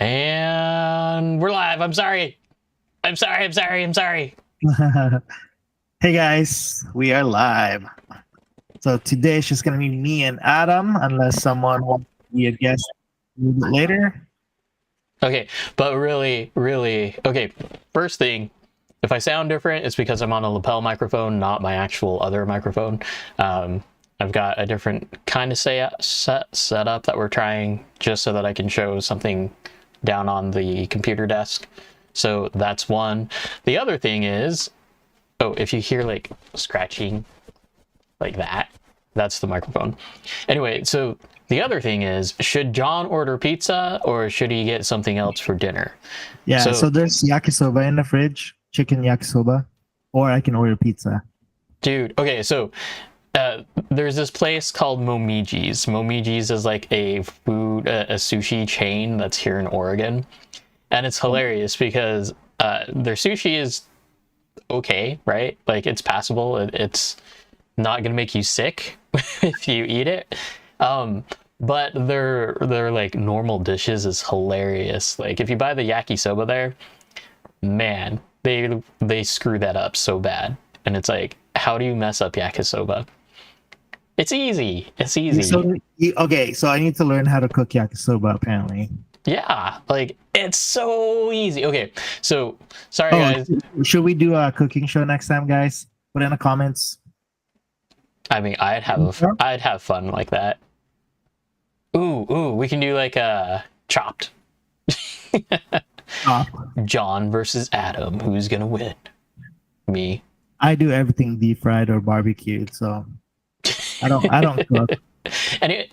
And we're live. I'm sorry. I'm sorry. I'm sorry. I'm sorry. Hey guys, we are live. So today it's just gonna be me and Adam, unless someone wants to be a guest a little bit later. Okay, but really, okay, first thing, if I sound different, it's because I'm on a lapel microphone, not my actual other microphone. I've got a different kind of setup that we're trying just so that I can show something down on the computer desk. So that's one. The other thing is, oh, if you hear like scratching like that, that's the microphone. Anyway, so the other thing is, should John order pizza or should he get something else for dinner? Yeah, so there's yakisoba in the fridge, chicken yakisoba, or I can order pizza. Dude, okay, so there's this place called Momiji's. Momiji's is like a sushi chain that's here in Oregon. And it's hilarious because their sushi is okay, right? Like it's passable. It's not gonna make you sick if you eat it. But their like normal dishes is hilarious. Like if you buy the yakisoba there, man, they screw that up so bad. And it's like, how do you mess up yakisoba? It's easy. It's easy. So, okay, so I need to learn how to cook yakisoba apparently. Yeah, like it's so easy. Okay, so sorry guys. Should we do a cooking show next time, guys? Put in the comments. I mean, I'd have fun like that. Ooh, we can do like Chopped. John versus Adam. Who's gonna win? Me. I do everything deep fried or barbecued, so I don't cook.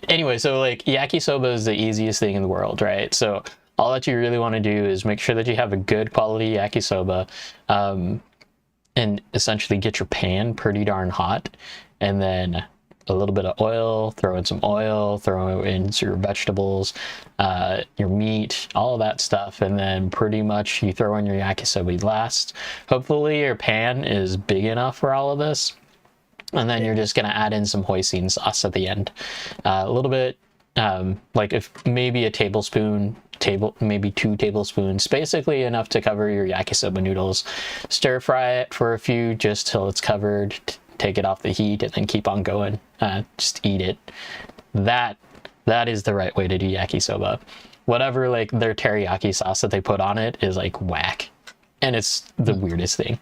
Anyway, so like yakisoba is the easiest thing in the world, right? So all that you really want to do is make sure that you have a good quality yakisoba, and essentially get your pan pretty darn hot, and then a little bit of oil, throw in some oil, throw in your vegetables, your meat, all of that stuff, and then pretty much you throw in your yakisoba last. Hopefully your pan is big enough for all of this. And then you're just gonna add in some hoisin sauce at the end, a little bit, like if maybe a tablespoon, maybe 2 tablespoons, basically enough to cover your yakisoba noodles. Stir fry it for a few, just till it's covered. Take it off the heat, and then keep on going. Just eat it. That is the right way to do yakisoba. Whatever like their teriyaki sauce that they put on it is like whack, and it's the weirdest thing.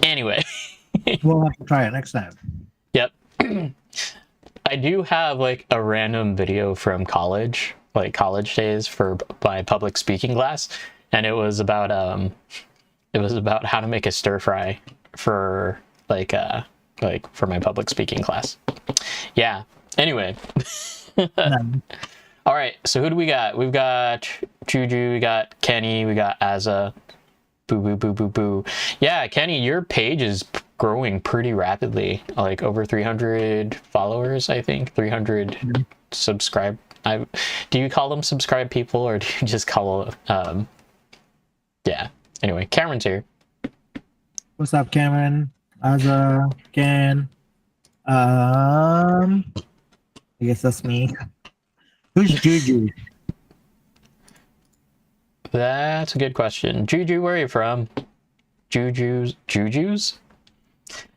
Anyway. We'll have to try it next time. Yep. I do have like a random video from college, like college days for my public speaking class, and it was about how to make a stir fry for like for my public speaking class. Yeah. Anyway. All right, so who do we got? We've got Juju, we got Kenny, we got Azza. Boo. Yeah, Kenny, your page is growing pretty rapidly, like over 300 followers, I think. 300 subscribe. Do you call them subscribe people, or do you just call yeah, anyway, Cameron's here. What's up, Cameron? Azza, Ken. I guess that's me. Who's Juju? That's a good question. Juju, where are you from? Juju's?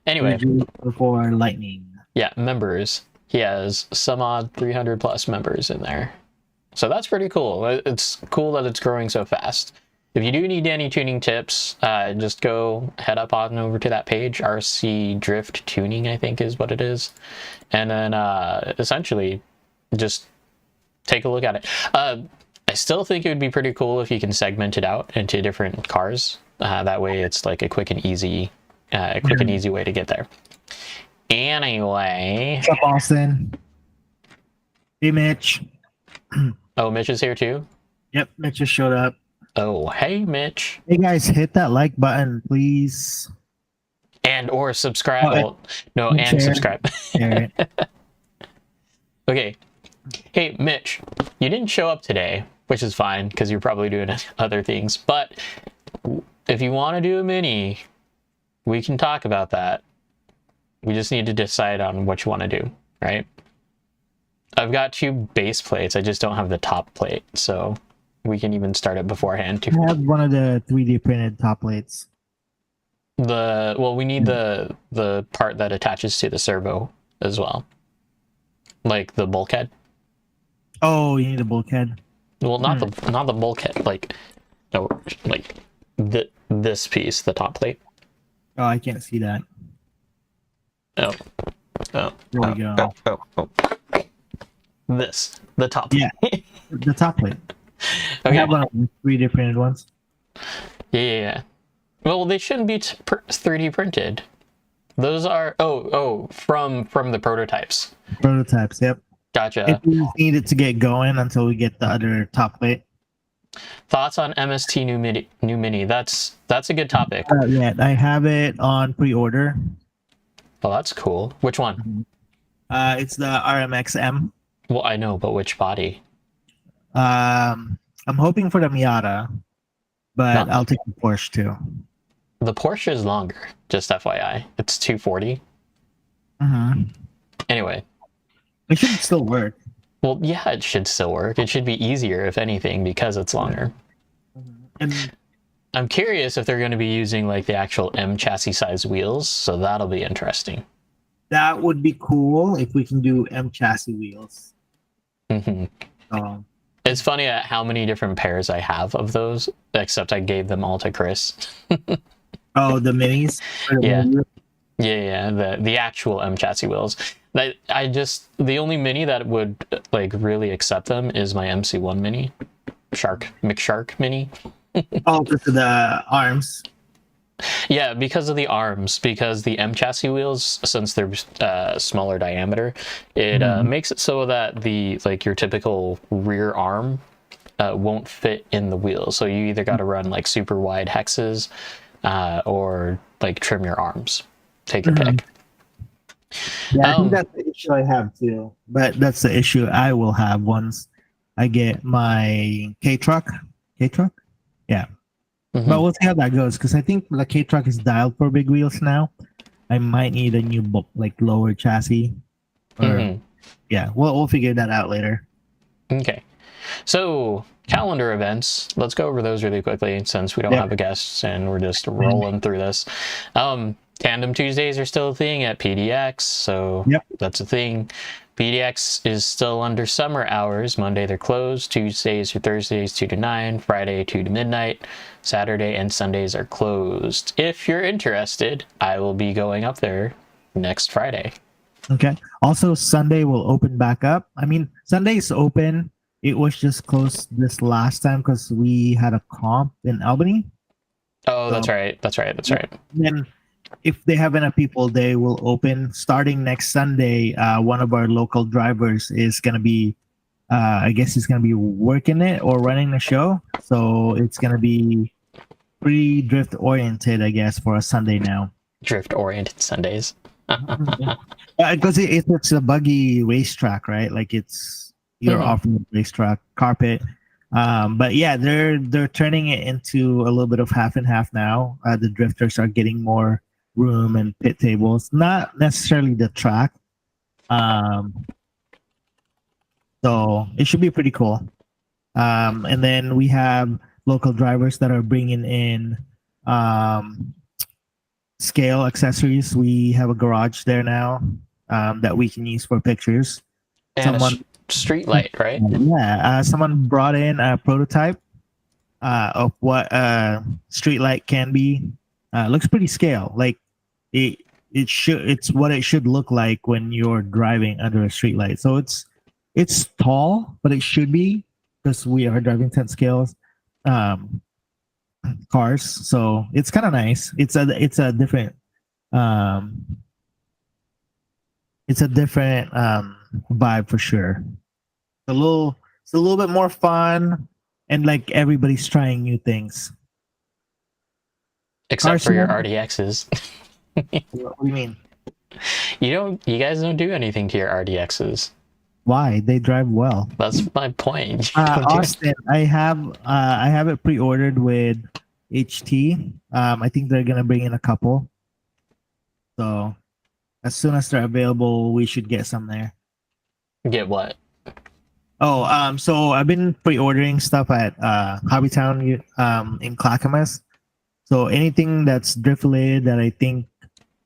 Anyway. Juju before lightning. Yeah, members. He has some odd 300 plus members in there. So that's pretty cool. It's cool that it's growing so fast. If you do need any tuning tips, just go head up on over to that page. RC Drift Tuning, I think is what it is. And then essentially just take a look at it. I still think it would be pretty cool if you can segment it out into different cars. That way it's like a quick and easy way to get there. Anyway. What's up, Austin? Hey, Mitch. Oh, Mitch is here too? Yep, Mitch just showed up. Oh, hey, Mitch. Hey, guys, hit that like button, please. And or subscribe. And subscribe. Okay. Hey, Mitch, you didn't show up today, which is fine because you're probably doing other things. But if you want to do a mini, we can talk about that. We just need to decide on what you want to do, right? I've got 2 base plates. I just don't have the top plate. So we can even start it beforehand too. I have one of the 3D printed top plates. We need the part that attaches to the servo as well, like the bulkhead. Oh, you need a bulkhead. Well, not the bulkhead, like no, like this piece, the top plate. Oh, I can't see that. Oh, oh, There we go. This, the top plate. Yeah. The top plate. I Okay. have one of the 3D printed ones. Yeah. Well, they shouldn't be 3D printed. Those are from the prototypes. Prototypes, yep. Gotcha. If we need it to get going until we get the other top plate. Thoughts on MST new mini? That's a good topic. Yeah, I have it on pre-order. Well, that's cool. Which one? It's the RMXM. Well, I know, but which body? I'm hoping for the Miata, but No. I'll take the Porsche too. The Porsche is longer, just FYI. It's 240. Mm-hmm. Anyway, It should still work. well, yeah, it should still work. It should be easier, if anything, because it's longer. And I'm curious if they're going to be using like the actual M chassis size wheels, so that'll be interesting. that would be cool if we can do M chassis wheels. hmm So, It's funny at how many different pairs I have of those, except I gave them all to Chris. oh, the minis. Yeah. Yeah, the actual M chassis wheels. The only mini that would like really accept them is my MC1 mini, McShark mini. Oh, because of the arms. Yeah, because of the arms, because the M chassis wheels, since they're smaller diameter, it makes it so that your typical rear arm won't fit in the wheel. So you either got to run like super wide hexes or like trim your arms. Take your pick. Yeah, I think that's the issue I have too. But that's the issue I will have once I get my K-Truck. K-Truck? Yeah. Mhm. But we'll see how that goes because I think the K-Truck is dialed for big wheels now. I might need a new lower chassis. Or Mhm. yeah, we'll figure that out later. Okay. So calendar events. Let's go over those really quickly since we don't have a guest and we're just rolling through this. Tandem Tuesdays are still a thing at PDX, so that's a thing. PDX is still under summer hours. Monday they're closed. Tuesdays or Thursdays 2 to 9. Friday 2 to midnight. Saturday and Sundays are closed. If you're interested, I will be going up there next Friday. Okay. Also, Sunday will open back up. I mean, Sunday's open. It was just closed this last time because we had a comp in Albany. Oh, that's right. Then if they have enough people, they will open starting next Sunday. One of our local drivers is going to be, I guess he's going to be working it or running the show. So it's going to be pretty drift oriented, I guess, for a Sunday now. Drift oriented Sundays. Because it's a buggy racetrack, right? Like it's your off-road racetrack carpet. But yeah, they're turning it into a little bit of half and half now. The drifters are getting more room and pit tables, not necessarily the track. So it should be pretty cool. And then we have local drivers that are bringing in scale accessories. We have a garage there now that we can use for pictures. And street light, right? Yeah, someone brought in a prototype of what street light can be. Looks pretty scale. Like it's what it should look like when you're driving under a street light. So it's tall, but it should be because we are driving 10 scales cars. So it's kind of nice. It's a different vibe for sure. It's a little bit more fun, and like everybody's trying new things. Except for your RDXs. What do you mean? You guys don't do anything to your RDXs. Why? They drive well. That's my point. Austin, I have it pre-ordered with HT. I think they're gonna bring in a couple. So as soon as they're available, we should get some there. Get what? Oh, so I've been pre-ordering stuff at Hobbytown in Clackamas. So anything that's drift related that I think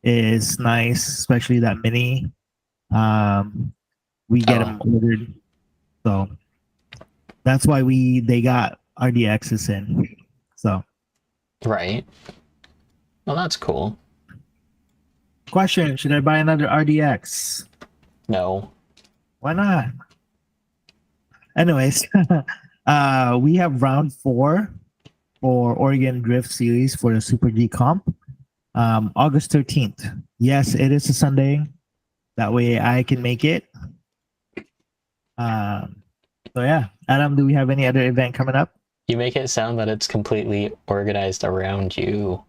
is nice, especially that mini, we get Oh, them ordered. So that's why they got RDXs in. So right. Well, that's cool. question: should I buy another RDX? No. Why not? Anyways, we have round 4 for Oregon Drift Series for the Super G Comp, August 13th. Yes, it is a Sunday. That way I can make it. So yeah, Adam, do we have any other event coming up? You make it sound that it's completely organized around you.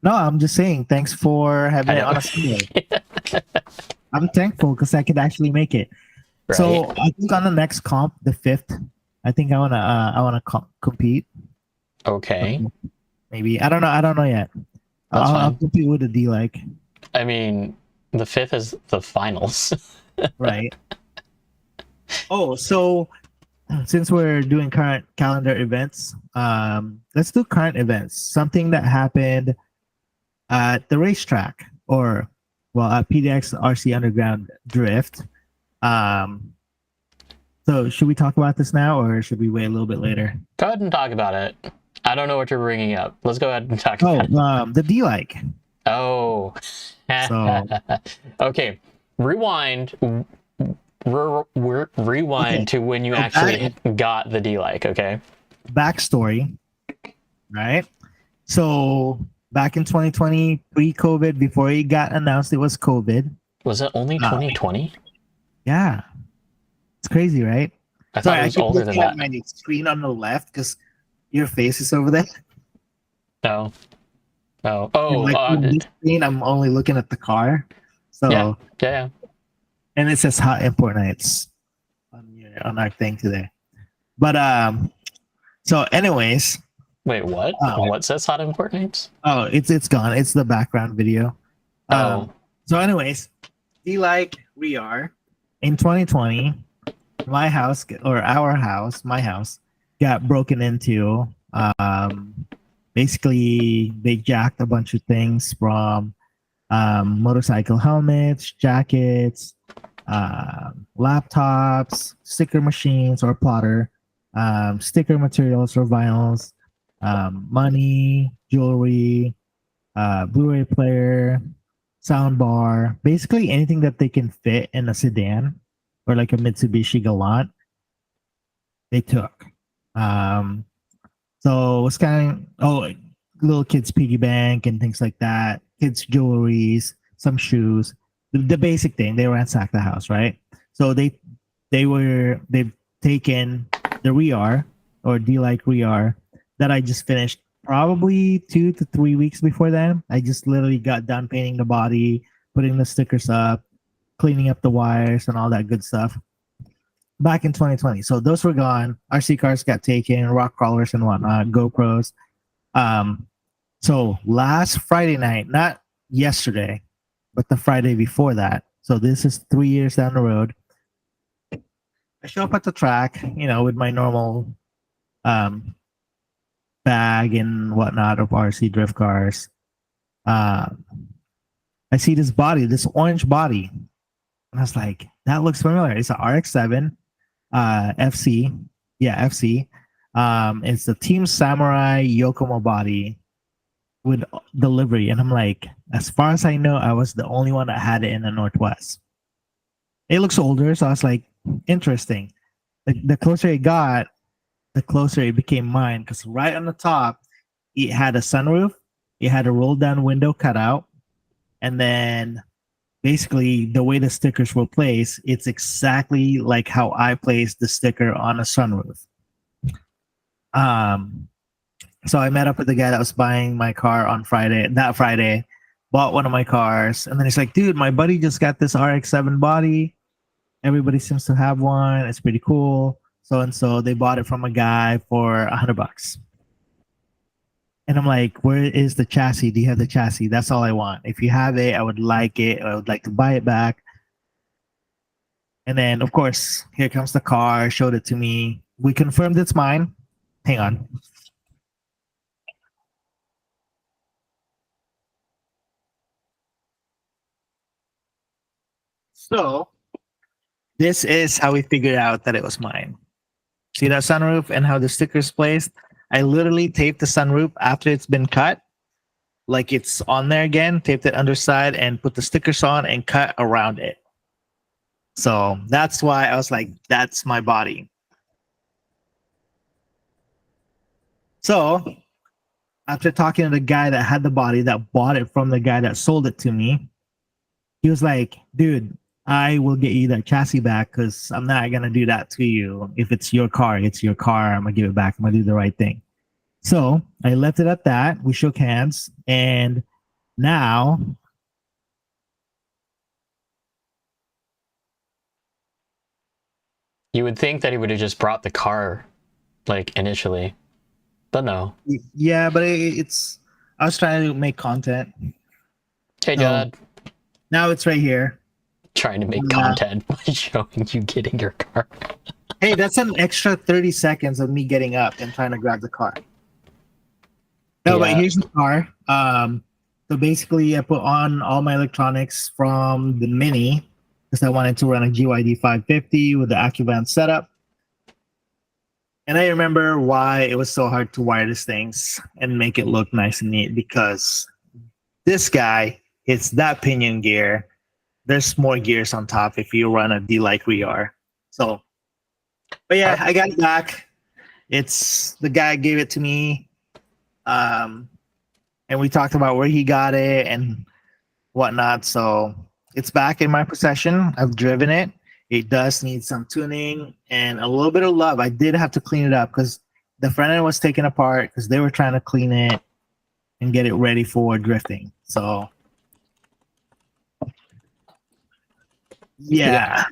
No, I'm just saying thanks for having I it on know. a Sunday. I'm thankful because I could actually make it. Right? So I think on the next comp, the 5th, I think I wanna compete. Okay. Maybe I don't know yet. That's I'll fine. compete with a D like, I mean, the 5th is the finals. right? Oh, so since we're doing current calendar events, let's do current events. Something that happened at the racetrack, or well, at PDX RC Underground Drift. Um, so should we talk about this now, or should we wait a little bit later? Go ahead and talk about it. I don't know what you're bringing up. Let's go ahead and talk Oh, about it. the D like. Oh. So Okay. Rewind. okay, Rewind to when you so actually got the D like, okay? backstory, right? So back in 2020, pre-COVID, before it got announced it was COVID. Was it only Uh, 2020? yeah, it's crazy, right? I thought Sorry, it I was keep older than looking at that. my screen on the left because your face is over there. No. Oh. And Oh, like on this screen, I'm only looking at the car. yeah. So, Yeah. and it says hot import nights on our thing today. But so anyways, Wait, what? uh, What says hot import names? oh, it's gone. It's the background video. Oh. So anyways, be like we are in 2020. My house or our house, my house, got broken into. Basically, they jacked a bunch of things from motorcycle helmets, jackets, laptops, sticker machines or plotter, sticker materials or vinyls, money, jewelry, Blu-ray player, sound bar, basically anything that they can fit in a sedan or like a Mitsubishi Galant, they took. Um, so it's kind of little kids piggy bank and things like that, kids jewelries, some shoes, the basic thing. They ransacked the house, right? So they've taken the REAR or D like REAR that I just finished probably 2 to 3 weeks before then. I just literally got done painting the body, putting the stickers up, cleaning up the wires and all that good stuff back in 2020. So those were gone. RC cars got taken, rock crawlers and whatnot, GoPros. Um, so last Friday night, not yesterday, but the Friday before that. So this is 3 years down the road. I show up at the track, with my normal um, bag and whatnot of RC drift cars. Um, I see this body, this orange body, and I was like, "That looks familiar." It's an RX-7 FC, yeah, FC. It's the Team Samurai Yokomo body with delivery, and I'm like, as far as I know, I was the only one that had it in the Northwest. It looks older, so I was like, interesting. The closer it got, the closer it became mine, because right on the top, it had a sunroof, it had a roll down window cutout, and then basically the way the stickers were placed, it's exactly like how I placed the sticker on a sunroof. So I met up with the guy that was buying my car on that Friday, bought one of my cars, and then he's like, dude, my buddy just got this RX-7 body. Everybody seems to have one. It's pretty cool. So and so they bought it from a guy for $100. And I'm like, where is the chassis? Do you have the chassis? That's all I want. If you have it, I would like it. I would like to buy it back. And then, of course, here comes the car. Showed it to me. We confirmed it's mine. Hang on. So this is how we figured out that it was mine. See that sunroof and how the sticker's placed? I literally taped the sunroof after it's been cut, like it's on there again, taped it underside and put the stickers on and cut around it. So that's why I was like, that's my body. So after talking to the guy that had the body that bought it from the guy that sold it to me, he was like, dude, I will get you that chassis back because I'm not gonna do that to you. If it's your car, it's your car. I'm gonna give it back. I'm gonna do the right thing. So I left it at that. We shook hands, and now You would think that he would have just brought the car, like initially, but no. yeah, but it's I was trying to make content. Hey, So Jad, now it's right here. trying to make Yeah. content by showing you getting your car. Hey, that's an extra 30 seconds of me getting up and trying to grab the car. No, but Yeah. here's the car. So basically I put on all my electronics from the Mini because I wanted to run a GYD 550 with the AccuVan setup. And I remember why it was so hard to wire these things and make it look nice and neat because this guy hits that pinion gear. There's more gears on top if you run a D like we are. So, but yeah, I got it back. It's the guy gave it to me. And we talked about where he got it and whatnot. So it's back in my possession. I've driven it. It does need some tuning and a little bit of love. I did have to clean it up because the front end was taken apart because they were trying to clean it and get it ready for drifting. So yeah.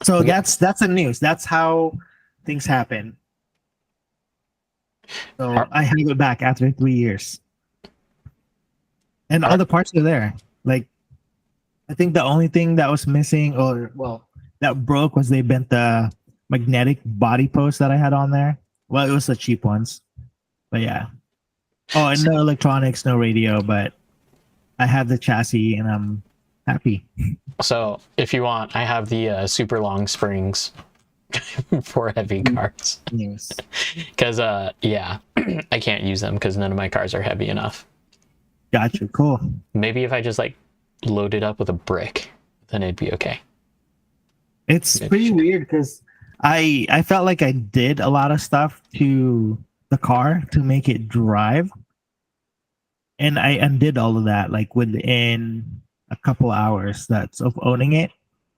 So that's the news. That's how things happen. So I have it back after 3 years. And all the parts are there. Like I think the only thing that was missing or well that broke was they bent the magnetic body post that I had on there. Well, it was the cheap ones. But yeah. Oh, and no electronics, no radio, but I have the chassis and I'm happy. So if you want, I have the super long springs for heavy cars. Yes. Because yeah, I can't use them because none of my cars are heavy enough. Gotcha. Cool. Maybe if I just like load it up with a brick, then it'd be okay. It's pretty weird because I felt like I did a lot of stuff to the car to make it drive. And I undid all of that like within a couple hours that's of owning it.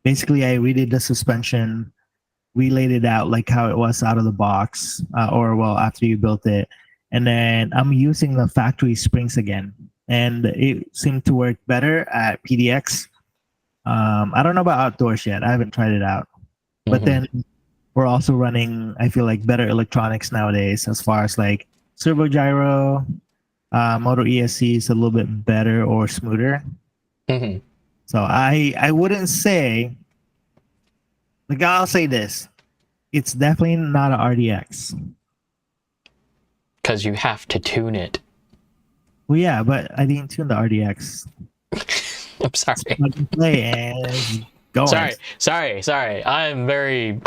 Basically, I redid the suspension, relaid it out like how it was out of the box, or well, after you built it. And then I'm using the factory springs again. And it seemed to work better at PDX. I don't know about outdoors yet. I haven't tried it out. But then we're also running, I feel like, better electronics nowadays as far as like servo gyro, Moto ESC is a little bit better or smoother. Mm-hmm. So I wouldn't say, like I'll say this, it's definitely not an RDX. Because you have to tune it. Well, yeah, but I didn't tune the RDX. I'm sorry. Plug and play and go. Sorry. I'm very.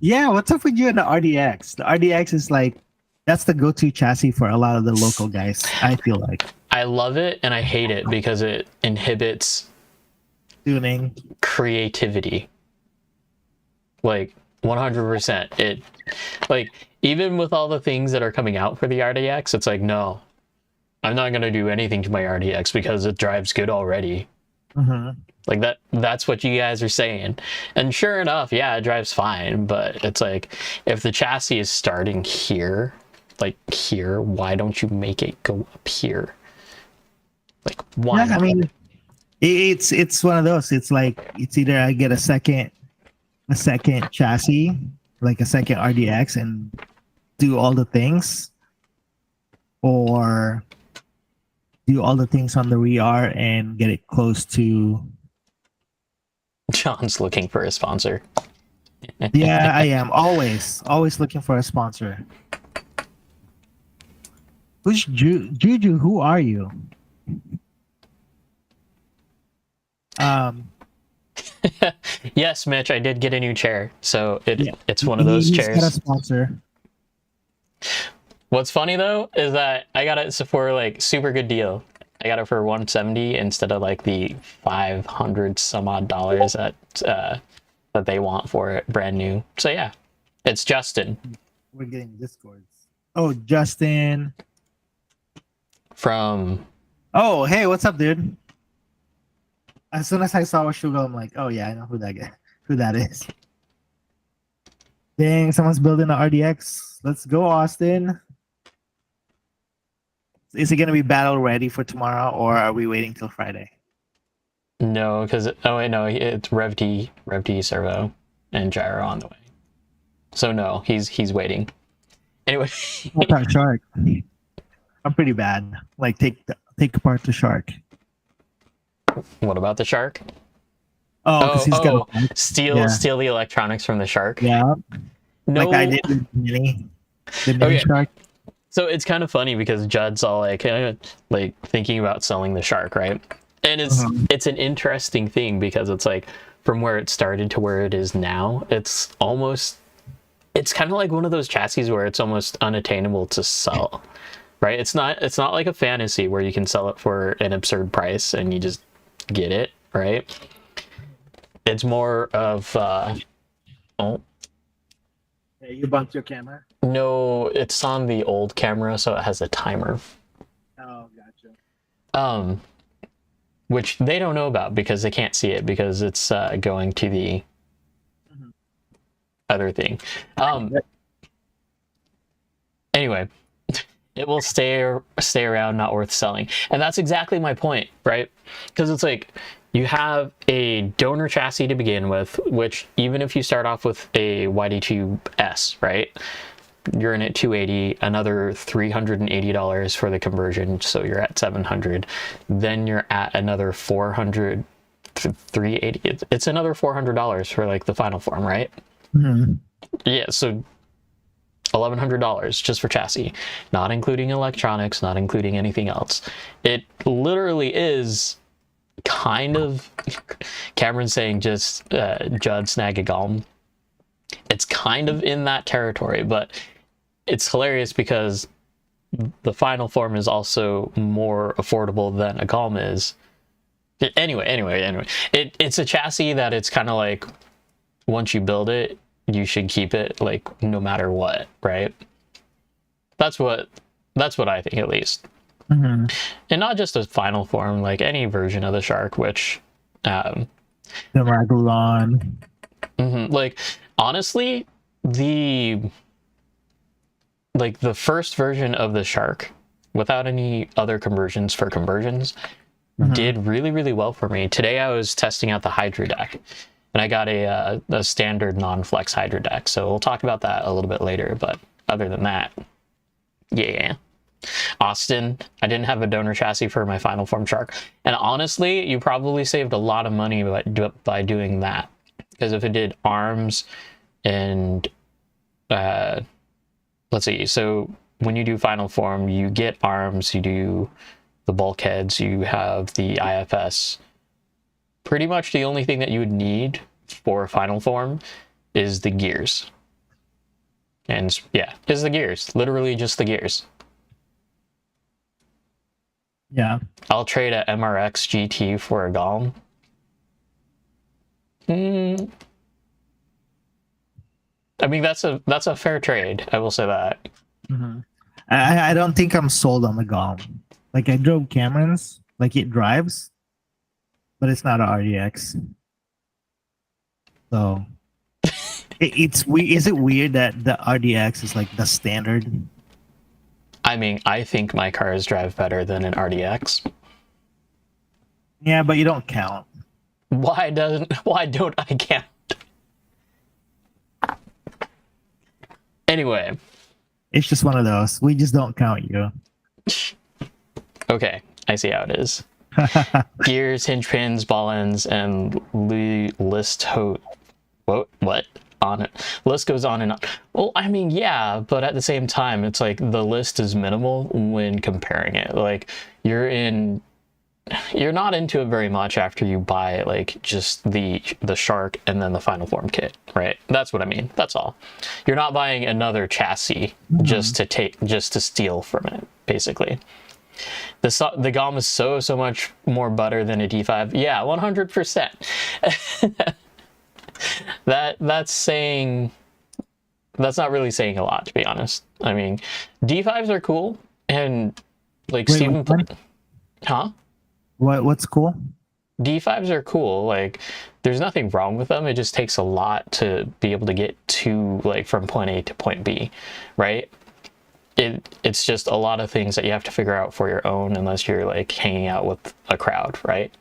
Yeah, what's up with you and the RDX? The RDX is like that's the go-to chassis for a lot of the local guys. I feel like I love it and I hate it because it inhibits tuning. creativity. Like 100%. It like even with all the things that are coming out for the RDX, it's like no, I'm not gonna do anything to my RDX because it drives good already. Mm-hmm. Like that's what you guys are saying. And sure enough, yeah, it drives fine, but it's like if the chassis is starting here, like here, why don't you make it go up here? Like why? Yeah, I mean, it's one of those. It's like it's either I get a second chassis, like a second RDX, and do all the things, or do all the things on the rear and get it close to John's looking for a sponsor. Yeah, I am always looking for a sponsor. Who's Juju? Who are you? Um, Yes, Mitch, I did get a new chair, so yeah, it's one of those he's got a chairs. sponsor. What's funny though is that I got it for like super good deal. I got it for 170 instead of like the 500 some odd dollars that they want for it brand new. So yeah, it's Justin We're getting discords. Oh, Justin. from. Oh, hey, what's up, dude? As soon as I saw Sugar, I'm like, oh yeah, I know who that guy, who that is. Dang, someone's building an RDX. Let's go, Austin. Is it gonna be battle ready for tomorrow, or are we waiting till Friday? No, because oh wait, no, it's Rev D servo and gyro on the way. So no, he's waiting. Anyway, What about Shark? I'm pretty bad. Like take apart the Shark. what about the shark? Oh, because he's got a yeah. Steal the electronics from the shark. Yeah, No, like I did with the mini Okay. Shark. So it's kind of funny because Judd's all like thinking about selling the shark, right? And it's an interesting thing because it's like from where it started to where it is now, it's kind of like one of those chassis where it's almost unattainable to sell, right? It's not like a fantasy where you can sell it for an absurd price and you just get it, right? It's more of oh Yeah, you bumped your camera. no, it's on the old camera, so it has a timer. Oh, gotcha. Which they don't know about because they can't see it because it's going to the other thing. Anyway, it will stay around, not worth selling, and that's exactly my point, right? Because it's like you have a donor chassis to begin with, which even if you start off with a YD2S, right? You're in at 280, another $380 for the conversion, so you're at 700. Then you're at another 400, 380. It's another $400 for like the final form, right? Mhm. Yeah, so $1,100 just for chassis, not including electronics, not including anything else. It literally is kind of Cameron saying just Judd snag a Galm. It's kind of in that territory, but it's hilarious because the final form is also more affordable than a Galm is. Anyway, it's a chassis that it's kind of like once you build it, you should keep it like no matter what, right? That's what I think, at least. Mhm. And not just a final form, like any version of the shark, which The Ragulon. like honestly, the first version of the shark without any other conversions for conversions did really, really well for me. Today I was testing out the Hydra deck and I got a standard non-flex Hydra deck, so we'll talk about that a little bit later. But other than that, yeah. Austin, I didn't have a donor chassis for my final form shark, and honestly you probably saved a lot of money by doing that, because if it did arms and let's see, so when you do final form you get arms, you do the bulkheads, you have the IFS. Pretty much the only thing that you would need for final form is the gears. And yeah, is the gears. Literally just the gears. Yeah. I'll trade a MRX GT for a Galm. I mean, that's a fair trade. I will say that. Mhm. I don't think I'm sold on the Galm. Like I drove Cameron's, like it drives, but it's not an RDX. So it's we. Is it weird that the RDX is like the standard? I mean, I think my cars drive better than an RDX. Yeah, but you don't count. Why don't I count? Anyway, It's just one of those. We just don't count you. okay, I see how it is. Gears, hinge pins, ball ends, and what on it. List goes on and on. Well, I mean, yeah, but at the same time, it's like the list is minimal when comparing it. Like you're not into it very much after you buy like just the shark and then the final form kit, right? That's what I mean. That's all. You're not buying another chassis just to steal from it, basically. The GOM is so much more butter than a D5. Yeah, 100%. That's not really saying a lot, to be honest. I mean, D5s are cool, and like Wait, Stephen, what? huh? What's cool? D5s are cool. Like, there's nothing wrong with them. It just takes a lot to be able to get to like from point A to point B, right? It's just a lot of things that you have to figure out for your own, unless you're like hanging out with a crowd, right?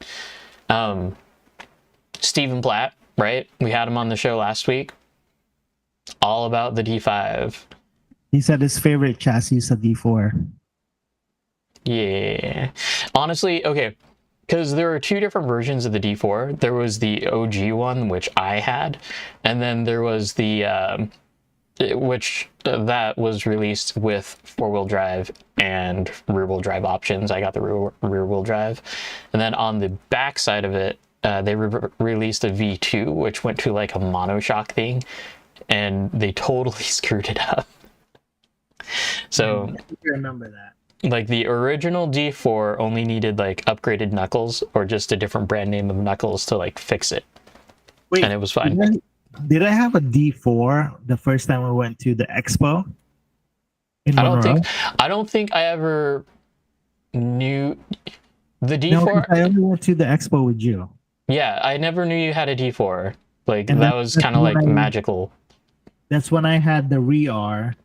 Stephen Platt, right? We had him on the show last week. All about the D5. He said his favorite chassis is a D4. Yeah. Honestly, okay, because there were two different versions of the D4. There was the OG one, which I had, and then there was the that was released with four-wheel drive and rear-wheel drive options. I got the rear-wheel drive, and then on the back side of it, they released a V2, which went to like a monoshock thing, and they totally screwed it up. So I remember that. like the original D4 only needed like upgraded knuckles or just a different brand name of knuckles to like fix it. Wait, And it was fine. Did I have a D4 the first time we went to the expo in Monroe? I don't think I ever knew the No, D4. I only went to the expo with you. Yeah, I never knew you had a D4. Like And that was that's kind of like when magical. That's when I had the REAR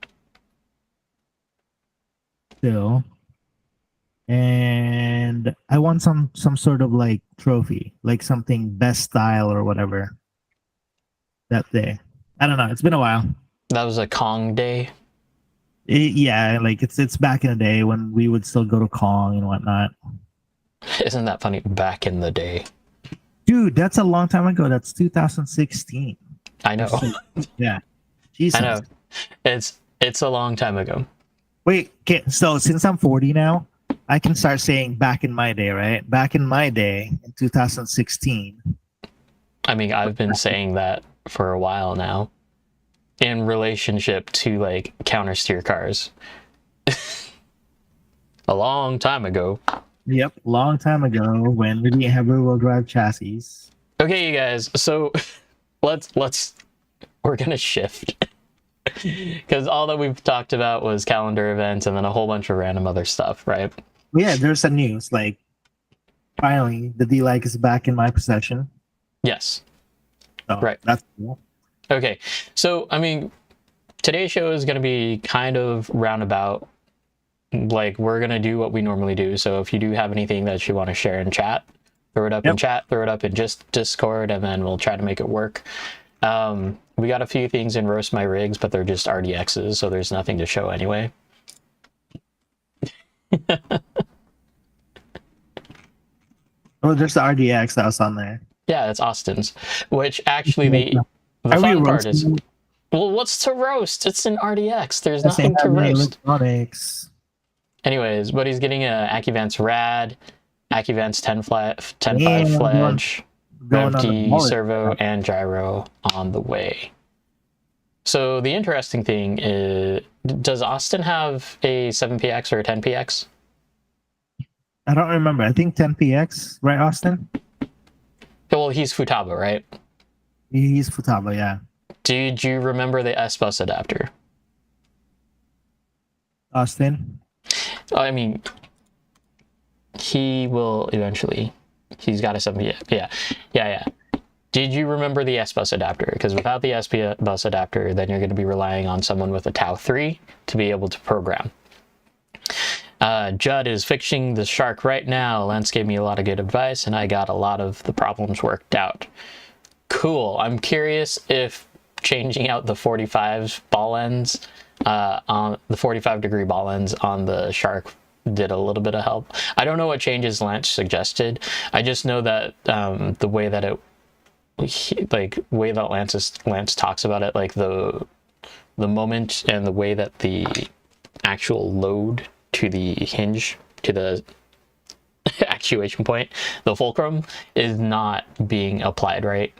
still, and I won some sort of like trophy, like something best style or whatever that day. I don't know. It's been a while. That was a Kong day. Yeah, like it's back in the day when we would still go to Kong and whatnot. Isn't that funny? Back in the day. Dude, that's a long time ago. That's 2016. I know. Yeah. Jesus. I know. It's a long time ago. Wait, okay, so since I'm 40 now, I can start saying back in my day, right? Back in my day in 2016. I mean, I've been saying that for a while now in relationship to like counter steer cars. A long time ago. Yep, long time ago when we didn't have rear-wheel drive chassis. Okay, you guys. So let's we're gonna shift because all that we've talked about was calendar events and then a whole bunch of random other stuff, right? Yeah, there's some news. Like, finally, the D-Like is back in my possession. Yes. So Right. That's cool. Okay. So I mean, today's show is gonna be kind of roundabout. Like we're gonna do what we normally do. So if you do have anything that you want to share in chat, throw it up in chat, throw it up in just Discord, and then we'll try to make it work. We got a few things in Roast My Rigs, but they're just RDXs, so there's nothing to show anyway. Oh, there's the RDX that was on there. Yeah, that's Austin's. Which actually the Are we fun part is, roasting? well, what's to roast? It's an RDX. There's Yes, they nothing to have the roast. electronics. Anyways, but he's getting a AccuVance Rad, AccuVance 10.5 Yeah, Fledge, Going on the RevD mullet. servo and gyro on the way. So the interesting thing is, does Austin have a 7PX or a 10PX? I don't remember. I think 10PX, right, Austin? Well, he's Futaba, right? He's Futaba, yeah. Did you remember the S-Bus adapter? Austin? I mean, he will eventually. He's got a 7PX. Yeah. Did you remember the S-Bus adapter? Because without the S-Bus adapter, then you're going to be relying on someone with a Tau 3 to be able to program. Judd is fixing the Shark right now. Lance gave me a lot of good advice, and I got a lot of the problems worked out. Cool. I'm curious if changing out the 45 ball ends, on the 45-degree ball ends on the Shark did a little bit of help. I don't know what changes Lance suggested. I just know that the way that Lance talks about it, like the moment and the way that the actual load to the hinge, to the actuation point, the fulcrum, is not being applied right.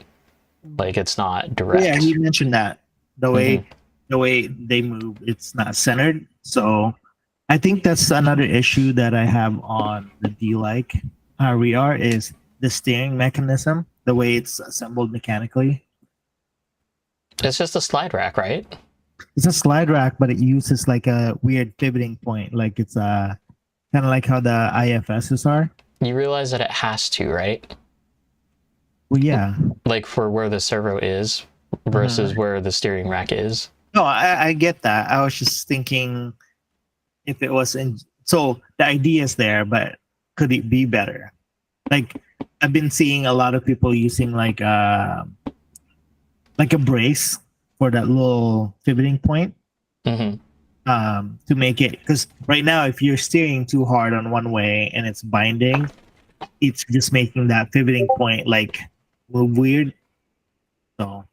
Like it's not direct. Yeah, he mentioned that the way they move, it's not centered. So I think that's another issue that I have on the D-like RER is the steering mechanism, the way it's assembled mechanically. It's just a slide rack, right? It's a slide rack, but it uses like a weird pivoting point. Like it's kind of like how the IFSs are. You realize that it has to, right? Well, yeah. Like for where the servo is versus where the steering rack is. No, I get that. I was just thinking if it was in. So the idea is there, but could it be better? Like I've been seeing a lot of people using like a brace for that little pivoting point. To make it, because right now if you're steering too hard on one way and it's binding, it's just making that pivoting point like move weird. So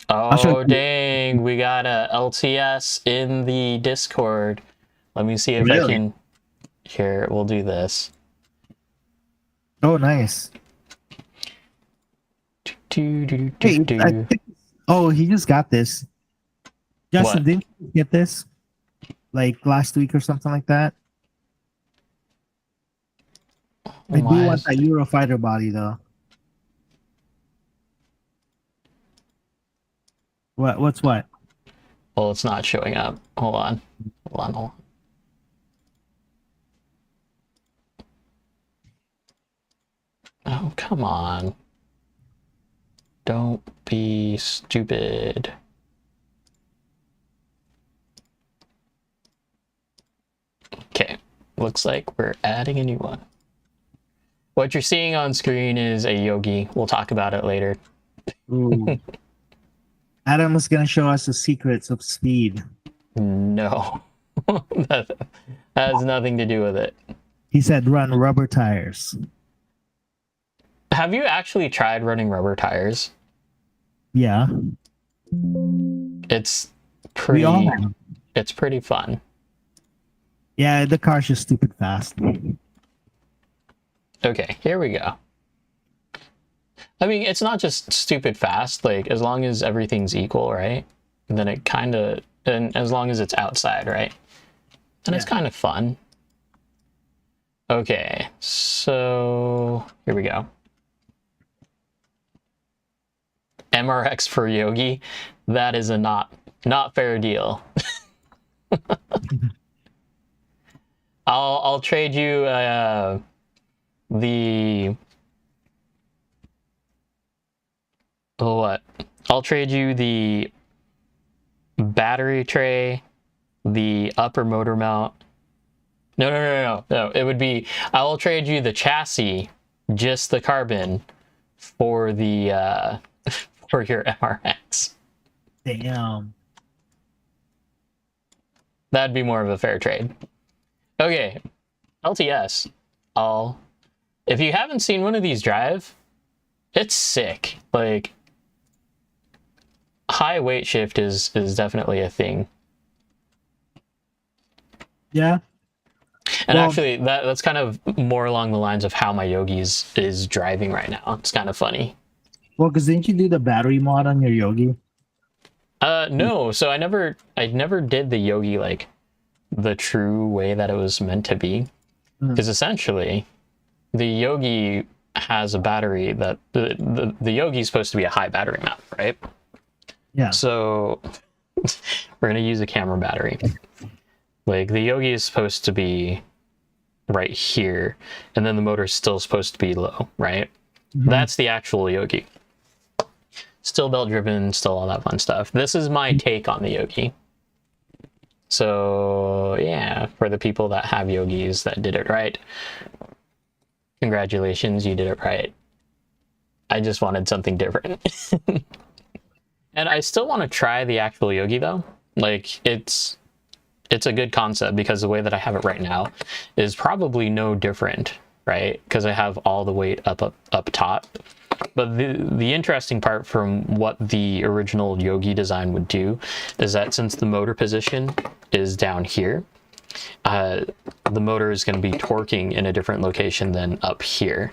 oh dang, we got a LTS in the Discord. Let me see if I can. Here, we'll do this. Oh, nice. Hey, oh, he just got this. Justin, What? didn't you get this like last week or something like that? I do want that Eurofighter body though. What's what? Well, it's not showing up. Hold on. Oh, come on. Don't be stupid. Okay, looks like we're adding a new one. What you're seeing on screen is a Yogi. We'll talk about it later. Ooh. Adam is gonna show us the secrets of speed. No. that has nothing to do with it. He said run rubber tires. Have you actually tried running rubber tires? Yeah. It's We all pretty have. it's pretty fun. Yeah, the car's just stupid fast. Okay, here we go. I mean, it's not just stupid fast, like as long as everything's equal, right? And then it kind of, and as long as it's outside, right? And it's kind of fun. Okay, so here we go. MRX for Yogi, that is a not fair deal. I'll trade you I'll trade you the battery tray, the upper motor mount. No. It would be, I will trade you the chassis, just the carbon, for the for your MRX. Damn. That'd be more of a fair trade. Okay, LTS. If you haven't seen one of these drive, it's sick. Like, high weight shift is definitely a thing. Yeah. And Well, actually, that's kind of more along the lines of how my Yogi is driving right now. It's kind of funny. Well, because didn't you do the battery mod on your Yogi? No. So I never did the Yogi like the true way that it was meant to be, because essentially, the Yogi has a battery that the Yogi is supposed to be a high battery mount, right? Yeah. So we're gonna use a camera battery. Like the Yogi is supposed to be right here, and then the motor is still supposed to be low, right? That's the actual Yogi. Still belt driven, still all that fun stuff. This is my take on the Yogi. So yeah, for the people that have Yogis that did it right, congratulations, you did it right. I just wanted something different. And I still want to try the actual Yogi though. Like, it's it's a good concept because the way that I have it right now is probably no different, right? Because I have all the weight up top. But the interesting part from what the original Yogi design would do is that since the motor position is down here, the motor is going to be torquing in a different location than up here,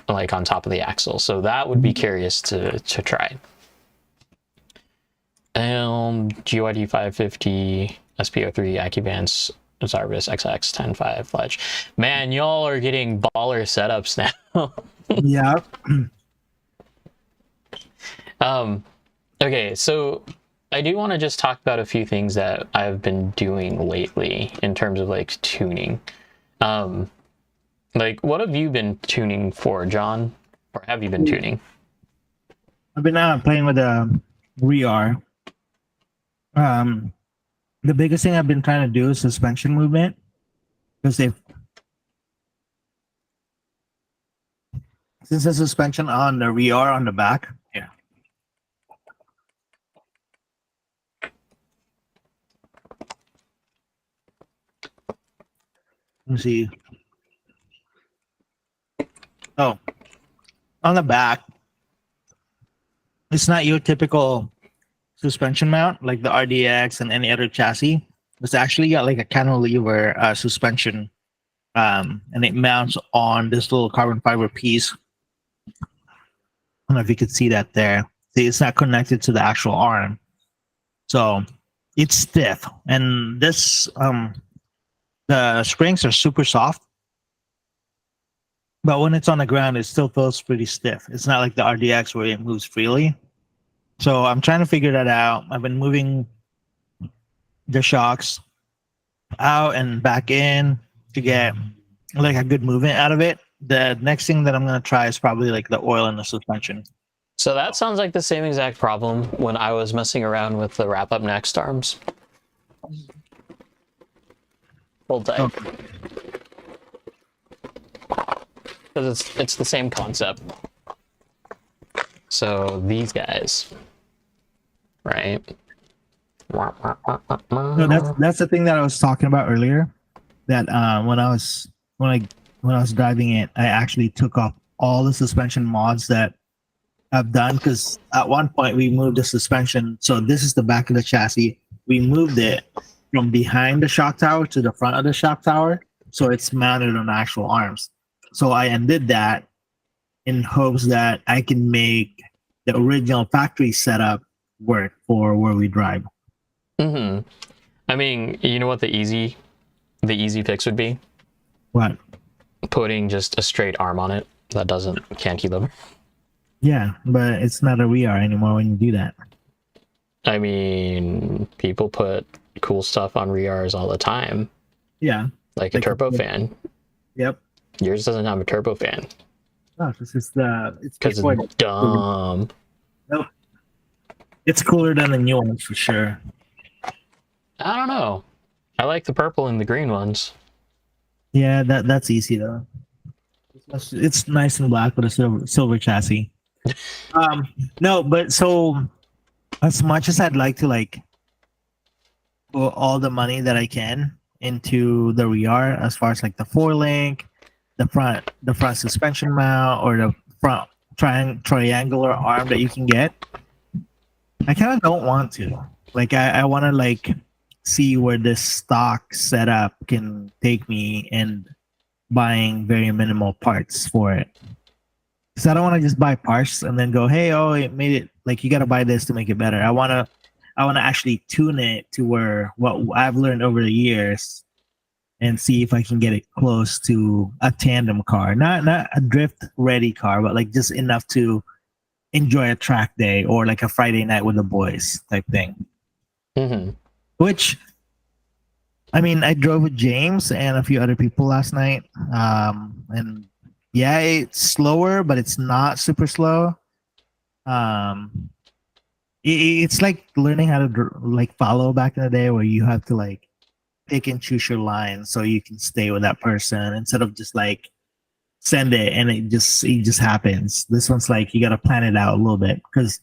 like on top of the axle. So that would be curious to try. GYD 550, SPO3, AccuVance, Zarvis, XX 10.5 Fletch. Man, y'all are getting baller setups now. Yeah. Okay, so I do want to just talk about a few things that I've been doing lately in terms of like tuning. Like, what have you been tuning for, John? Or have you been tuning? I've been playing with the REAR. The biggest thing I've been trying to do is suspension movement, because since the suspension on the REAR on the back, yeah. Let me see. Oh, on the back, it's not your typical suspension mount like the RDX and any other chassis. It's actually got like a cantilever suspension, and it mounts on this little carbon fiber piece. I don't know if you could see that there. See, it's not connected to the actual arm, so it's stiff. And this, the springs are super soft, but when it's on the ground, it still feels pretty stiff. It's not like the RDX where it moves freely. So I'm trying to figure that out. I've been moving the shocks out and back in to get like a good movement out of it. The next thing that I'm going to try is probably like the oil and the suspension. So that sounds like the same exact problem when I was messing around with the wrap-up next arms. Hold tight. Okay. Because it's the same concept. So these guys, right? No, that's the thing that I was talking about earlier. That when I was driving it, I actually took off all the suspension mods that I've done, because at one point we moved the suspension. So this is the back of the chassis. We moved it from behind the shock tower to the front of the shock tower, so it's mounted on actual arms. So I undid that in hopes that I can make the original factory setup work for where we drive. Mm-hmm. I mean, you know what the easy fix would be? What? Putting just a straight arm on it that doesn't cantilever. Yeah, but it's not a REAR anymore when you do that. I mean, people put cool stuff on REARs all the time. Yeah. Like a turbofan. Yep. Yours doesn't have a turbofan. Oh, this is it's because it's dumb. Nope. It's cooler than the new ones for sure. I don't know. I like the purple and the green ones. Yeah, that's easy though. It's nice and black with a silver chassis. No, but so as much as I'd like to like put all the money that I can into the REAR, as far as like the 4-link, the front suspension mount, or the front triangular arm that you can get, I kind of don't want to. Like I want to like see where this stock setup can take me, and buying very minimal parts for it. So I don't want to just buy parts and then go, hey, oh, it made it, like you got to buy this to make it better. I want to actually tune it to where what I've learned over the years, and see if I can get it close to a tandem car, not a drift ready car, but like just enough to enjoy a track day or like a Friday night with the boys type thing. Mm-hmm. Which, I mean, I drove with James and a few other people last night, and yeah, it's slower, but it's not super slow. It's like learning how to like follow back in the day, where you have to like pick and choose your lines so you can stay with that person instead of just like send it and it just happens. This one's like you got to plan it out a little bit, because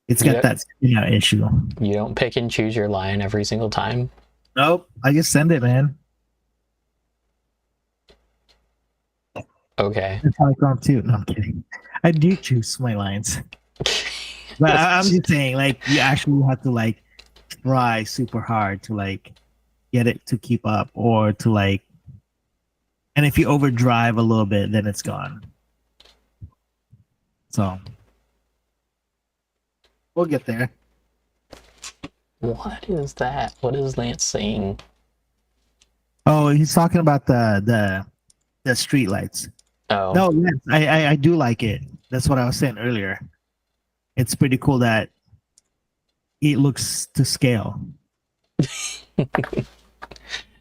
it's got that issue. You don't pick and choose your line every single time. Nope. I just send it, man. Okay. That's how I come too. No, I'm kidding. I do choose my lines. But I'm just saying, like, you actually have to like try super hard to like get it to keep up or to like, and if you overdrive a little bit, then it's gone. So we'll get there. What is that? What is Lance saying? Oh, he's talking about the street lights. Oh, No, yes, I do like it. That's what I was saying earlier. It's pretty cool that it looks to scale.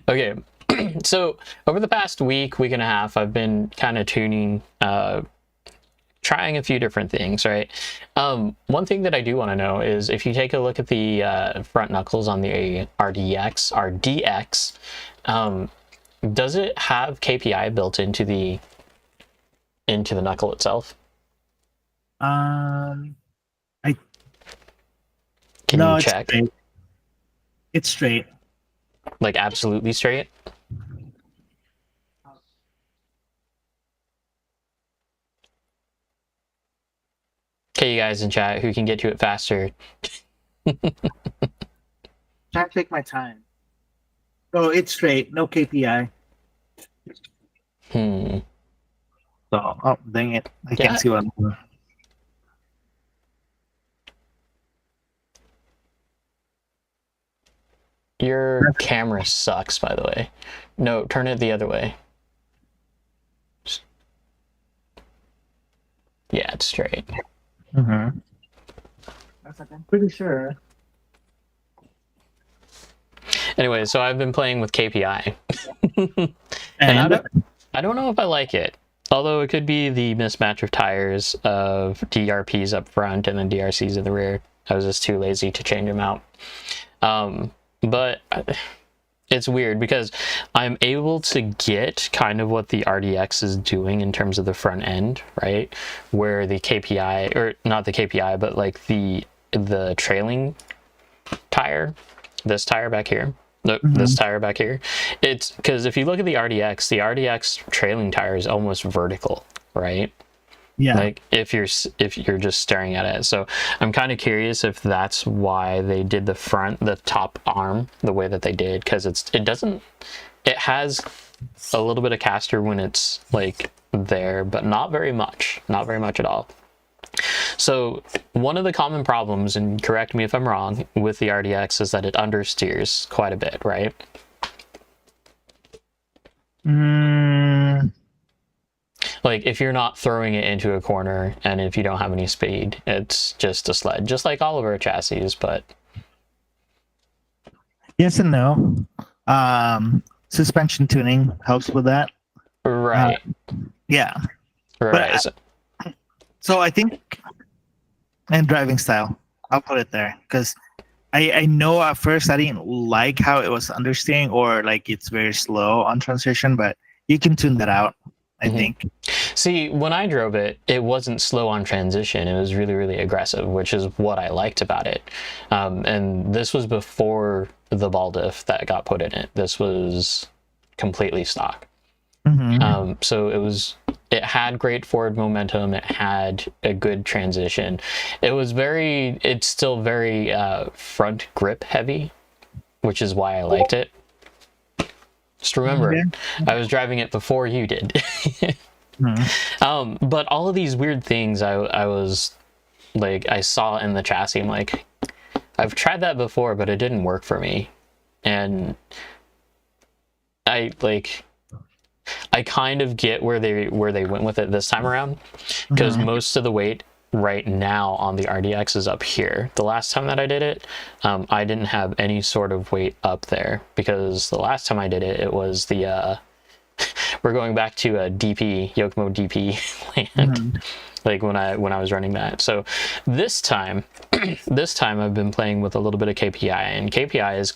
okay. So over the past week and a half, I've been kind of tuning, trying a few different things, right? One thing that I do want to know is if you take a look at the front knuckles on the RDX, does it have KPI built into the knuckle itself? I Can no, you it's check? straight. It's straight. Like absolutely straight? Okay, you guys in chat, who can get to it faster? Trying to take my time. Oh, it's straight. No KPI. Hmm. So, oh, dang it. I Yeah. can't see what I'm doing. Your camera sucks, by the way. No, turn it the other way. Yeah, it's straight. Mm-hmm. I'm pretty sure. Anyway, so I've been playing with KPI. And I don't know if I like it. Although it could be the mismatch of tires of DRPs up front and then DRCs in the rear. I was just too lazy to change them out. But it's weird because I'm able to get kind of what the RDX is doing in terms of the front end, right? Where the KPI, or not the KPI, but like the trailing tire, this tire back here, this tire back here, it's because if you look at the RDX trailing tire is almost vertical, right? yeah. Like if you're just staring at it. So I'm kind of curious if that's why they did the top arm the way that they did, because it has a little bit of caster when it's like there, but not very much at all. So one of the common problems, and correct me if I'm wrong, with the RDX is that it understeers quite a bit, right? Like if you're not throwing it into a corner and if you don't have any speed, it's just a sled, just like all of our chassis. But yes and no. Suspension tuning helps with that. right, Yeah. right. So I think, and driving style, I'll put it there because I know at first I didn't like how it was understeering or like it's very slow on transition, but you can tune that out. I think. See, when I drove it, it wasn't slow on transition. It was really, really aggressive, which is what I liked about it. And this was before the ball diff that got put in it. This was completely stock. So it had great forward momentum. It had a good transition. It's still very front grip heavy, which is why I liked it. Just remember, I was driving it before you did. But all of these weird things I was like, I saw in the chassis. I'm like, I've tried that before, but it didn't work for me. And I kind of get where they went with it this time around, because most of the weight right now on the RDX is up here. The last time that I did it, I didn't have any sort of weight up there, because the last time I did it, it was the we're going back to a DP Yokomo DP land, like when I was running that. So this time I've been playing with a little bit of KPI, and KPI is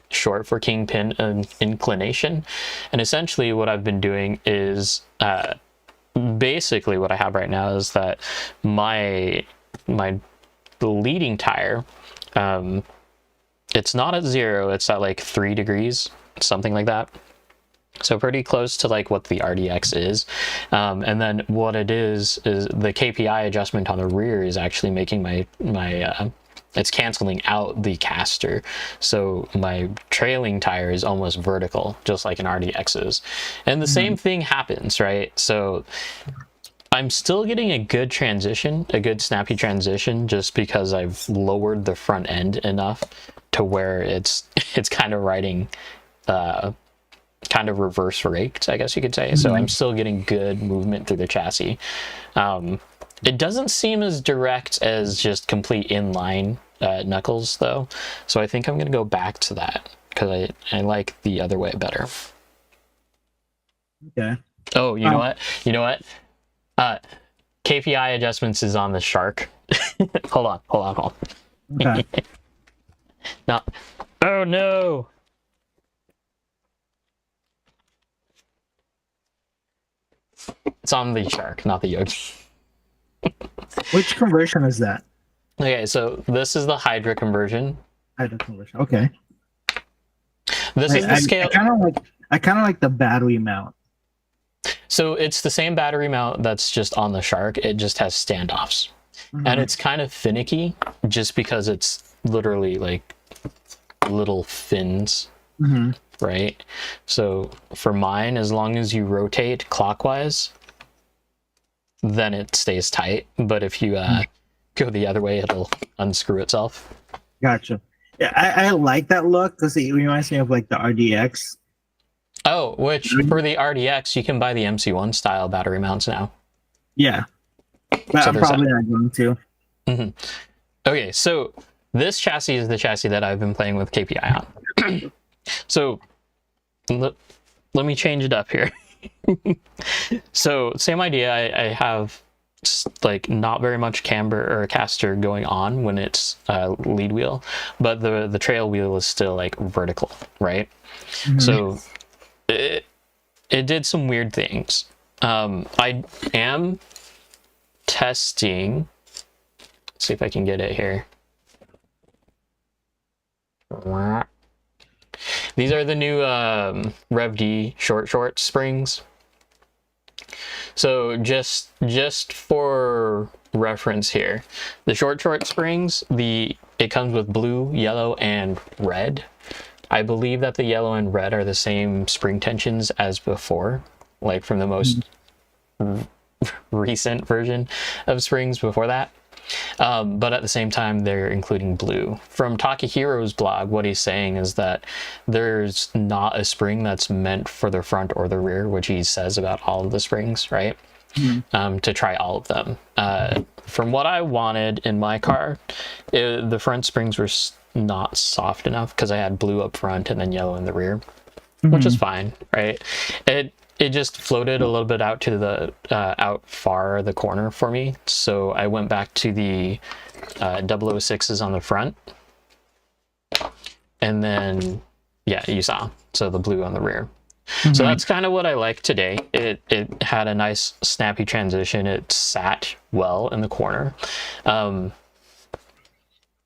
short for kingpin inclination. And essentially what I've been doing is basically what I have right now is that my leading tire it's not at 0, it's at like 3 degrees, something like that. So pretty close to like what the RDX is. And then what it is the KPI adjustment on the rear is actually making my it's canceling out the caster. So my trailing tire is almost vertical, just like an RDX is. And the same thing happens, right? So I'm still getting a good transition, a good snappy transition, just because I've lowered the front end enough to where it's kind of riding kind of reverse raked, I guess you could say. So I'm still getting good movement through the chassis. It doesn't seem as direct as just complete inline knuckles though. So I think I'm going to go back to that because I like the other way better. Okay. Oh, you know what? You know what? KPI adjustments is on the Shark. Hold on. Okay. No. Oh no. It's on the Shark, not the Yogi. Which conversion is that? Okay, so this is the Hydra conversion. Hydra conversion. Okay. This is the scale. I kind of like the battery mount. So it's the same battery mount that's just on the Shark. It just has standoffs. And it's kind of finicky just because it's literally like little fins, right? So for mine, as long as you rotate clockwise, then it stays tight. But if you go the other way, it'll unscrew itself. Gotcha. Yeah, I like that look because it reminds me of like the RDX. Oh, which for the RDX, you can buy the MC1 style battery mounts now. Yeah. But So I'm probably not going to. Okay, so this chassis is the chassis that I've been playing with KPI on. So let me change it up here. So same idea. I have like not very much camber or caster going on when it's lead wheel, but the trail wheel is still like vertical, right? So it did some weird things. I am testing. Let's see if I can get it here. These are the new Rev D short springs. So just for reference here, the short springs, it comes with blue, yellow, and red. I believe that the yellow and red are the same spring tensions as before, like from the most recent version of springs before that. But at the same time, they're including blue. From Takehiro's blog, what he's saying is that there's not a spring that's meant for the front or the rear, which he says about all of the springs, right? To try all of them. From what I wanted in my car, the front springs were not soft enough because I had blue up front and then yellow in the rear, which is fine, right? It just floated a little bit out to the out far the corner for me, so I went back to the 006s on the front, and then yeah, you saw, so the blue on the rear. So that's kind of what I like today. It had a nice snappy transition. It sat well in the corner, but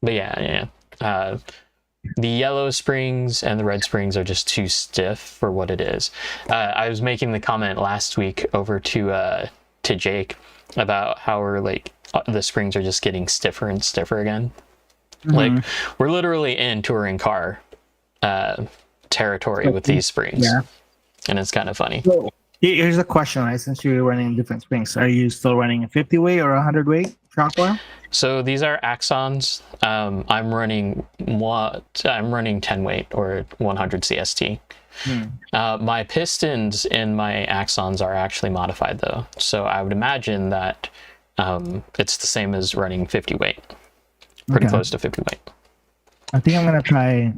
yeah. The yellow springs and the red springs are just too stiff for what it is. I was making the comment last week over to Jake about how we're like the springs are just getting stiffer and stiffer again. Like we're literally in touring car territory with these springs, and it's kind of funny. So, here's a question, right? Since you're running different springs, are you still running a 50 weight or 100 weight shock oil? So these are Axons. I'm running 10 weight or 100 CST. My pistons in my Axons are actually modified though, so I would imagine that it's the same as running 50 weight, pretty close to 50 weight. I think I'm gonna try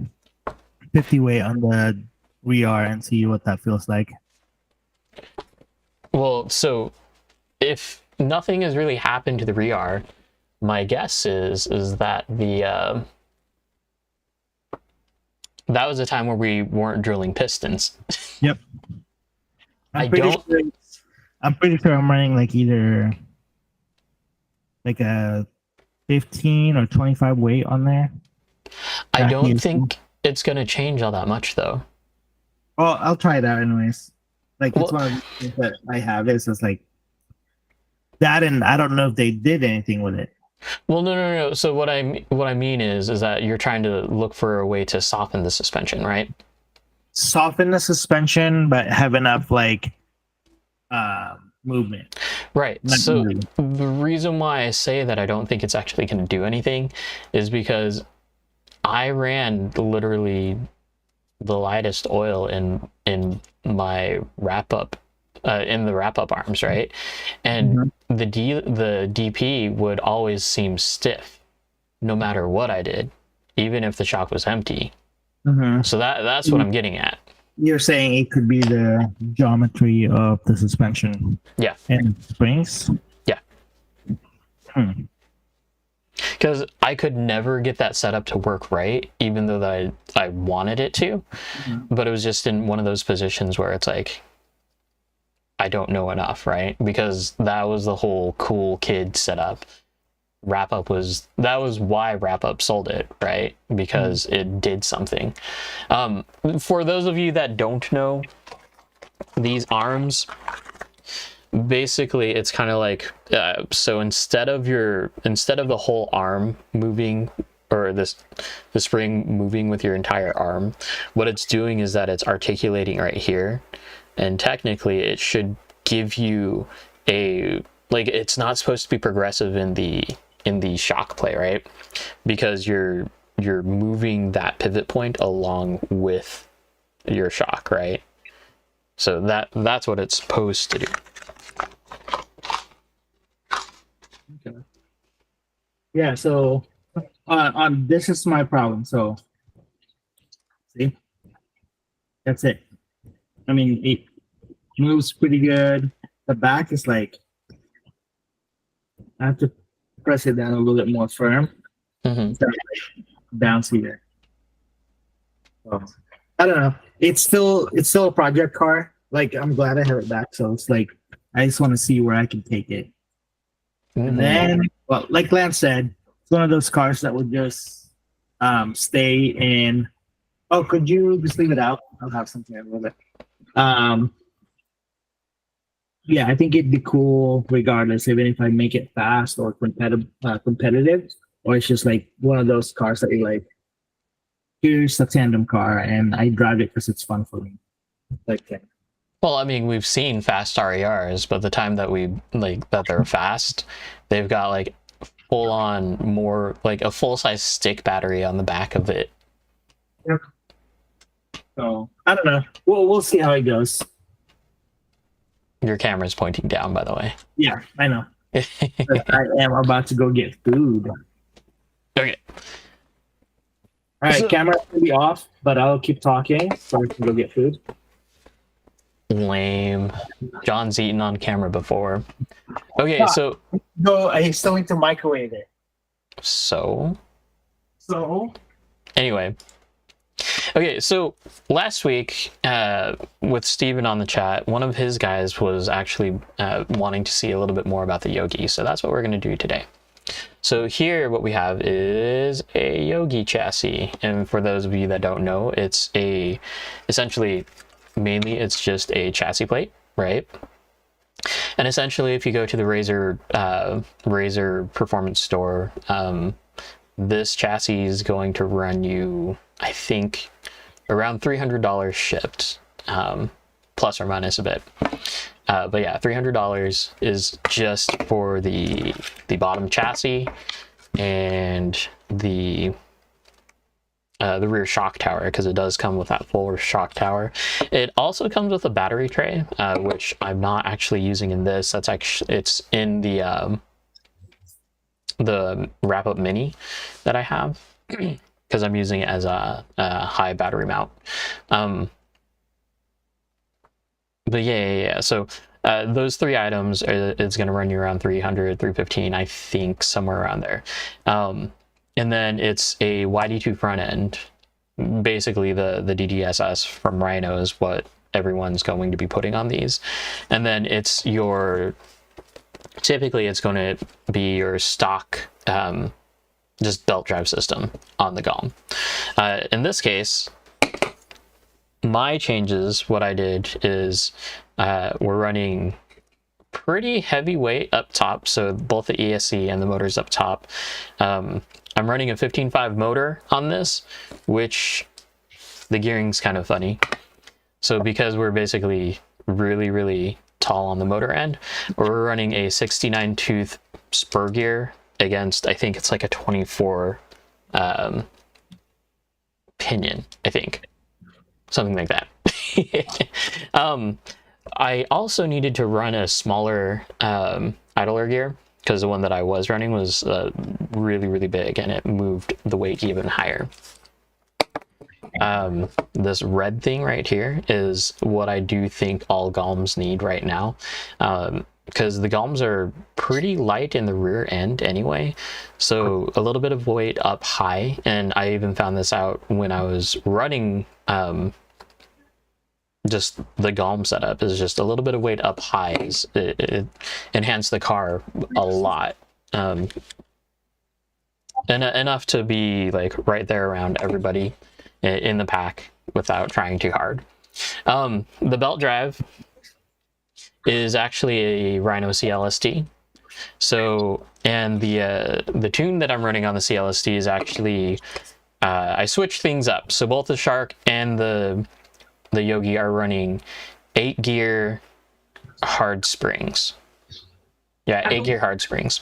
50 weight on the REAR and see what that feels like. Well, so if nothing has really happened to the REAR, my guess is that that was a time where we weren't drilling pistons. Yep. I'm pretty sure I'm running like either like a 15 or 25 weight on there. I don't Yes. think it's going to change all that much, though. Well, I'll try it out anyways. Like it's Well, one of the things that I have. It's just like that, and I don't know if they did anything with it. well, no. So what I mean is that you're trying to look for a way to soften the suspension, right? Soften the suspension, but have enough like movement. Right. Not So really. the reason why I say that I don't think it's actually going to do anything is because I ran literally the lightest oil in my wrap up in the wrap up arms, right? And the DP would always seem stiff no matter what I did, even if the shock was empty. Mhm. So that's what I'm getting at. You're saying it could be the geometry of the suspension. Yeah. And springs. Yeah. Hmm. Because I could never get that setup to work right, even though that I wanted it to. But it was just in one of those positions where it's like, I don't know enough, right? Because that was the whole cool kid setup. That was why Wrap Up sold it, right? Because it did something. For those of you that don't know, these arms, basically it's kind of like so instead of the whole arm moving, or the spring moving with your entire arm, what it's doing is that it's articulating right here, and technically it should give you a, like, it's not supposed to be progressive in the shock play, right? Because you're moving that pivot point along with your shock, right? So that's what it's supposed to do. Okay. Yeah, so on this is my problem. So see, that's it. I mean, it moves pretty good. The back is like I have to press it down a little bit more firm. Mm-hmm. Instead of bouncy there. So, I don't know. It's still a project car. Like I'm glad I have it back. So it's like I just want to see where I can take it. Mm-hmm. And then, well, like Lance said, it's one of those cars that would just stay in. Oh, could you just leave it out? I'll have something with it. Yeah, I think it'd be cool regardless, even if I make it fast or competitive, or it's just like one of those cars that you like. Here's a tandem car, and I drive it because it's fun for me. Like, Well, I mean, we've seen fast RERs, but the time that that they're fast, they've got like full on, more like a full size stick battery on the back of it. so I don't know. We'll see how it goes. Your camera's pointing down, by the way. Yeah, I know. But I am about to go get food. Okay. All right, So- camera's gonna be off, but I'll keep talking so I can go get food. Lame. John's eaten on camera before. Okay, so No, I still need to microwave it. So Anyway, okay, so last week with Steven on the chat, one of his guys was actually wanting to see a little bit more about the Yogi, so that's what we're going to do today. So here what we have is a Yogi chassis, and for those of you that don't know, it's essentially mainly it's just a chassis plate, right? And essentially if you go to the Razor Performance Store, this chassis is going to run you, I think, around $300 shipped, plus or minus a bit. But yeah, $300 is just for the bottom chassis and the rear shock tower, because it does come with that full shock tower. It also comes with a battery tray, which I'm not actually using in this. It's in the Wrap Up Mini that I have, because I'm using it as a high battery mount. But yeah. So those three items it's going to run you around 300, 315, I think, somewhere around there. And then it's a YD2 front end. Basically, the DDSS from Rhino is what everyone's going to be putting on these. And then it's typically it's going to be your stock just belt drive system on the Galm. In this case, my changes, what I did is we're running pretty heavy weight up top, so both the ESC and the motors up top. I'm running a 15.5 motor on this, which the gearing's kind of funny. So because we're basically really tall on the motor end, we're running a 69 tooth spur gear against, I think it's like a 24 pinion, I think, something like that. I also needed to run a smaller idler gear because the one that I was running was really big and it moved the weight even higher. This red thing right here is what I do think all Galms need right now, because the Galms are pretty light in the rear end anyway, so a little bit of weight up high, and I even found this out when I was running just the Galm setup, is just a little bit of weight up high. It enhanced the car a lot, and enough to be like right there around everybody in the pack without trying too hard. The belt drive is actually a Rhino CLST. So, and the tune that I'm running on the CLST is actually, I switched things up. So both the Shark and the Yogi are running 8-gear hard springs. Yeah, 8-gear hard springs,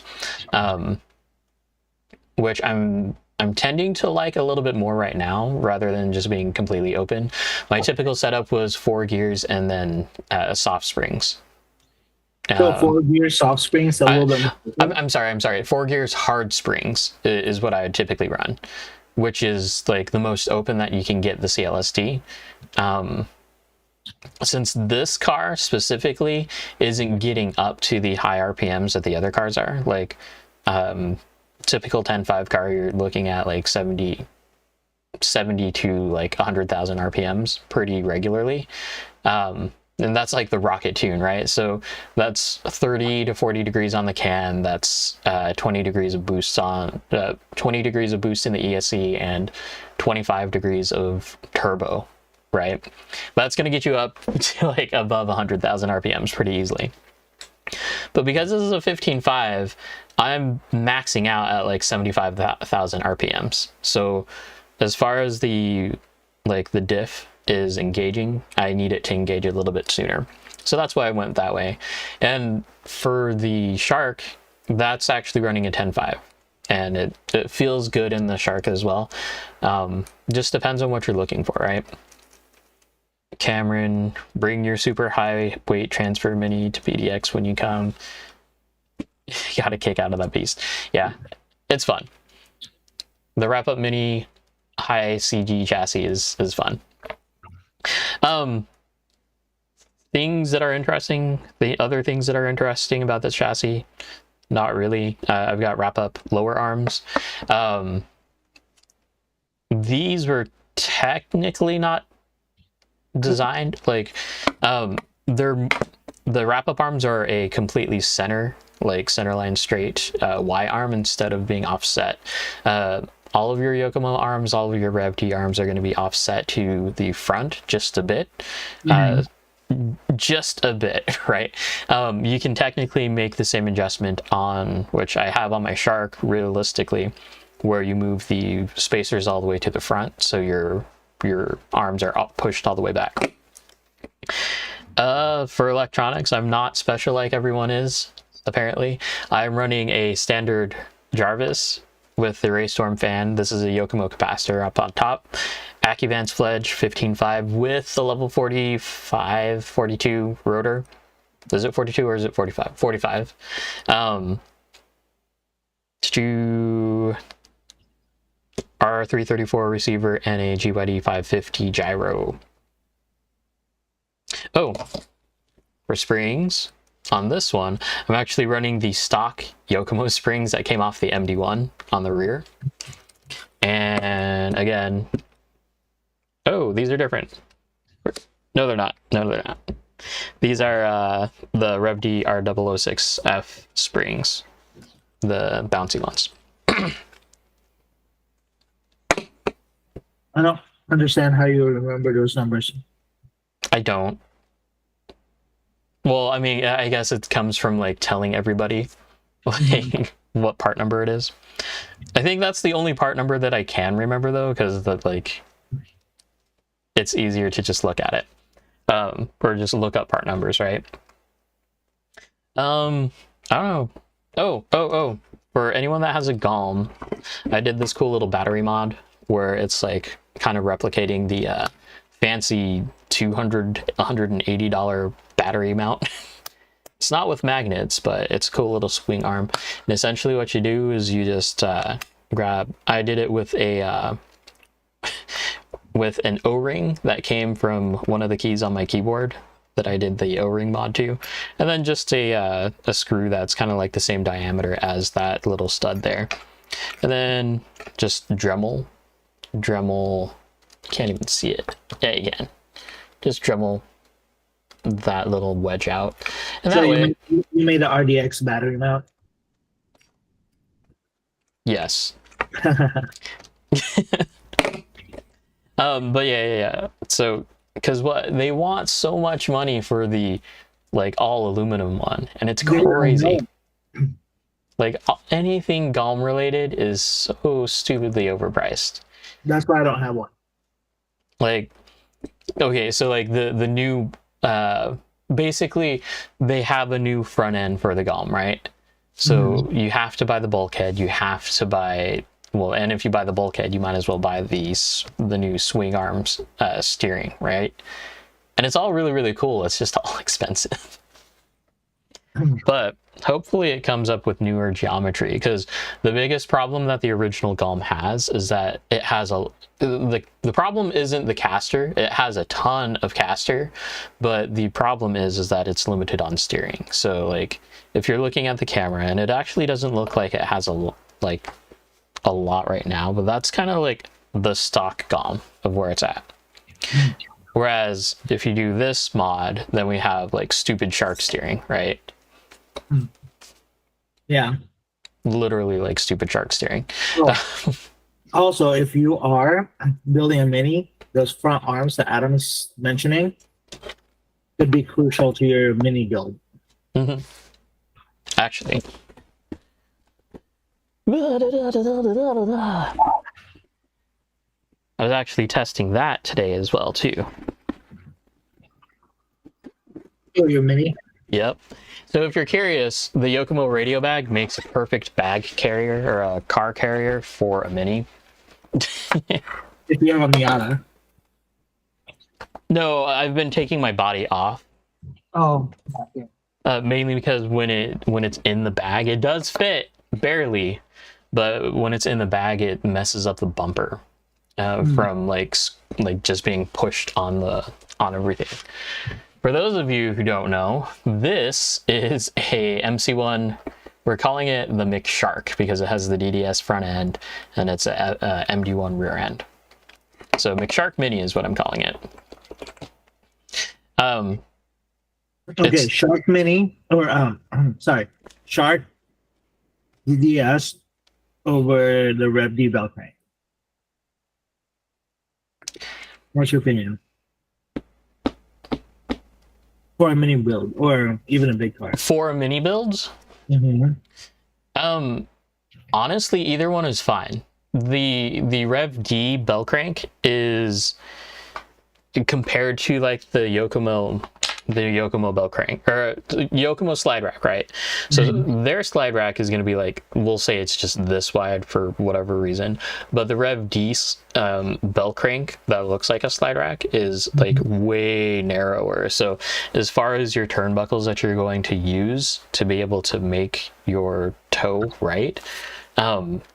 which I'm tending to like a little bit more right now, rather than just being completely open. My typical setup was 4 gears and then soft springs. So 4 gears, soft springs, a little bit more. I'm sorry. 4 gears hard springs is what I would typically run, which is like the most open that you can get the CLST. Since this car specifically isn't getting up to the high RPMs that the other cars are, like typical 10.5 car, you're looking at like 70 to like 100,000 RPMs pretty regularly. And that's like the rocket tune, right? So that's 30 to 40 degrees on the can. That's 20 degrees of boost on 20 degrees of boost in the ESC and 25 degrees of turbo, right? That's going to get you up to like above 100,000 RPMs pretty easily. But because this is a 15.5, I'm maxing out at like 75,000 RPMs. So as far as the diff is engaging, I need it to engage a little bit sooner. So that's why I went that way. And for the Shark, that's actually running a 10.5. And it feels good in the Shark as well. Just depends on what you're looking for, right? Cameron, bring your super high weight transfer mini to PDX when you come. You got a kick out of that beast. Yeah, it's fun. The wrap up mini high CG chassis is fun. Things that are interesting, the other things that are interesting about this chassis, not really. I've got wrap up lower arms. These were technically not designed like the wrap up arms are a completely centerline straight Y arm instead of being offset. All of your Yokomo arms, all of your Rev D arms are going to be offset to the front just a bit. Just a bit, right? You can technically make the same adjustment on, which I have on my Shark realistically, where you move the spacers all the way to the front, so your arms are pushed all the way back. For electronics, I'm not special like everyone is, apparently. I'm running a standard Jarvis with the Raystorm fan. This is a Yokomo capacitor up on top. Accuvance Fledge 15.5 with the level 45, 42 rotor. Is it 42 or is it 45? 45. R334 receiver and a GYD 550 gyro. Oh, for springs, on this one, I'm actually running the stock Yokomo springs that came off the MD1 on the rear. And again, oh, these are different. No, they're not. No, they're not. These are the RevD R006F springs, the bouncy ones. I don't understand how you remember those numbers. I don't. Well, I mean, I guess it comes from like telling everybody like what part number it is. I think that's the only part number that I can remember though, because that like it's easier to just look at it. Or just look up part numbers, right? I don't know. Oh. For anyone that has a GOM, I did this cool little battery mod where it's like kind of replicating the fancy $180 battery mount. It's not with magnets, but it's a cool little swing arm. And essentially what you do is you just grab, I did it with a with an O-ring that came from one of the keys on my keyboard that I did the O-ring mod to, and then just a screw that's kind of like the same diameter as that little stud there, and then just Dremel, can't even see it. Yeah, you can. Just Dremel that little wedge out, and So that way, you made the RDX battery mount. yes. But yeah. So, because what they want so much money for the like all aluminum one, and it's crazy. Like anything GOM related is so stupidly overpriced. That's why I don't have one. Like, okay, so like the new basically they have a new front end for the GOM, right? So you have to buy the bulkhead, you have to buy, well, and if you buy the bulkhead, you might as well buy the new swing arms steering, right? And it's all really, really cool. It's just all expensive. But hopefully it comes up with newer geometry, because the biggest problem that the original GOM has is that it has the problem isn't the caster. It has a ton of caster, but the problem is that it's limited on steering. So like if you're looking at the camera, and it actually doesn't look like it has a lot right now, but that's kind of like the stock GOM of where it's at. Whereas if you do this mod, then we have like stupid shark steering, right? Yeah. Literally like stupid shark steering. Oh. Also, if you are building a mini, those front arms that Adam is mentioning could be crucial to your mini build. Actually. I was actually testing that today as well too. Oh, your mini? Yep. So if you're curious, the Yokomo radio bag makes a perfect bag carrier or a car carrier for a mini. If you have a Miata. No, I've been taking my body off. Oh. Mainly because when it's in the bag, it does fit barely, but when it's in the bag, it messes up the bumper from like just being pushed on everything. For those of you who don't know, this is a MC1. We're calling it the McShark because it has the DDS front end and it's a MD1 rear end. So McShark Mini is what I'm calling it. Okay, Shark Mini or sorry, Shark DDS over the Rev D belt crank. What's your opinion? For a mini build or even a big car. For mini builds, honestly, either one is fine. The Rev D bell crank is compared to like the Yokomo bell crank or Yokomo slide rack, right? So their slide rack is going to be like, we'll say it's just this wide for whatever reason, but the Rev D bell crank that looks like a slide rack is like way narrower. So as far as your turnbuckles that you're going to use to be able to make your toe right,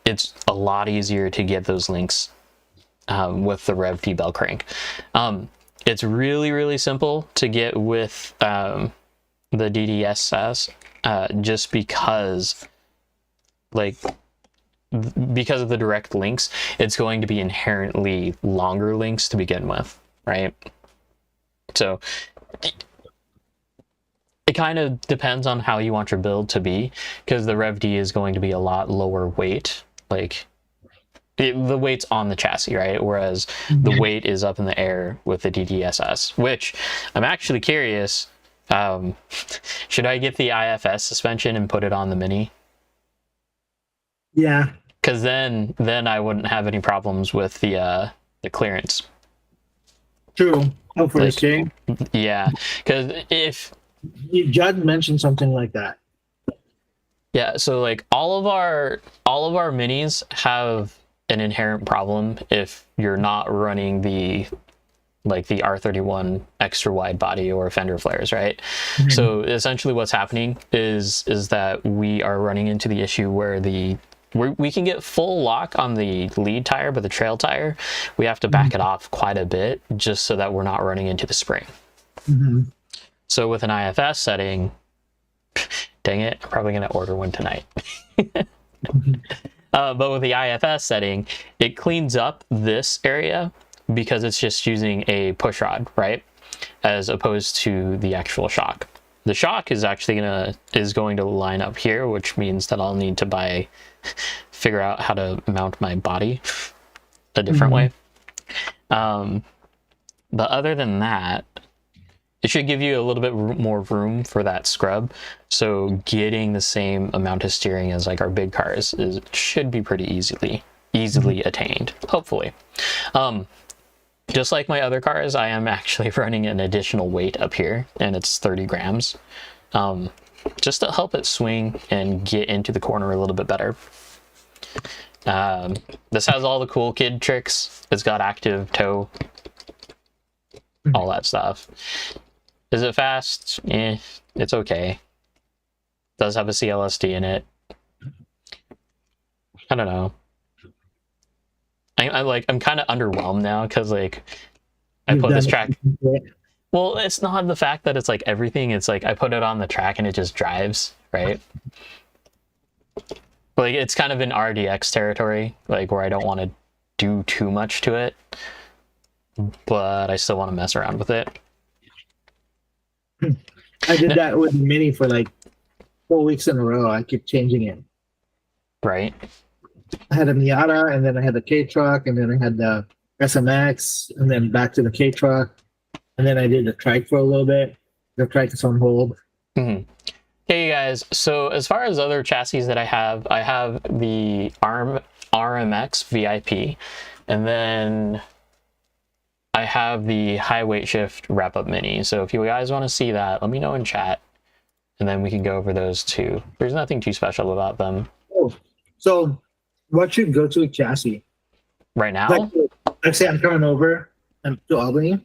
it's a lot easier to get those links with the Rev D bell crank. It's really, really simple to get with the DDSS just because of the direct links. It's going to be inherently longer links to begin with, right? So it kind of depends on how you want your build to be, because the Rev D is going to be a lot lower weight. Like the weight's on the chassis, right? Whereas the weight is up in the air with the DDSS, which I'm actually curious. Should I get the IFS suspension and put it on the Mini? Yeah. Because then I wouldn't have any problems with the clearance. True. Oh, for the Like- steering. Yeah, because if Judd mentioned something like that. yeah, so like all of our minis have an inherent problem if you're not running the R31 extra wide body or fender flares, right? So essentially what's happening is that we are running into the issue where we can get full lock on the lead tire, but the trail tire, we have to back it off quite a bit just so that we're not running into the spring. Mm-hmm. So with an IFS setting, dang it, I'm probably going to order one tonight. But with the IFS setting, it cleans up this area because it's just using a push rod, right? As opposed to the actual shock. The shock is actually going to line up here, which means that I'll need to figure out how to mount my body a different way. But other than that, it should give you a little bit more room for that scrub. So getting the same amount of steering as like our big cars should be pretty easily attained, hopefully. Just like my other cars, I am actually running an additional weight up here, and it's 30 grams, just to help it swing and get into the corner a little bit better. This has all the cool kid tricks. It's got active tow, all that stuff. Is it fast? It's okay. Does have a CLSD in it. I don't know. I'm kind of underwhelmed now because like I put this track. Well, it's not the fact that it's like everything. It's like I put it on the track and it just drives, right? Like it's kind of in RDX territory, like where I don't want to do too much to it, but I still want to mess around with it. I did that with the Mini for like 4 weeks in a row. I kept changing it. Right. I had a Miata, and then I had the K truck, and then I had the SMX, and then back to the K truck, and then I did the trike for a little bit. The trike is on hold. Mm-hmm. Hey guys, so as far as other chassis that I have the RMX VIP, and then I have the high weight shift wrap up Mini. So if you guys want to see that, let me know in chat, and then we can go over those too. There's nothing too special about them Oh, so what's your go-to chassis? right now. Like say I'm coming over to Albany,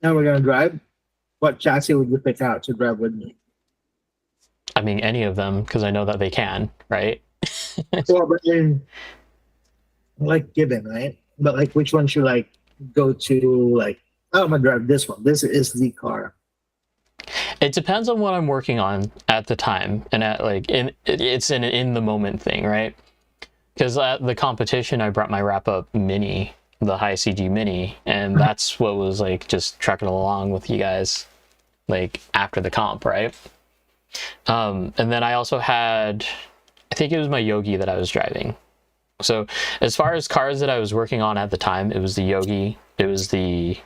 and we're gonna drive. What chassis would you pick out to drive with me? I mean, any of them, because I know that they can, right? Well, but then, like given, right? But like, which one should like go to? Like, oh, I'm gonna drive this one. This is the car. It depends on what I'm working on at the time, and it's an in the moment thing, right? Because at the competition, I brought my wrap up Mini, the high CG Mini, and that's what was like just trucking along with you guys, like after the comp, right? And then I also had, I think it was my Yogi that I was driving. So as far as cars that I was working on at the time, it was the Yogi. It was the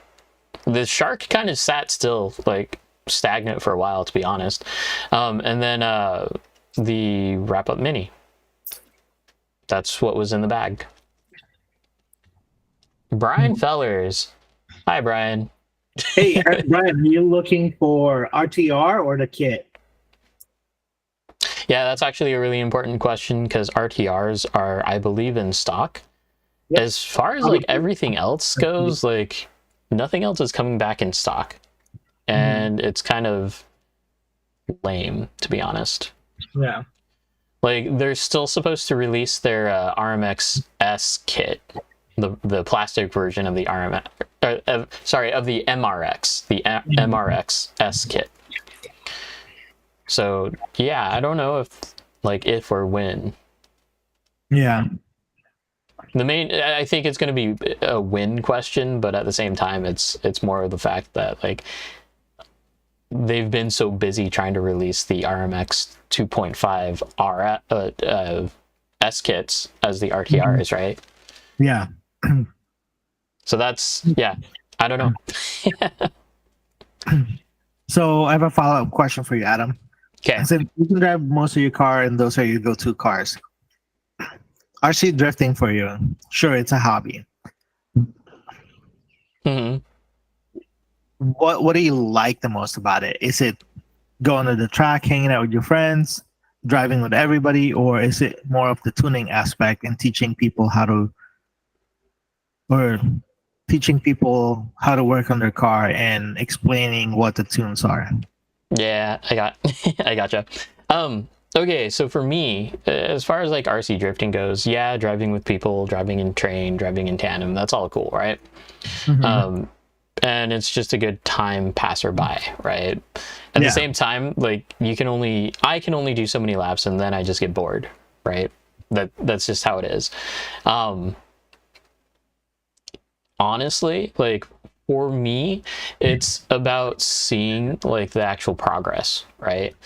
Shark kind of sat still, like stagnant for a while, to be honest. And then the wrap up Mini. That's what was in the bag. Brian Fellers. Hi, Brian. Hey, Brian, are you looking for RTR or the kit? Yeah, that's actually a really important question because RTRs are, I believe, in stock. Yep. As far as like everything else goes, like nothing else is coming back in stock. And it's kind of lame, to be honest. Yeah. Like they're still supposed to release their RMX S kit, the plastic version of the RMX, of the MRX, the MRX S kit. So yeah, I don't know if or when. Yeah. I think it's going to be a when question, but at the same time, it's more of the fact that like they've been so busy trying to release the RMX 2.5 S kits as the RTRs, right? Yeah. So that's, yeah, I don't know. So I have a follow-up question for you, Adam. Okay. Since you can drive most of your car and those are your go-to cars, RC drifting for you, sure, it's a hobby. Hmm. What do you like the most about it? Is it going to the track, hanging out with your friends, driving with everybody, or is it more of the tuning aspect and teaching people how to work on their car and explaining what the tunes are? Yeah, I gotcha. Okay, so for me, as far as like RC drifting goes, yeah, driving with people, driving in train, driving in tandem, that's all cool, right? Mhm. And it's just a good time passerby, right? At Yeah. the same time, like I can only do so many laps and then I just get bored, right? That's just how it is. Honestly, like for me, it's about seeing like the actual progress, right?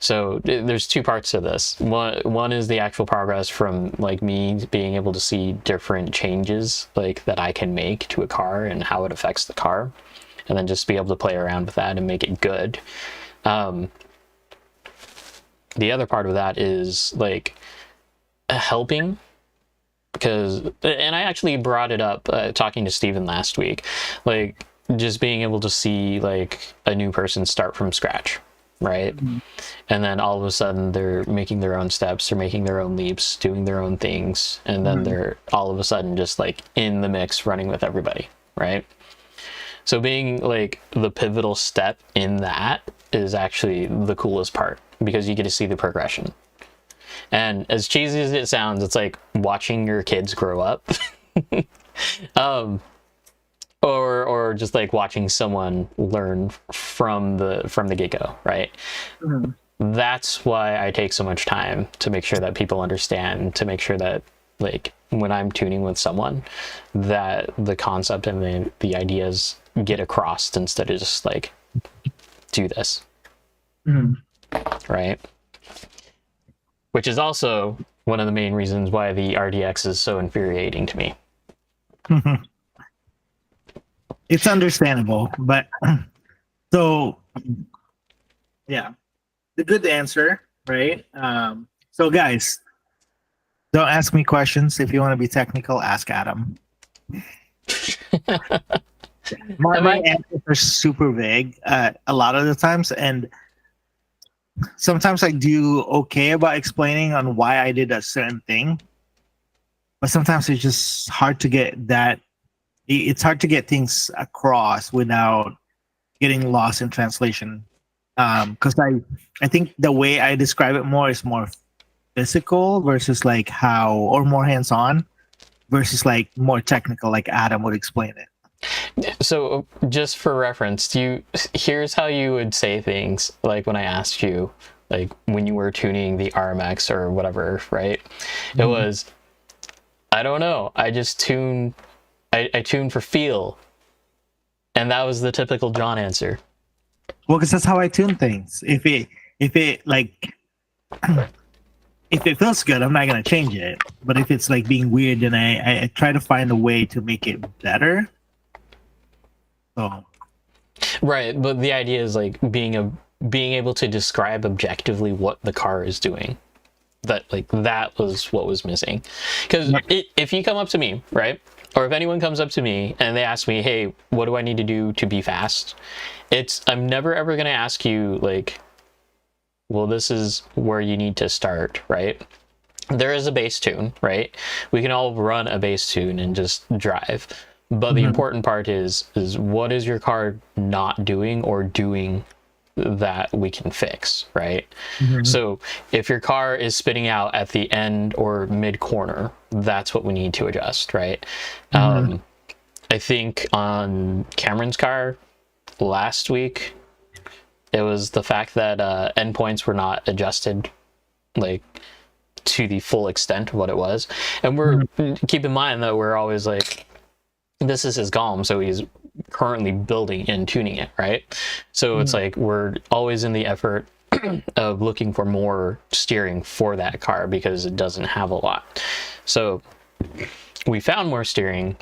So there's two parts to this. One is the actual progress from like me being able to see different changes like that I can make to a car and how it affects the car, and then just be able to play around with that and make it good. The other part of that is like helping, because, and I actually brought it up talking to Steven last week, like just being able to see like a new person start from scratch, right? And then all of a sudden they're making their own steps, they're making their own leaps, doing their own things, and then they're all of a sudden just like in the mix running with everybody, right? So being like the pivotal step in that is actually the coolest part, because you get to see the progression. And as cheesy as it sounds, it's like watching your kids grow up. Or just like watching someone learn from the get-go, right? Mhm. That's why I take so much time to make sure that people understand, to make sure that like when I'm tuning with someone, that the concept and the ideas get across instead of just like do this, Mhm. right? Which is also one of the main reasons why the RDX is so infuriating to me. It's understandable, but so yeah, the good answer, right? So guys, don't ask me questions. If you want to be technical, ask Adam. My answers are super vague a lot of the times, and sometimes I do okay about explaining on why I did a certain thing, but sometimes it's just hard to get that. It's hard to get things across without getting lost in translation. Because I think the way I describe it more is more physical versus like how, or more hands-on versus like more technical, like Adam would explain it. So just for reference, here's how you would say things like when I asked you, like when you were tuning the RMX or whatever, right? It was, I don't know, I just tune for feel. And that was the typical John answer. Well, because that's how I tune things. If it like if it feels good, I'm not gonna change it. But if it's like being weird, then I try to find a way to make it better. So Right, but the idea is like being able to describe objectively what the car is doing. That was what was missing. Because if you come up to me, right, or if anyone comes up to me and they ask me, hey, what do I need to do to be fast? I'm never ever going to ask you like, well, this is where you need to start, right? There is a base tune, right? We can all run a base tune and just drive. But the important part is what is your car not doing or doing that we can fix, right? So if your car is spitting out at the end or mid corner, that's what we need to adjust, right? I think on Cameron's car last week, it was the fact that endpoints were not adjusted like to the full extent of what it was. And we're keep in mind that we're always like, this is his GOM, so he's currently building and tuning it, right? So it's like we're always in the effort of looking for more steering for that car because it doesn't have a lot. So we found more steering,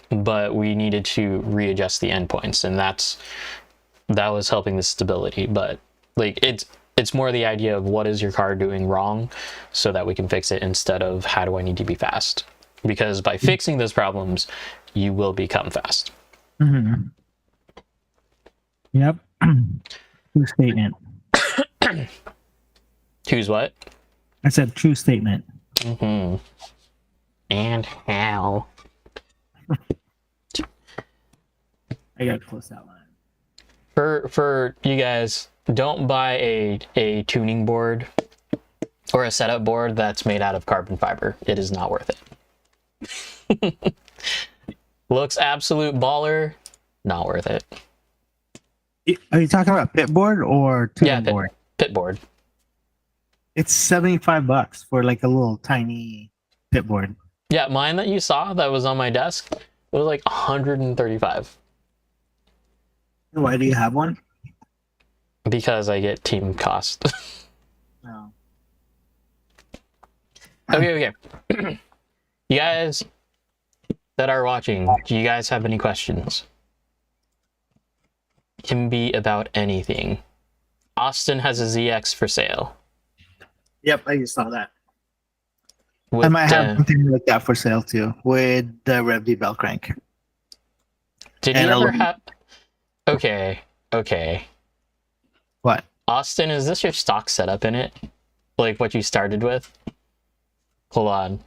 but we needed to readjust the endpoints, and that was helping the stability. But like it's more the idea of what is your car doing wrong so that we can fix it, instead of how do I need to be fast, because by fixing those problems you will become fast. Mm-hmm. Yep. True statement. Who's what? I said true statement. Mm-hmm. And how? I gotta close that line. For you guys, don't buy a tuning board or a setup board that's made out of carbon fiber. It is not worth it. Looks absolute baller, not worth it. Are you talking about pit board or tuning Yeah, board? pit board. It's $75 for like a little tiny pit board. Yeah, mine that you saw that was on my desk, it was like 135. Why do you have one? Because I get team cost. No. Okay. You guys that are watching, do you guys have any questions? Can be about anything. Austin has a ZX for sale. Yep, I just saw that. With, I might have something like that for sale too, with the RevD bell crank. did you and ever a- have... Okay. What? Austin, is this your stock setup in it? Like what you started with? Hold on.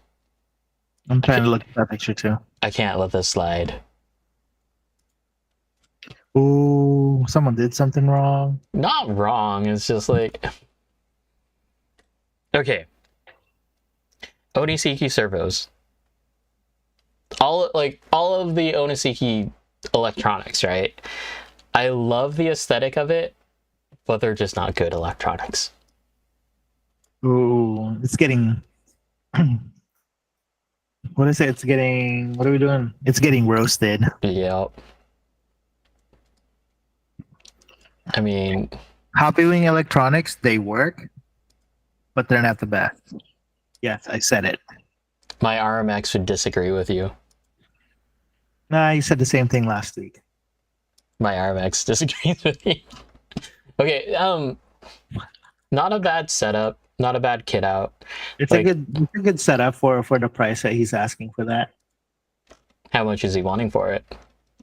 I'm trying to look at that picture too. I can't let this slide. Ooh, someone did something wrong. Not wrong, it's just like... Okay. Onisiki servos. All of the Onisiki electronics, right? I love the aesthetic of it, but they're just not good electronics. Ooh, it's getting. What is it? It's getting. What are we doing? It's getting roasted. Yep. I mean, Happy Wing Electronics, they work, but they're not the best. Yes, I said it. my RMX would disagree with you. Nah, you said the same thing last week. My RMX disagrees with you. Okay, not a bad setup, not a bad kit out. It's Like- it's a good setup for the price that he's asking for that. How much is he wanting for it?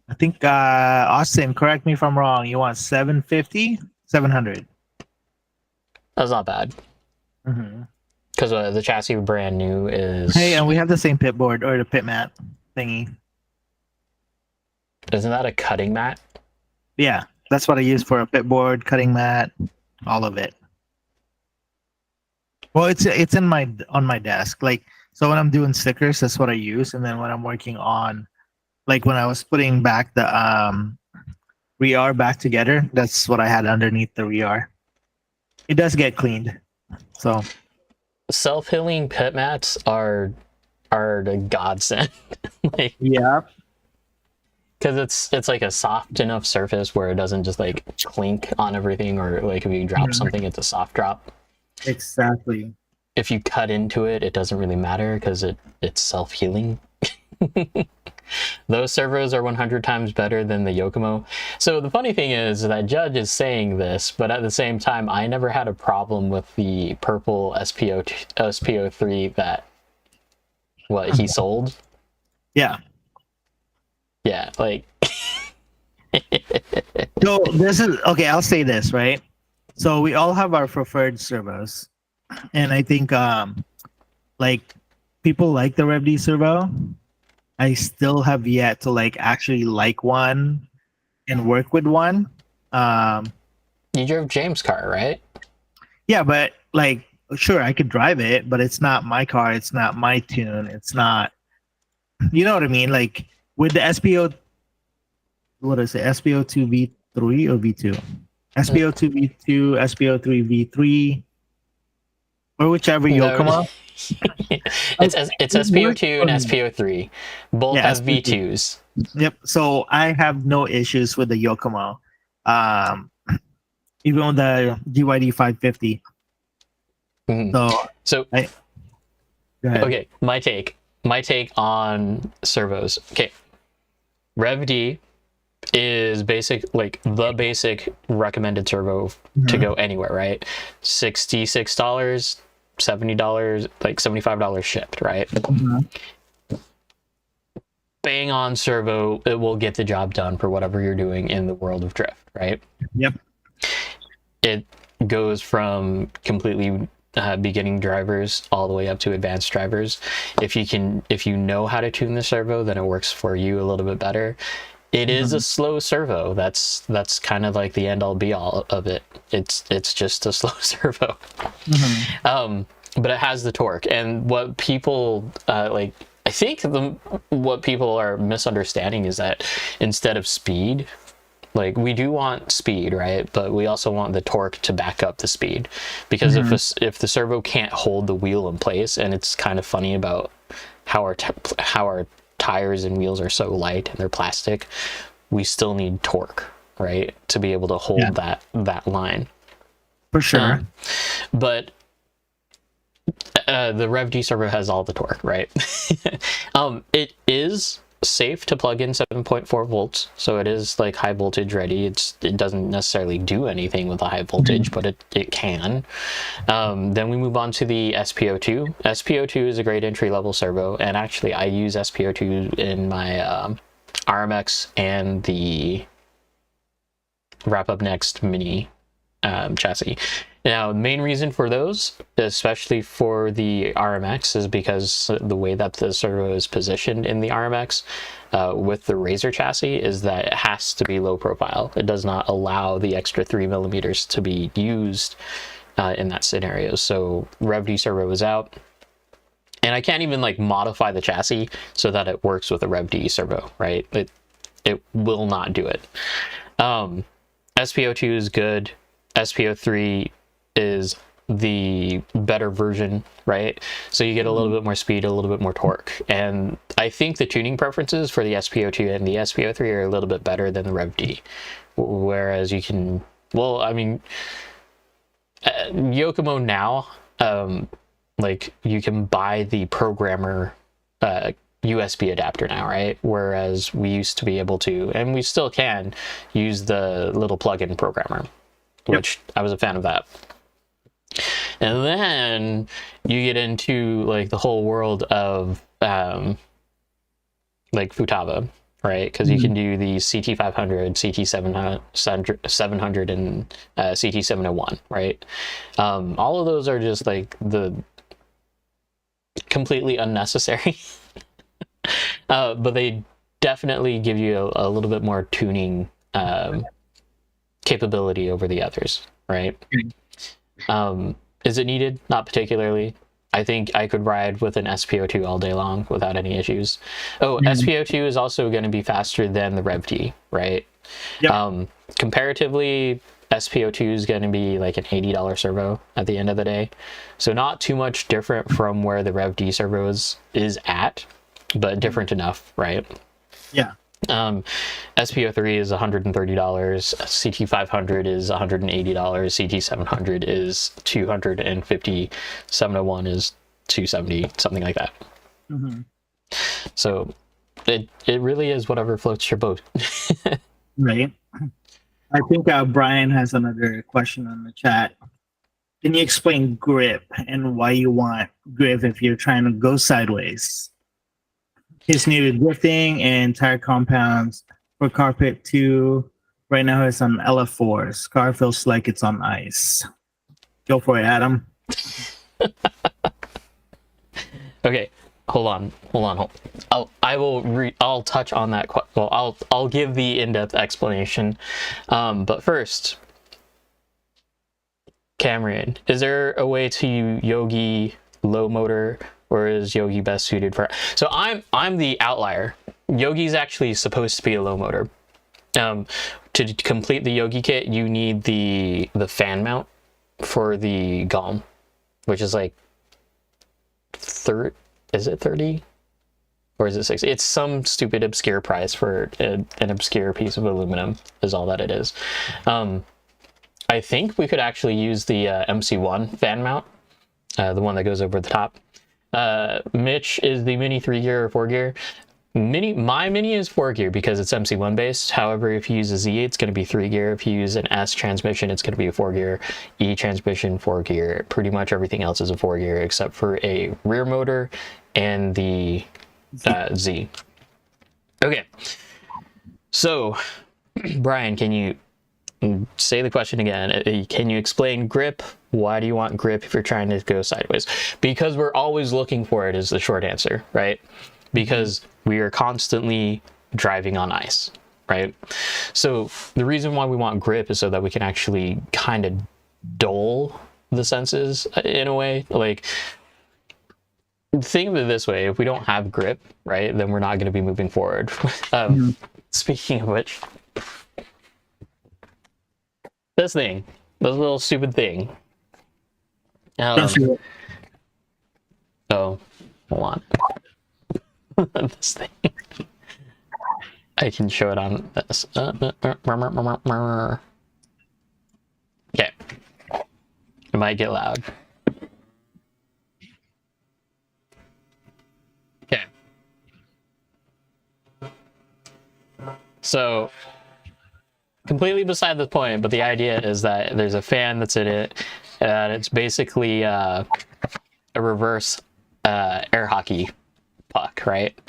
I think Austin, correct me if I'm wrong. You want 750, 700. That's not bad. Mm-hmm. Because the chassis brand new is... Hey, and we have the same pit board or the pit mat thingy. Isn't that a cutting mat? Yeah, that's what I use for a pit board, cutting mat, all of it. Well, it's in on my desk. Like, so when I'm doing stickers, that's what I use, and then when I'm working on, like when I was putting back the rear back together, that's what I had underneath the rear. It does get cleaned, so Self-healing pit mats are the godsend. Like, yeah. because it's like a soft enough surface where it doesn't just like clink on everything, or like if you drop Mhm. something, it's a soft drop. Exactly. If you cut into it, it doesn't really matter because it's self-healing. Those servos are 100 times better than the Yokomo. So the funny thing is that Judge is saying this, but at the same time, I never had a problem with the purple SPO3 that he sold. Yeah. Yeah, like So this is okay. I'll say this, right? So we all have our preferred servos, and I think like people like the RevD servo. I still have yet to like actually like one and work with one. you drove James' car, right? Yeah, but like sure I could drive it, but it's not my car. It's not my tune. It's not. You know what I mean? Like with the SPO, what is it? SPO2 V3 or V2? SPO2 V2, SPO3 V3, or whichever No. Yokomo. it's SPO2 and SPO3. Both Yeah, have SPO2. V2s. Yep. So I have no issues with the Yokomo. even with the GYD 550. Mhm. So So go ahead. okay, my take on servos. Okay, Rev D is the basic recommended servo to Mhm. go anywhere, right? $66, $70, like $75 shipped, right? Mhm. Bang on servo, it will get the job done for whatever you're doing in the world of drift, right? Yep. It goes from completely beginning drivers all the way up to advanced drivers. If you know how to tune the servo, then it works for you a little bit better. It is a slow servo. That's kind of like the end all be all of it. It's just a slow servo. Mhm. But it has the torque. And what people I think what people are misunderstanding is that instead of speed, like we do want speed, right? But we also want the torque to back up the speed, because if the servo can't hold the wheel in place, and it's kind of funny about how our tires and wheels are so light and they're plastic, we still need torque, right, to be able to hold that line. For sure. But the Rev D servo has all the torque, right? It is safe to plug in 7.4 volts, so it is like high voltage ready. It doesn't necessarily do anything with a high voltage, but it can. Then we move on to the SPO2. SPO2 is a great entry level servo, and actually I use SPO2 in my RMX and the Wrap Up Next Mini chassis. Now, the main reason for those, especially for the RMX, is because the way that the servo is positioned in the RMX with the Razor chassis is that it has to be low profile. It does not allow the extra 3mm to be used in that scenario. So Rev D servo is out. And I can't even like modify the chassis so that it works with a Rev D servo, right? It will not do it. SPO2 is good. SPO3 is the better version, right? So you get a little bit more speed, a little bit more torque. And I think the tuning preferences for the SPO2 and the SPO3 are a little bit better than the Rev D. Whereas you can, well, I mean, Yokomo now, like you can buy the programmer USB adapter now, right? Whereas we used to be able to, and we still can, use the little plug-in programmer, which I was a fan of that. And then you get into like the whole world of like Futaba, right? Because you can do the CT500, CT700, and CT701, right? All of those are just like the completely unnecessary, but they definitely give you a little bit more tuning capability over the others, right? Is it needed? Not particularly. I think I could ride with an SPO2 all day long without any issues. Oh, SPO2 is also going to be faster than the Rev D, right? Yep. Comparatively, SPO2 is going to be like an $80 servo at the end of the day. So not too much different from where the Rev D servo is at, but different enough, right? Yeah. SPO3 is $130, CT500 is $180, CT700 is $250, 701 is $270, something like that. So it really is whatever floats your boat. Right. I think Brian has another question on the chat. Can you explain grip and why you want grip if you're trying to go sideways? His needed drifting and tire compounds for carpet 2. Right now it's on LF4s. Car feels like it's on ice. Go for it, Adam. Okay, hold on. I'll touch on that. Well, I'll give the in-depth explanation. But first, Cameron, is there a way to Yogi low motor, or is Yogi best suited for? So I'm the outlier. Yogi's actually supposed to be a low motor. To complete the Yogi kit, you need the fan mount for the GOM, which is like is it 30 or is it 60? It's some stupid obscure price for an obscure piece of aluminum is all that it is. I think we could actually use the MC1 fan mount, the one that goes over the top. Mitch is the Mini 3-gear or 4-gear. My Mini is 4-gear because it's MC1 based. However, if you use a Z, it's going to be 3-gear. If you use an S transmission, it's going to be a 4-gear. E transmission, 4-gear. Pretty much everything else is a 4-gear except for a rear motor and the Z. Okay. So, Brian, can you say the question again? Can you explain grip? Why do you want grip if you're trying to go sideways? Because we're always looking for it is the short answer, right? Because we are constantly driving on ice, right? So the reason why we want grip is so that we can actually kind of dull the senses in a way. Like, think of it this way: if we don't have grip, right, then we're not going to be moving forward. Speaking of which, this little stupid thing. Oh, hold on. This thing. I can show it on this. Okay. It might get loud. Okay. So, completely beside the point, but the idea is that there's a fan that's in it, and it's basically a reverse air hockey puck, right?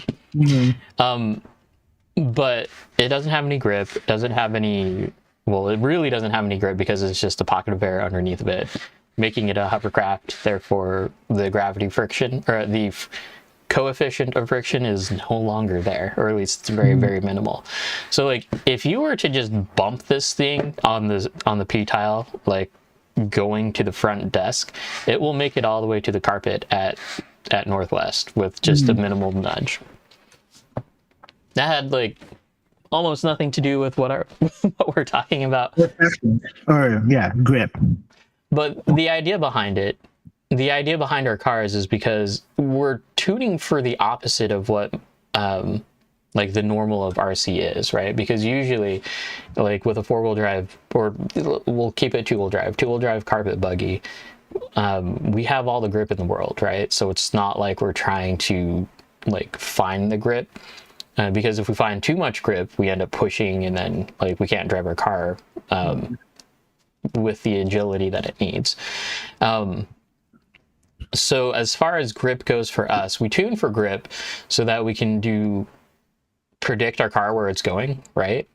But it doesn't have any grip. It doesn't have any. Well, it really doesn't have any grip because it's just a pocket of air underneath of it, making it a hovercraft. Therefore, the gravity friction or the coefficient of friction is no longer there, or at least it's very, very minimal. So, like, if you were to just bump this thing on the P tile, like going to the front desk, it will make it all the way to the carpet at Northwest with just a minimal nudge. That had like almost nothing to do with what we're talking about. Or yeah, grip. But the idea behind our cars is because we're tuning for the opposite of what like the normal of RC is, right? Because usually, like with a 4-wheel drive, or we'll keep it 2-wheel drive carpet buggy, we have all the grip in the world, right? So it's not like we're trying to like find the grip, because if we find too much grip, we end up pushing, and then like we can't drive our car with the agility that it needs. So as far as grip goes for us, we tune for grip so that we can predict our car where it's going, right?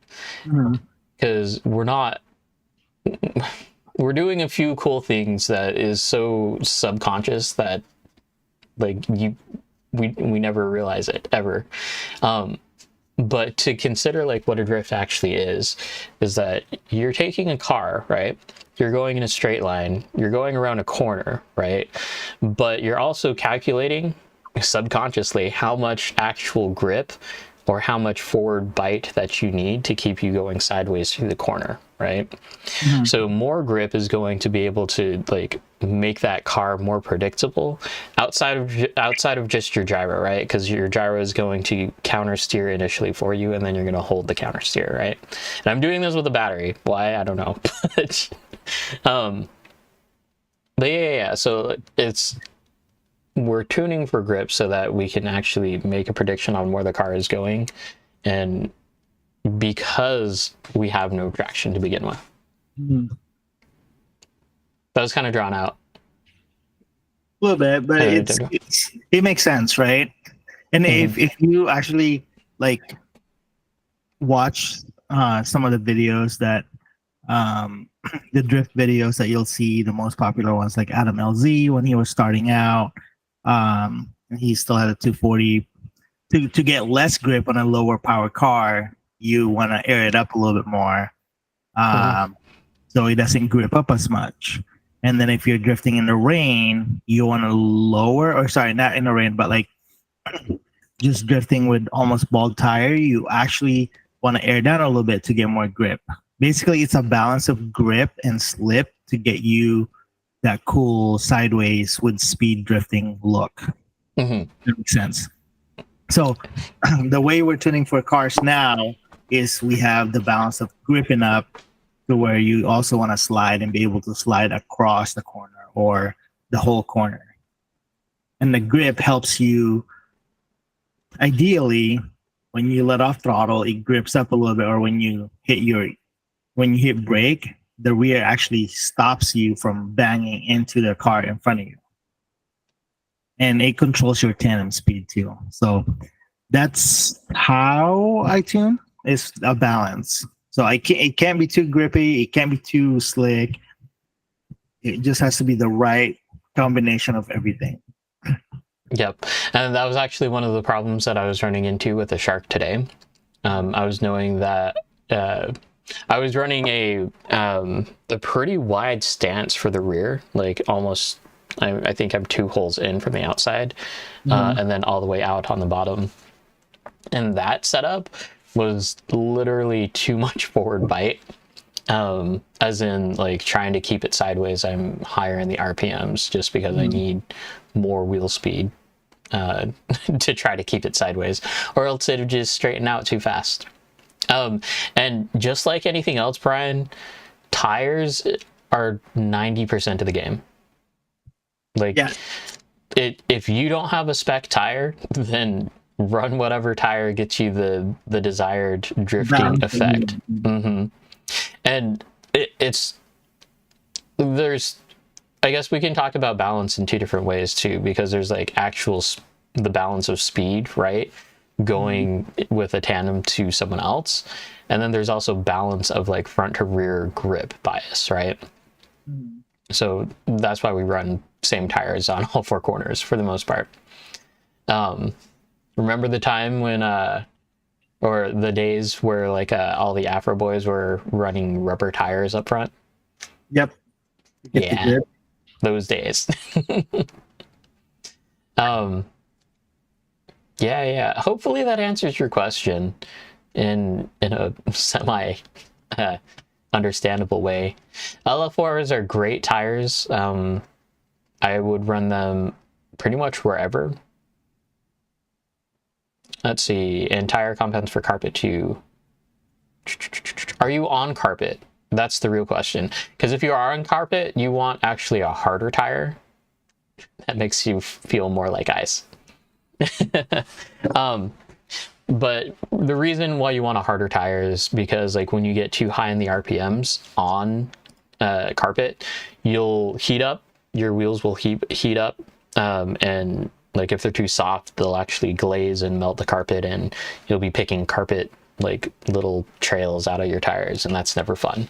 Because we're doing a few cool things that is so subconscious that like we never realize it ever. But to consider like what a drift actually is that you're taking a car, right? You're going in a straight line, you're going around a corner, right? But you're also calculating subconsciously how much actual grip or how much forward bite that you need to keep you going sideways through the corner, right? So more grip is going to be able to like make that car more predictable outside of just your gyro, right? Because your gyro is going to counter steer initially for you, and then you're going to hold the counter steer, right? And I'm doing this with a battery. Why? I don't know. But yeah. So we're tuning for grip so that we can actually make a prediction on where the car is going, and because we have no traction to begin with. That was kind of drawn out. A little bit, but it makes sense, right? And if you actually like watch some of the videos that the drift videos that you'll see, the most popular ones like Adam LZ when he was starting out, he still had a 240. To get less grip on a lower power car, you want to air it up a little bit more, so it doesn't grip up as much. And then if you're drifting in the rain, you want to lower, or sorry, not in the rain, but like just drifting with almost bald tire, you actually want to air down a little bit to get more grip. Basically, it's a balance of grip and slip to get you that cool sideways with speed drifting look. That makes sense. So the way we're tuning for cars now is we have the balance of gripping up to where you also want to slide and be able to slide across the corner or the whole corner. And the grip helps you, ideally, when you let off throttle, it grips up a little bit, or when you hit brake, the rear actually stops you from banging into the car in front of you. And it controls your tandem speed too. So that's how I tune. It's a balance. So it can't be too grippy. It can't be too slick. It just has to be the right combination of everything. Yep. And that was actually one of the problems that I was running into with the Shark today. I was knowing that I was running a pretty wide stance for the rear, like almost, I think I'm 2 holes in from the outside, and then all the way out on the bottom. And that setup was literally too much forward bite. As in, like, trying to keep it sideways, I'm higher in the RPMs just because I need more wheel speed to try to keep it sideways, or else it would just straighten out too fast. And just like anything else, Brian, tires are 90% of the game. Like, Yeah. If you don't have a spec tire, then run whatever tire gets you the desired drifting effect. And there's, I guess we can talk about balance in 2 different ways too, because there's like the balance of speed, right? Going with a tandem to someone else. And then there's also balance of like front to rear grip bias, right? So that's why we run same tires on all 4 corners for the most part. Remember the time when, or the days where like all the Afro boys were running rubber tires up front? Yep. Yeah, those days. Yeah. Hopefully that answers your question in a semi understandable way. LF4s are great tires. I would run them pretty much wherever. Let's see, and tire compounds for carpet too. Are you on carpet? That's the real question. Because if you are on carpet, you want actually a harder tire that makes you feel more like ice. But the reason why you want a harder tire is because, like, when you get too high in the RPMs on carpet, you'll heat up. Your wheels will heat up, and like if they're too soft, they'll actually glaze and melt the carpet, and you'll be picking carpet like little trails out of your tires, and that's never fun.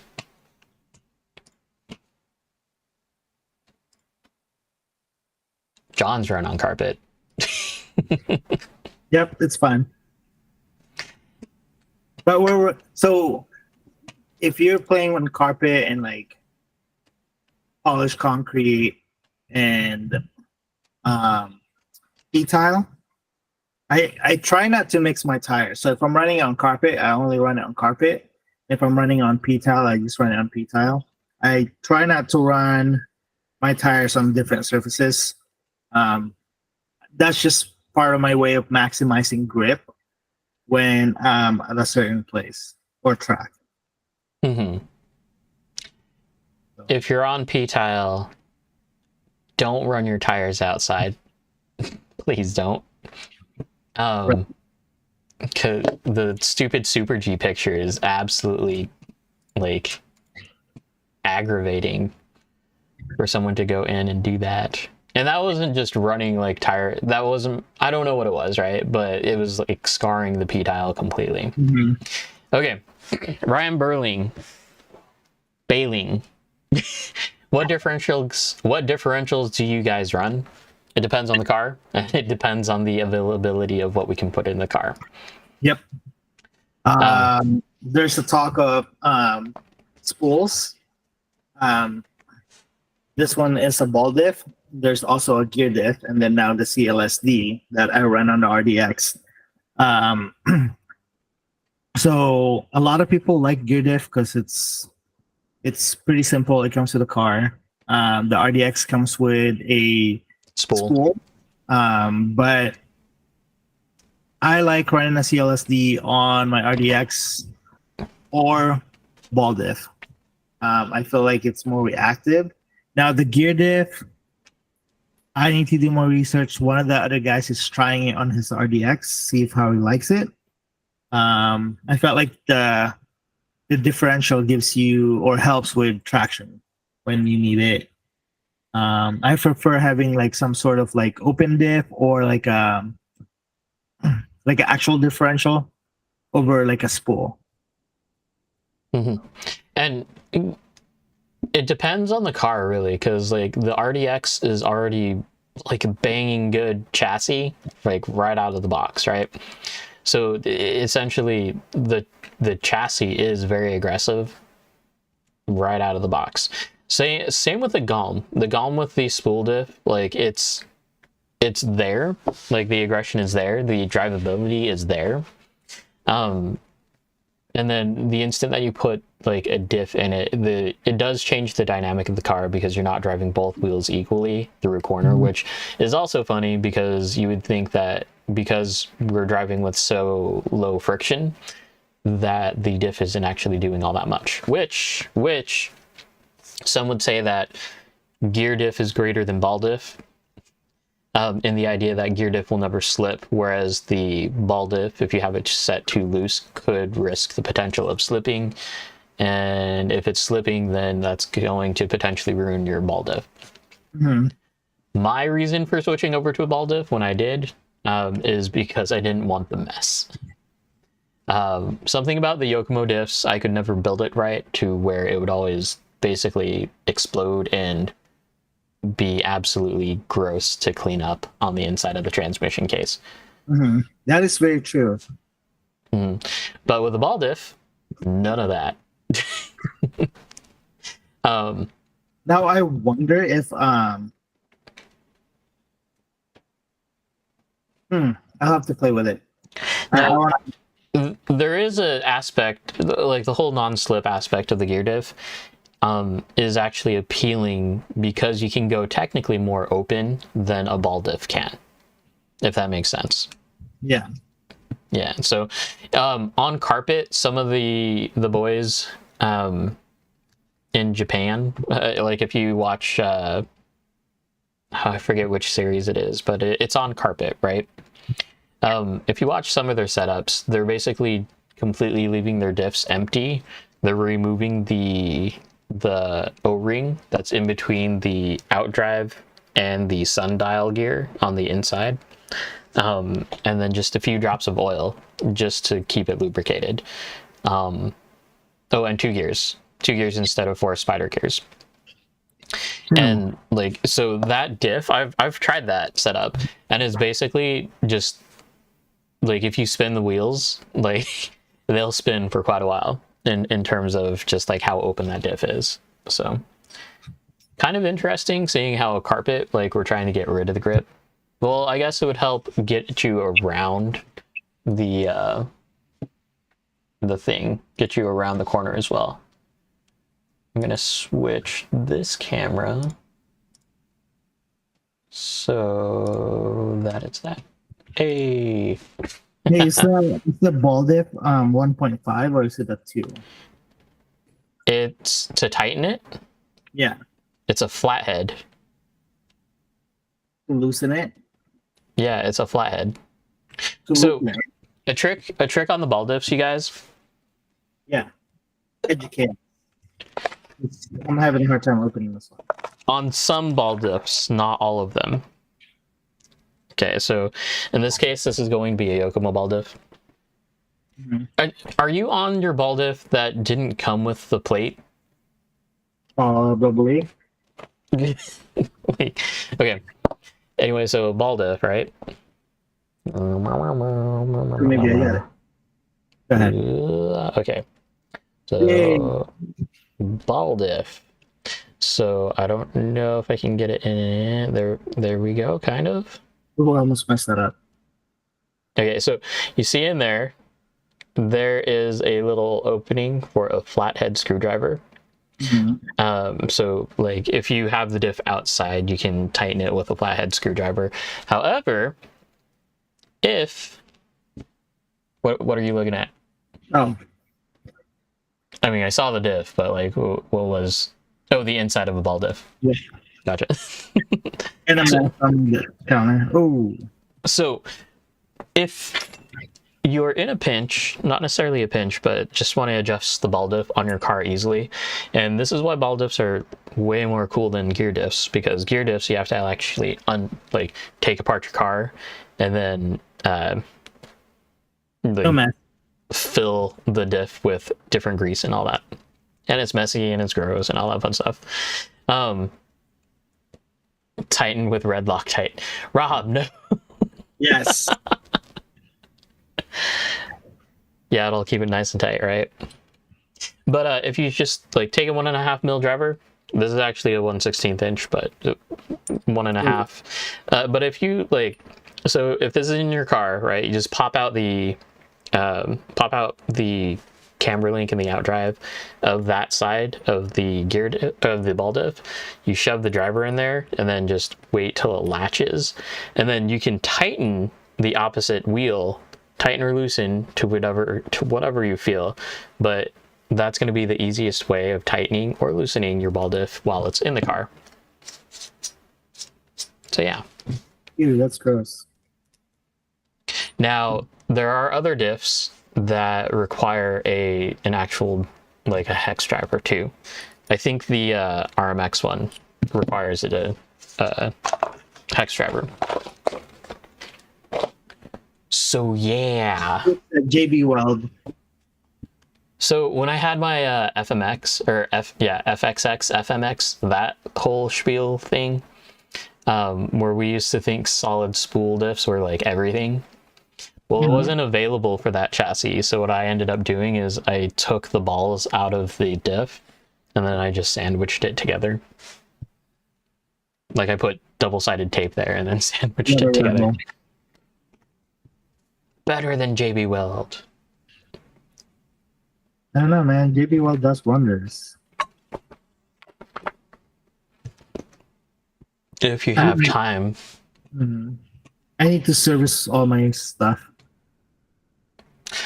John's run on carpet. Yep, it's fine. But so if you're playing on carpet and like polished concrete and e-tile, I try not to mix my tires. So if I'm running on carpet, I only run it on carpet. If I'm running on p-tile, I just run it on p-tile. I try not to run my tires on different surfaces. That's just part of my way of maximizing grip when at a certain place or track. If you're on p-tile, don't run your tires outside. Please don't. Cause the stupid Super G picture is absolutely like aggravating for someone to go in and do that. And that wasn't just running like tire. That wasn't, I don't know what it was, right? But it was like scarring the p-tile completely. Okay. Ryan Bailing. What differentials do you guys run? It depends on the car, and it depends on the availability of what we can put in the car. Yep. There's a talk of spools. This one is a ball diff. There's also a gear diff, and then now the CLSD that I run on the RDX. So a lot of people like gear diff because it's pretty simple. It comes with the car. The RDX comes with a spool. But I like running a CLSD on my RDX or ball diff. I feel like it's more reactive. Now the gear diff, I need to do more research. One of the other guys is trying it on his RDX, see if how he likes it. I felt like the differential gives you or helps with traction when you need it. I prefer having like some sort of like open diff or like like an actual differential over like a spool. And it depends on the car really, because like the RDX is already like a banging good chassis, like right out of the box, right? So essentially the chassis is very aggressive right out of the box. Same with the GALM. The GALM with the spool diff, like it's there, like the aggression is there, the drivability is there. And then the instant that you put like a diff in it, it does change the dynamic of the car because you're not driving both wheels equally through a corner, which is also funny because you would think that because we're driving with so low friction that the diff isn't actually doing all that much, which some would say that gear diff is greater than ball diff, in the idea that gear diff will never slip, whereas the ball diff, if you have it set too loose, could risk the potential of slipping. And if it's slipping, then that's going to potentially ruin your ball diff. My reason for switching over to a ball diff when I did is because I didn't want the mess. Something about the Yokomo diffs, I could never build it right to where it would always basically explode and be absolutely gross to clean up on the inside of the transmission case. That is very true. But with the ball diff, none of that. Now I wonder if I'll have to play with it. Now, there is an aspect, like the whole non-slip aspect of the gear diff is actually appealing because you can go technically more open than a ball diff can, if that makes sense. Yeah. So on carpet, some of the boys in Japan, like if you watch I forget which series it is, but it's on carpet, right? If you watch some of their setups, they're basically completely leaving their diffs empty. They're removing the O-ring that's in between the outdrive and the sundial gear on the inside, and then just a few drops of oil just to keep it lubricated. And two gears instead of 4 spider gears. And like, so that diff, I've tried that setup, and it's basically just like if you spin the wheels, like they'll spin for quite a while in terms of just like how open that diff is. So kind of interesting seeing how a carpet, like we're trying to get rid of the grip. Well, I guess it would help get you around the thing, get you around the corner as well. I'm gonna switch this camera so that it's that. Hey. Hey, is the ball diff 1.5 or is it a 2? It's to tighten it. Yeah. It's a flathead. To loosen it. Yeah, it's a flathead. To So loosen it. a trick on the ball diffs, you guys. Yeah. Educate. I'm having a hard time opening this one. On some ball diffs, not all of them. Okay, so in this case, this is going to be a Yokomo ball diff. Are you on your ball diff that didn't come with the plate? Probably. Okay. Anyway, so ball diff, right? Maybe I got it. Go ahead. Okay. So ball diff. So I don't know if I can get it in there. There we go, kind of. Oh, I almost messed that up. Okay, so you see in there is a little opening for a flathead screwdriver. So like if you have the diff outside, you can tighten it with a flathead screwdriver. However, what are you looking at? Oh. I mean, I saw the diff, but like, what was? Oh, the inside of a ball diff. Yeah. Gotcha. And I'm on the counter. Oh, So, if you're in a pinch, not necessarily a pinch, but just want to adjust the ball diff on your car easily, and this is why ball diffs are way more cool than gear diffs, because gear diffs you have to actually take apart your car and then no man. fill the diff with different grease and all that, and it's messy and it's gross and all that fun stuff. Tighten with red Loctite. Rob, no. Yes. Yeah, it'll keep it nice and tight, right? But if you just like take a 1.5 mil driver, this is actually a 1/16 inch, but 1.5. But if you so if this is in your car, right, you just pop out the camber link in the outdrive of that side of the of the ball diff. You shove the driver in there and then just wait till it latches, and then you can tighten the opposite wheel, tighten or loosen to whatever you feel, but that's going to be the easiest way of tightening or loosening your ball diff while it's in the car. So yeah. Ew, that's gross. Now there are other diffs that require an actual a hex driver too. I think the RMX one requires a hex driver. So yeah. JB Weld. So when I had my FMX or FXX FMX, that whole spiel thing, where we used to think solid spool diffs were like everything. Well, it wasn't available for that chassis, so what I ended up doing is I took the balls out of the diff, and then I just sandwiched it together. Like I put double-sided tape there and then sandwiched it together. Better than JB Weld. I don't know, man. JB Weld does wonders. If you have time. I need to service all my stuff.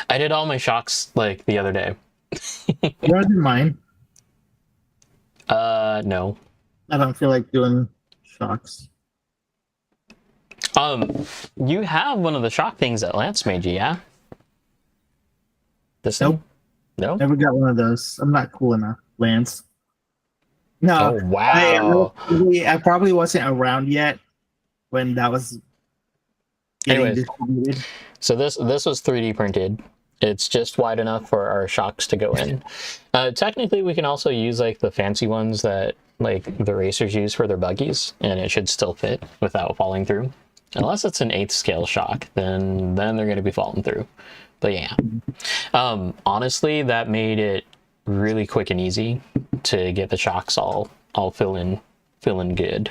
I did all my shocks like the other day. You want to do mine? No. I don't feel like doing shocks. You have one of the shock things that Lance made you, yeah? This Nope. thing? No? Never got one of those. I'm not cool enough, Lance. No. Oh, wow. I probably wasn't around yet when that was getting Anyways. distributed. So this was 3D printed. It's just wide enough for our shocks to go in. Technically, we can also use like the fancy ones that like the racers use for their buggies, and it should still fit without falling through. Unless it's an 8th scale shock, then they're going to be falling through. But yeah, honestly, that made it really quick and easy to get the shocks all feeling good.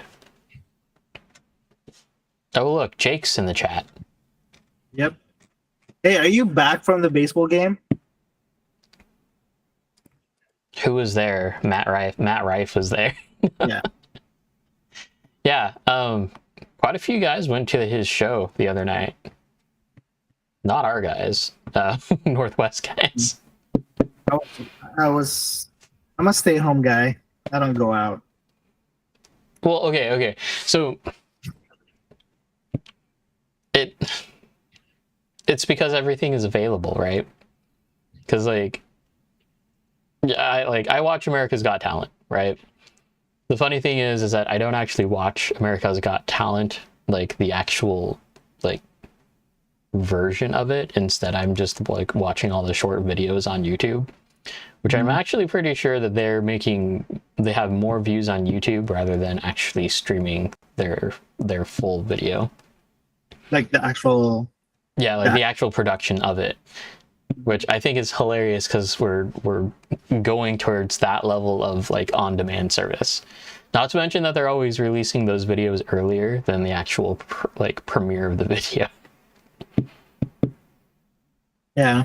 Oh look, Jake's in the chat. Yep. Hey, are you back from the baseball game? Who was there? Matt Rife. Matt Rife was there. Yeah. Yeah. Quite a few guys went to his show the other night. Not our guys. Northwest guys. I'm a stay-at-home guy. I don't go out. Well, okay. So it's because everything is available, right? Because I watch America's Got Talent, right? The funny thing is that I don't actually watch America's Got Talent, like the actual version of it. Instead, I'm just like watching all the short videos on YouTube, which I'm actually pretty sure that they have more views on YouTube rather than actually streaming their full video. Like the actual. Yeah, like the actual production of it, which I think is hilarious because we're going towards that level of like on-demand service. Not to mention that they're always releasing those videos earlier than the actual premiere of the video. Yeah.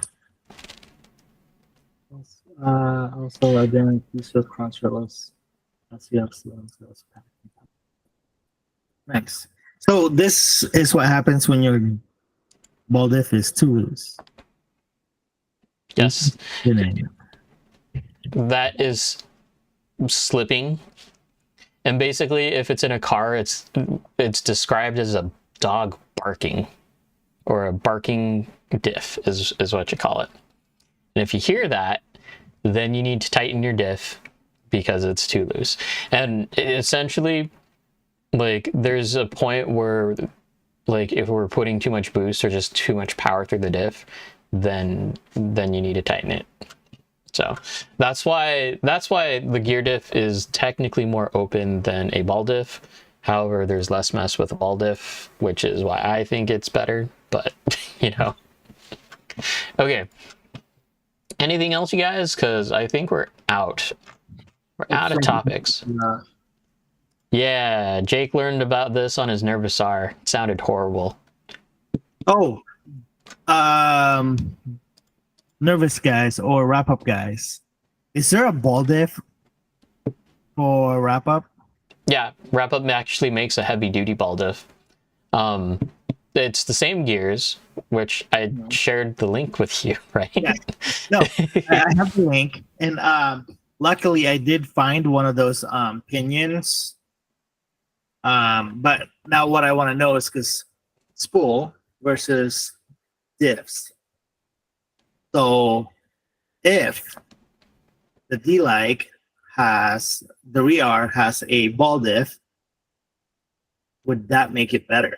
Also, I didn't use the crossless. Next. So this is what happens when your ball diff is too loose. Yes. that is slipping. And basically, if it's in a car, it's described as a dog barking, or a barking diff is what you call it. And if you hear that, then you need to tighten your diff because it's too loose. And essentially, like, there's a point where, like, if we're putting too much boost or just too much power through the diff, then you need to tighten it. So that's why the gear diff is technically more open than a ball diff. However, there's less mess with a ball diff, which is why I think it's better. But you know, okay. Anything else, you guys? Because I think we're out. We're out of topics. Yeah, Jake learned about this on his Nervous R. It sounded horrible. Oh, nervous guys or wrap up guys. Is there a ball diff for wrap up? Yeah, Wrap Up actually makes a heavy duty ball diff. It's the same gears, which I shared the link with you, right? Yeah. No, I have the link, and luckily I did find one of those pinions. But now what I want to know is because spool versus diffs. So if the D-Like has the rear has a ball diff, would that make it better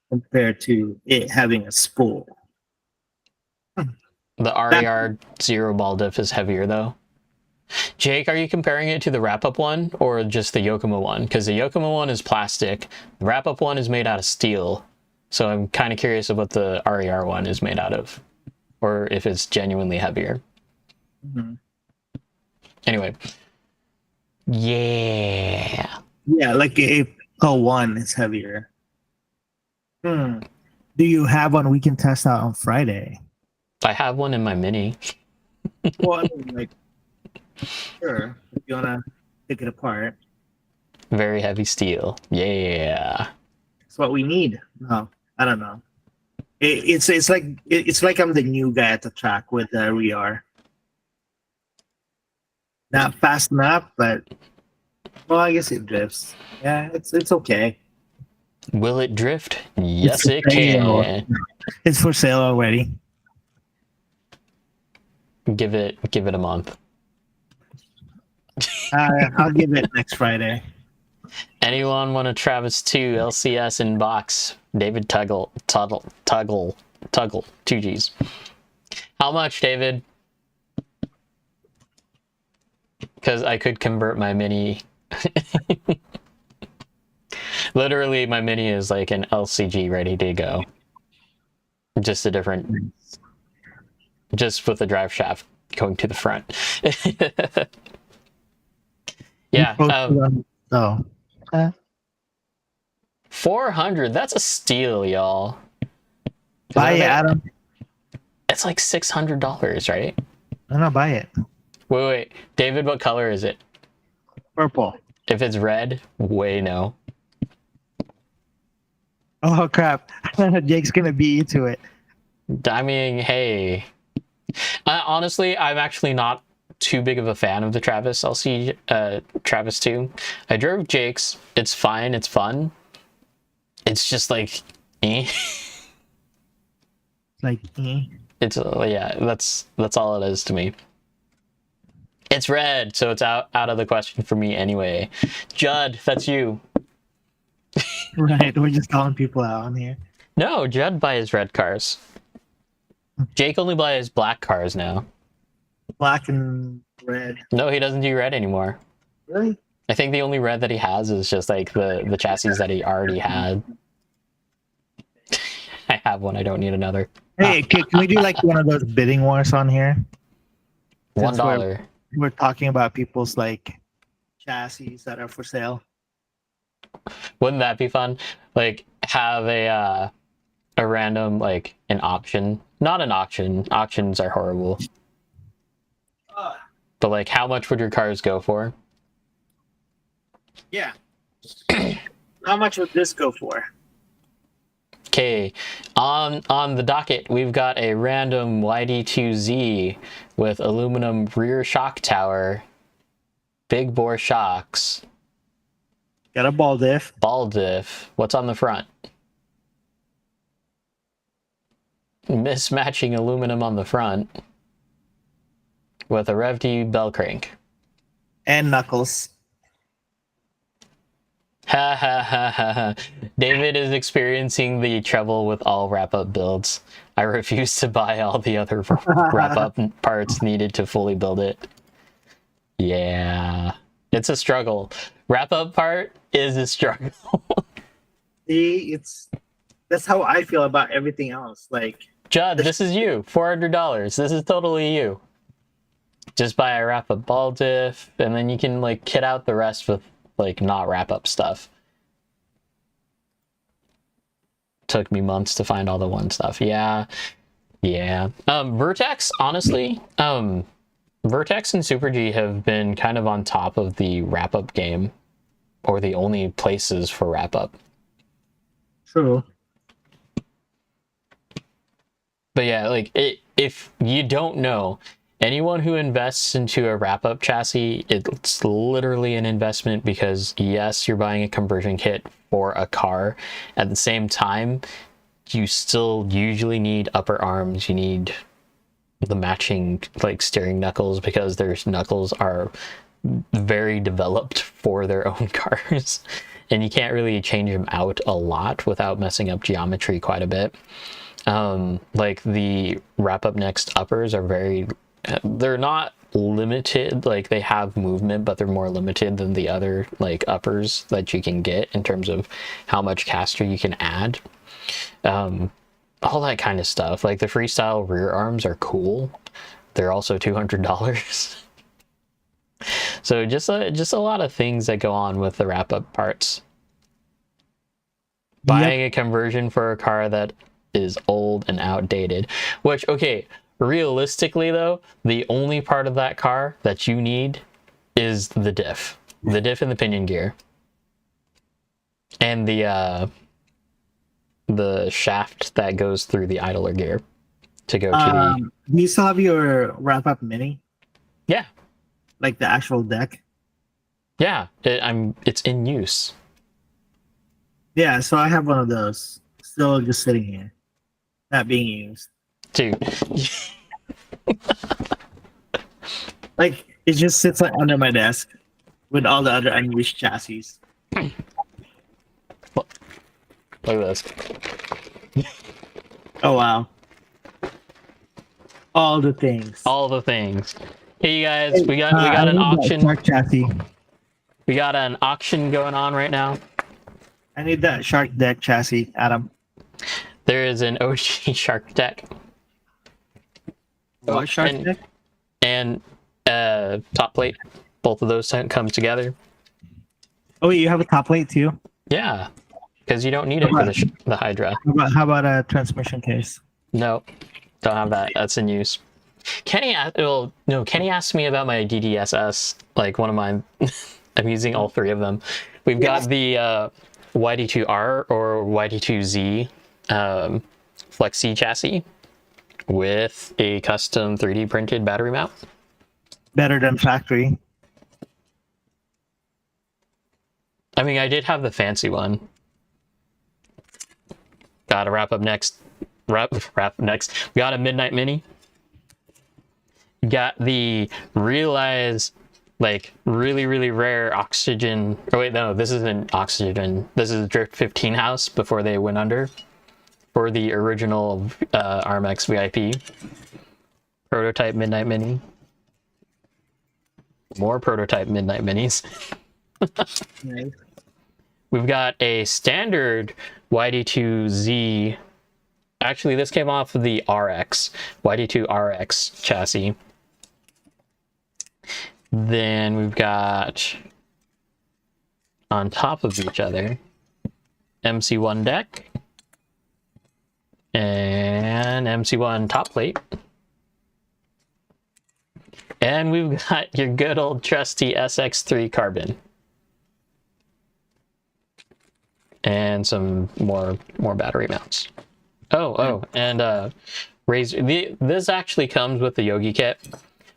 compared to it having a spool? The RER zero ball diff is heavier though. Jake, are you comparing it to the Wrap Up one or just the Yokomo one? Because the Yokomo one is plastic, the Wrap Up one is made out of steel. So I'm kind of curious of what the RER one is made out of, or if it's genuinely heavier. Mm-hmm. Anyway, yeah. Yeah, like a one is heavier. Do you have one we can test out on Friday? I have one in my Mini. Well, I mean, like, sure, if you wanna pick it apart. Very heavy steel. Yeah. It's what we need. No, I don't know. It's like I'm the new guy at the track with the rear. Not fast enough, but well, I guess it drifts. Yeah, it's okay. Will it drift? Yes, It's it sale. can. It's for sale already. Give it a month. I'll give it next Friday. Anyone want a Travis 2 LCS in box? David Tuggle, 2 G's. How much, David? Because I could convert my Mini. Literally, my Mini is like an LCG ready to go. Just a different, just with the drive shaft going to the front. Yeah. So 400. That's a steal, y'all. buy it, Adam. It's like $600, right? I'm gonna buy it. Wait. David, what color is it? Purple. If it's red, no. Oh crap! Jake's gonna beat you to it. I mean, hey. Honestly, I'm actually not too big of a fan of the Travis Travis 2. I drove Jake's. It's fine. It's fun. It's just like, eh. Like, It's yeah. That's all it is to me. It's red, so it's out of the question for me anyway. Judd, that's you. right? We're just calling people out on here. No, Judd buys red cars. Jake only buys black cars now. Black and red. No, he doesn't do red anymore. Really? I think the only red that he has is just like the chassis that he already had. I have one. I don't need another. Hey, can we do like one of those bidding wars on here? Since $1. We're talking about people's like chassis that are for sale. Wouldn't that be fun? Like have a random like an auction. Not an auction. Auctions are horrible. But like, how much would your cars go for? Yeah. How much would this go for? Okay, on the docket, we've got a random YD2Z with aluminum rear shock tower, big bore shocks, Got a ball diff. ball diff. What's on the front? Mismatching aluminum on the front with a Rev D bell crank. And knuckles. Ha ha ha ha ha. David is experiencing the trouble with all wrap-up builds. I refuse to buy all the other wrap-up parts needed to fully build it. Yeah. It's a struggle. Wrap-up part is a struggle. See, that's how I feel about everything else. Like, Judd, this is you. $400. This is totally you. Just buy a wrap-up ball diff, and then you can like kit out the rest with like not wrap-up stuff. Took me months to find all the one stuff. Yeah. Vertex, honestly, Vertex and Super G have been kind of on top of the wrap-up game, or the only places for wrap-up. true. But yeah, like if you don't know, anyone who invests into a wrap-up chassis, it's literally an investment, because yes, you're buying a conversion kit for a car. At the same time, you still usually need upper arms. You need the matching like steering knuckles, because their knuckles are very developed for their own cars, and you can't really change them out a lot without messing up geometry quite a bit. Like the wrap-up next uppers are they're not limited, like they have movement, but they're more limited than the other like uppers that you can get in terms of how much caster you can add. All that kind of stuff. Like the freestyle rear arms are cool. They're also $200. So just a lot of things that go on with the wrap-up parts. Buying a conversion for a car that is old and outdated, which, okay, realistically though, the only part of that car that you need is the diff and the pinion gear, and the shaft that goes through the idler gear to go to Do you still have your wrap-up mini? Yeah. Like the actual deck? Yeah, it's in use. Yeah, so I have one of those still just sitting here, not being used. Dude. Like, it just sits like under my desk with all the other unused chassis. Look at this. Oh wow. All the things. All the things. Hey you guys, we got an auction. Shark chassis. We got an auction going on right now. I need that shark deck chassis, Adam. There is an OG shark deck. What shark and, deck? And top plate. Both of those come together. Oh, wait, you have a top plate too? Yeah, because you don't need it for the Hydra. How about a transmission case? No, don't have that. That's in use. Kenny asked me about my DDSS, like one of mine. I'm using all three of them. We've got the YD2R or YD2Z Flexi chassis with a custom 3D printed battery mount. Better than factory. I mean, I did have the fancy one. Gotta wrap next. We got a Midnight Mini. Got the Realize, like, really, really rare oxygen. Oh, wait, no, this isn't oxygen. This is Drift 15 House before they went under. For the original Armex VIP. Prototype Midnight Mini. More prototype Midnight Minis. Nice. We've got a standard YD2Z. Actually, this came off of the RX, YD2 RX chassis. Then we've got, on top of each other, MC1 deck and MC1 top plate. And we've got your good old trusty SX3 carbon. and some more battery mounts. And razor. This actually comes with the Yogi kit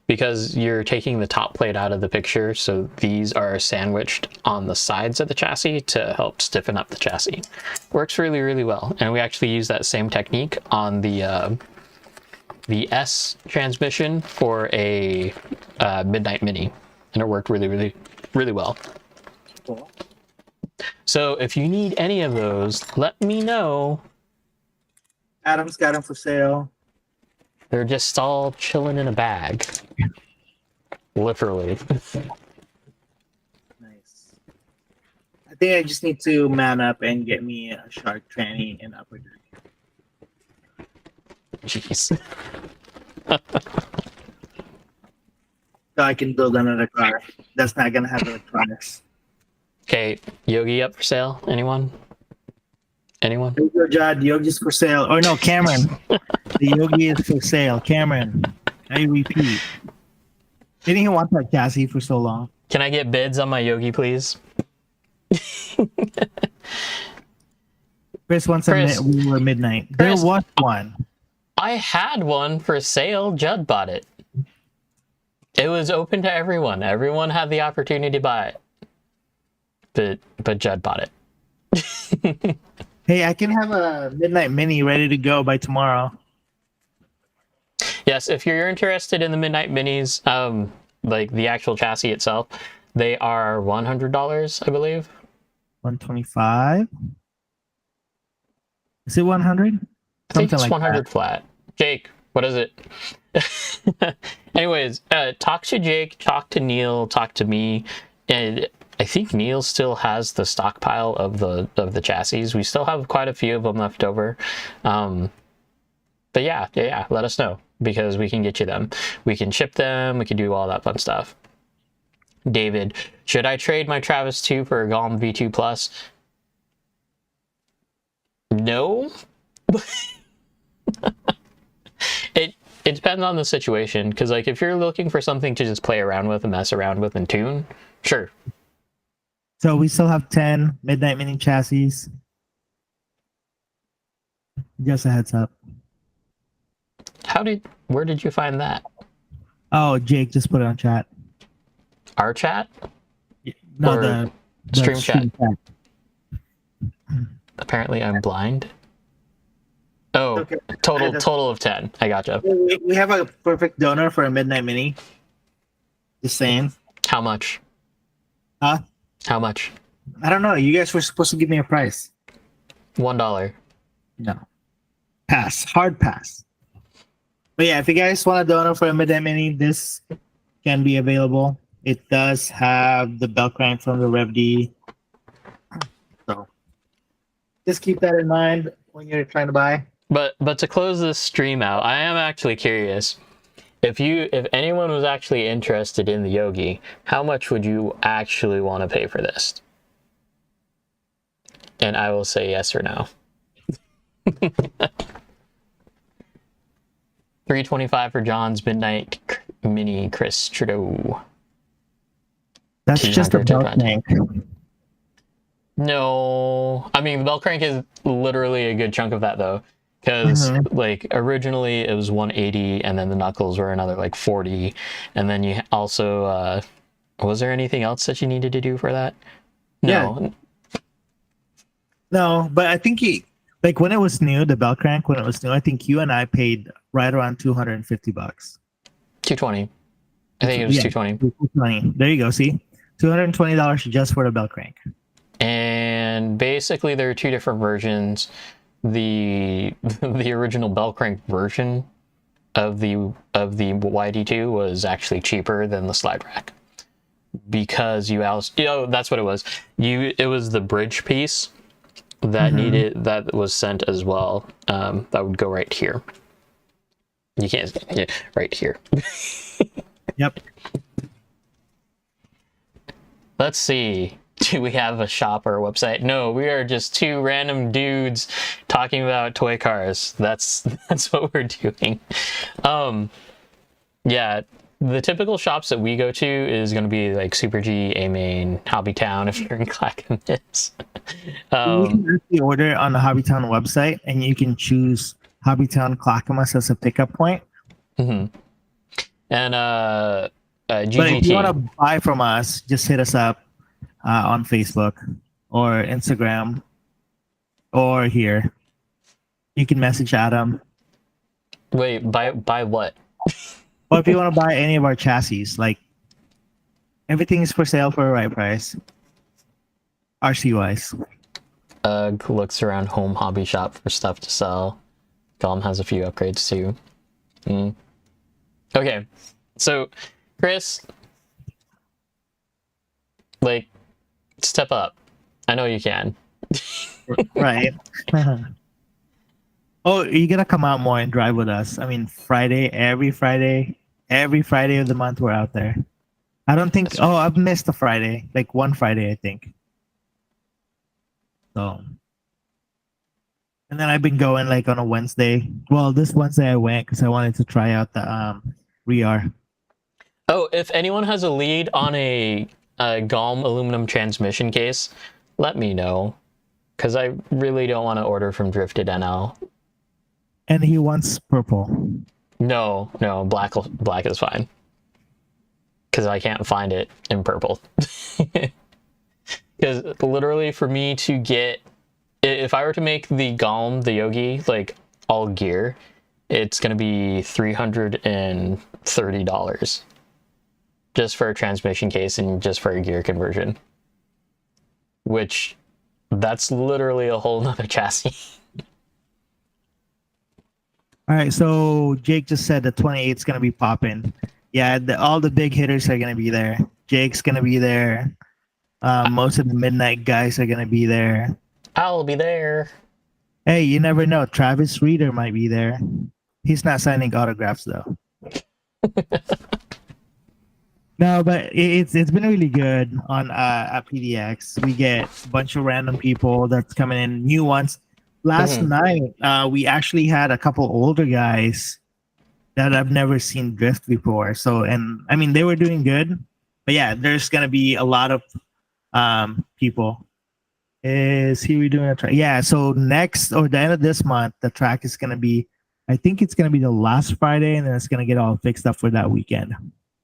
because you're taking the top plate out of the picture, so these are sandwiched on the sides of the chassis to help stiffen up the chassis. Works really, really well, and we actually use that same technique on the S transmission for a Midnight Mini, and it worked really, really, really well. Cool. So if you need any of those, let me know. Adam's got them for sale. They're just all chilling in a bag. Literally. Nice. I think I just need to man up and get me a shark tranny and upper deck. Jeez. So I can build another car that's not gonna have electronics. Okay, Yogi up for sale? Anyone? Anyone? There you go, Jod. Yogi's for sale. Or no, Cameron. The Yogi is for sale. Cameron. I repeat. Didn't he want that chassis for so long? Can I get bids on my Yogi, please? Chris wants Chris. a we were midnight. Chris. There was one. I had one for sale. Judd bought it. It was open to everyone. Everyone had the opportunity to buy it. But Judd bought it. Hey, I can have a midnight mini ready to go by tomorrow. Yes, if you're interested in the Midnight Minis, like the actual chassis itself, they are $100, I believe. 125. Is it 100? I think it's Something like 100 flat. Jake, what is it? Anyways, talk to Jake, talk to Neil, talk to me, and I think Neil still has the stockpile of the chassis. We still have quite a few of them left over. But yeah, let us know because we can get you them. We can ship them. We can do all that fun stuff. David, should I trade my Travis 2 for a Golem V2 Plus? No. It depends on the situation, because like if you're looking for something to just play around with and mess around with and tune, sure. So we still have 10 midnight mini chassis. Just a heads up. Where did you find that? Oh, Jake just put it on chat. Our chat? No, Or the stream chat. chat. Apparently I'm blind. Oh, Okay. total of 10. I gotcha. We have a perfect donor for a midnight mini. Just saying. How much? Huh? How much? I don't know. You guys were supposed to give me a price. $1. No. Pass. Hard pass. But yeah, if you guys want a donor for a midnight mini, this can be available. It does have the belt crank from the Rev D. So just keep that in mind when you're trying to buy. But to close this stream out, I am actually curious. If anyone was actually interested in the Yogi, how much would you actually want to pay for this? And I will say yes or no. $325 for John's Midnight Mini Chris Trudeau. That's just a belt crank. No, I mean the belt crank is literally a good chunk of that though, because like originally it was 180, and then the knuckles were another like 40, and then you also was there anything else that you needed to do for that? No. No, but I think like when it was new, the belt crank when it was new, I think you and I paid right around $250. 220. I think it was 220. 220. There you go. See, $220 just for the belt crank. And basically there are two different versions. The original bell crank version of the YD2 was actually cheaper than the slide rack because that's what it was. It was the bridge piece that that was sent as well. That would go right here. You can't, right here. Yep. Let's see. Do we have a shop or a website? No, we are just two random dudes talking about toy cars. That's what we're doing. Yeah, the typical shops that we go to is going to be like Super G, A Main, Hobby Town if you're in Clackamas. You can actually order on the Hobbytown website, and you can choose Hobbytown Clackamas as a pickup point. Mhm. And But if you want GGT. to buy from us, just hit us up on Facebook or Instagram or here. You can message Adam. Wait, buy what? Or if you want to buy any of our chassis, like everything is for sale for a right price. RC wise. Looks around home hobby shop for stuff to sell. Golem has a few upgrades too. Okay, so Chris, like, step up. I know you can. Right. Oh, you gotta come out more and drive with us. I mean, every Friday of the month we're out there. I don't think. Oh, I've missed a Friday, like one Friday, I think. So, and then I've been going like on a Wednesday. Well, this Wednesday I went because I wanted to try out the REAR. Oh, if anyone has a lead on a Golem aluminum transmission case, let me know, because I really don't want to order from Drifted NL. And he wants purple. No, black is fine, because I can't find it in purple. Because literally, for me to get, if I were to make the Golem, the Yogi, like all gear, it's gonna be $330 just for a transmission case and just for a gear conversion. Which, that's literally a whole nother chassis. All right, so Jake just said the 28 is gonna be popping. Yeah, all the big hitters are gonna be there. Jake's gonna be there. Most of the midnight guys are gonna be there. I'll be there. Hey, you never know. Travis Reeder might be there. He's not signing autographs though. No, but it's been really good on at PDX. We get a bunch of random people that's coming in, new ones. Last night, we actually had a couple older guys that I've never seen drift before. So, and I mean, they were doing good, but yeah, there's gonna be a lot of people. Is he redoing a track? Yeah. So next or the end of this month, the track is gonna be. I think it's gonna be the last Friday, and then it's gonna get all fixed up for that weekend.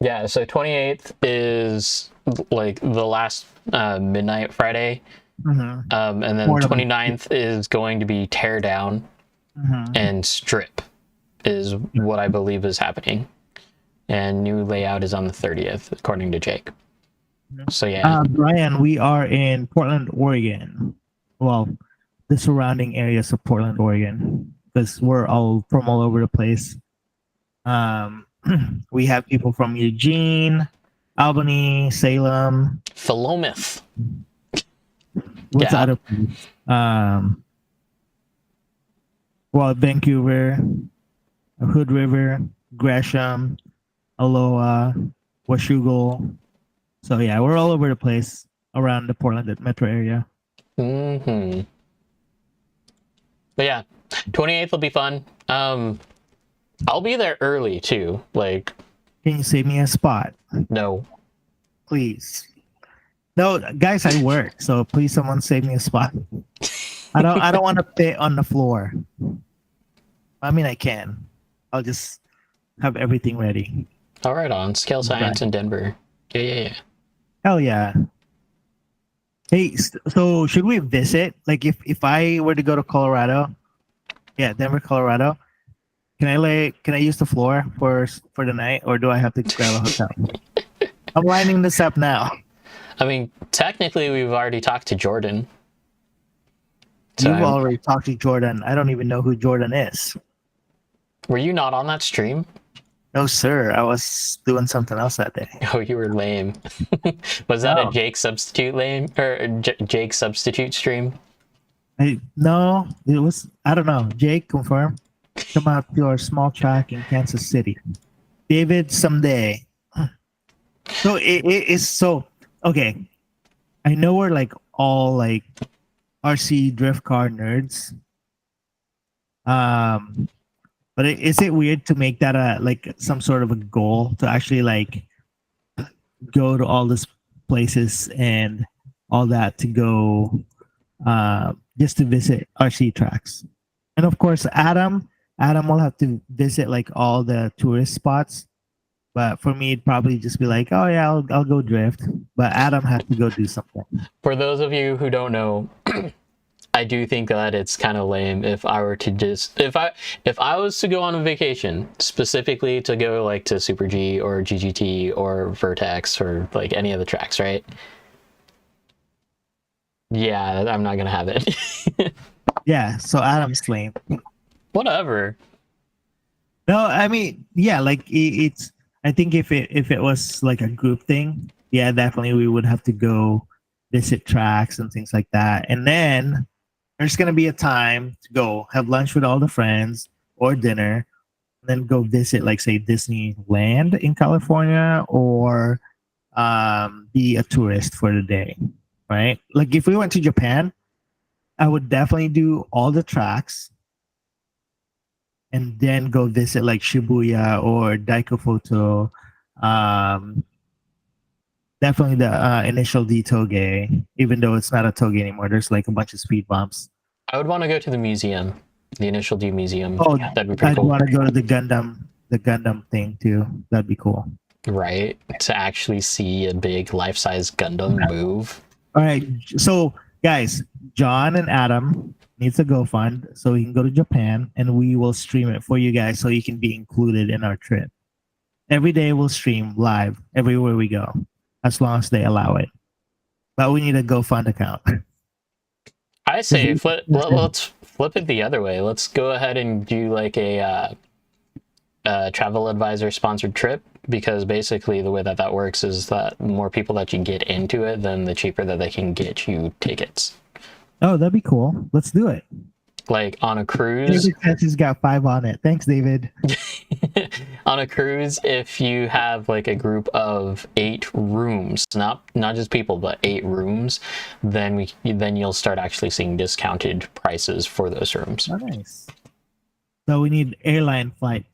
Yeah, so 28th is like the last midnight Friday. Mm-hmm. And then 29th is going to be tear down and strip is what I believe is happening. And new layout is on the 30th, according to Jake. So yeah. Brian, we are in Portland, Oregon. Well, the surrounding areas of Portland, Oregon, because we're all from all over the place. We have people from Eugene, Albany, Salem, Philomath. what's the other place? Well, Vancouver, Hood River, Gresham, Aloha, Washougal. So yeah, we're all over the place around the Portland metro area. But yeah, 28th will be fun. I'll be there early too. Like, Can you save me a spot, no. please? No, guys, I work, so please, someone save me a spot. I don't want to fit on the floor. I mean, I can. I'll just have everything ready. All right, on Scale Science in Denver. Yeah. Hell yeah. Hey, so should we visit? Like, if I were to go to Colorado, yeah, Denver, Colorado, can I use the floor for the night, or do I have to grab a hotel? I'm lining this up now. I mean, technically, we've already talked to Jordan. So You've already talked to Jordan. I don't even know who Jordan is. were you not on that stream? No, sir. I was doing something else that day. Oh, you were lame. Was that No. a Jake substitute lame or Jake substitute stream? No, it was. I don't know. Jake, confirm. Come out to our small track in Kansas City. David, someday. So it's so okay. I know we're like all like RC drift car nerds. But is it weird to make that a like some sort of a goal to actually like go to all these places and all that to go just to visit RC tracks? And of course, Adam will have to visit like all the tourist spots. But for me, it'd probably just be like, oh yeah, I'll go drift. But Adam has to go do something. For those of you who don't know, I do think that it's kind of lame if I were to just if I was to go on a vacation specifically to go like to Super G or GGT or Vertex or like any of the tracks, right? Yeah, I'm not gonna have it. Yeah, so Adam's lame. Whatever. No, I mean, yeah, like it's. I think if it was like a group thing, yeah, definitely we would have to go visit tracks and things like that. And then there's gonna be a time to go have lunch with all the friends or dinner, and then go visit like say Disneyland in California or be a tourist for the day, right? Like if we went to Japan, I would definitely do all the tracks and then go visit like Shibuya or Daiko Photo. Definitely the initial D toge, even though it's not a toge anymore. There's like a bunch of speed bumps. I would want to go to the museum, the Initial D museum. Oh, That'd be pretty I'd cool, want to go to the Gundam thing too. That'd be cool. right? To actually see a big life-size Gundam move. All right, so guys, John and Adam needs a GoFund so we can go to Japan, and we will stream it for you guys so you can be included in our trip. Every day we'll stream live everywhere we go, as long as they allow it. But we need a GoFund account. I say let's flip it the other way. Let's go ahead and do like a travel advisor sponsored trip, because basically the way that works is that the more people that you get into it, then the cheaper that they can get you tickets. Oh, that'd be cool. Let's do it. Like on a cruise, David says he's got 5 on it. Thanks, David. on a cruise, if you have like a group of 8 rooms, not just people, but 8 rooms, then you'll start actually seeing discounted prices for those rooms. Oh, nice. So we need airline flights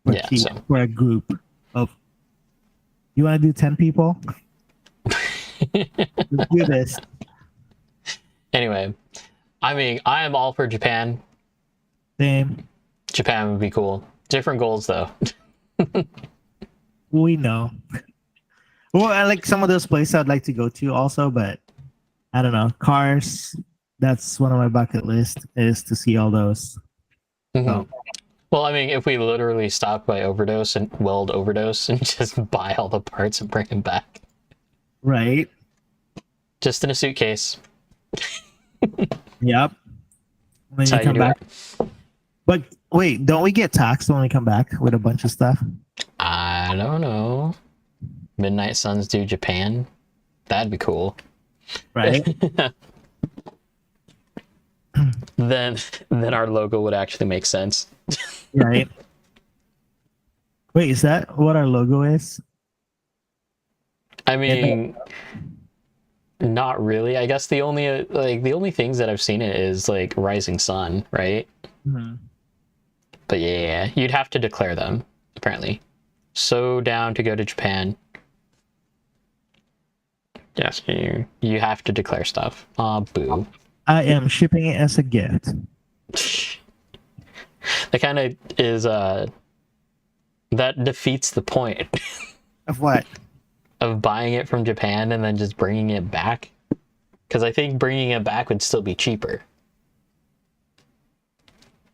for, Yeah, cheap, so. for a group of. You want to do 10 people? Let's do this. Anyway, I mean, I am all for Japan. Same. Japan would be cool. Different goals though. We know. Well, I like some of those places I'd like to go to also, but I don't know. Cars, that's one of my bucket list, is to see all those. Mhm. Well, I mean, if we literally stop by Overdose and Weld Overdose and just buy all the parts and bring them back, Right? just in a suitcase. Yep. When That's you how you come do back. it. But wait, don't we get taxed when we come back with a bunch of stuff? I don't know. Midnight Suns do Japan. That'd be cool. Right? Then our logo would actually make sense. Right. Wait, is that what our logo is? I mean, not really. I guess the only things that I've seen it is like Rising Sun, right? Mm-hmm. But yeah, you'd have to declare them, apparently. So down to go to Japan. Yes, you have to declare stuff. Aw, boo. I am shipping it as a gift. That kind of is, that defeats the point Of what? of buying it from Japan and then just bringing it back. Because I think bringing it back would still be cheaper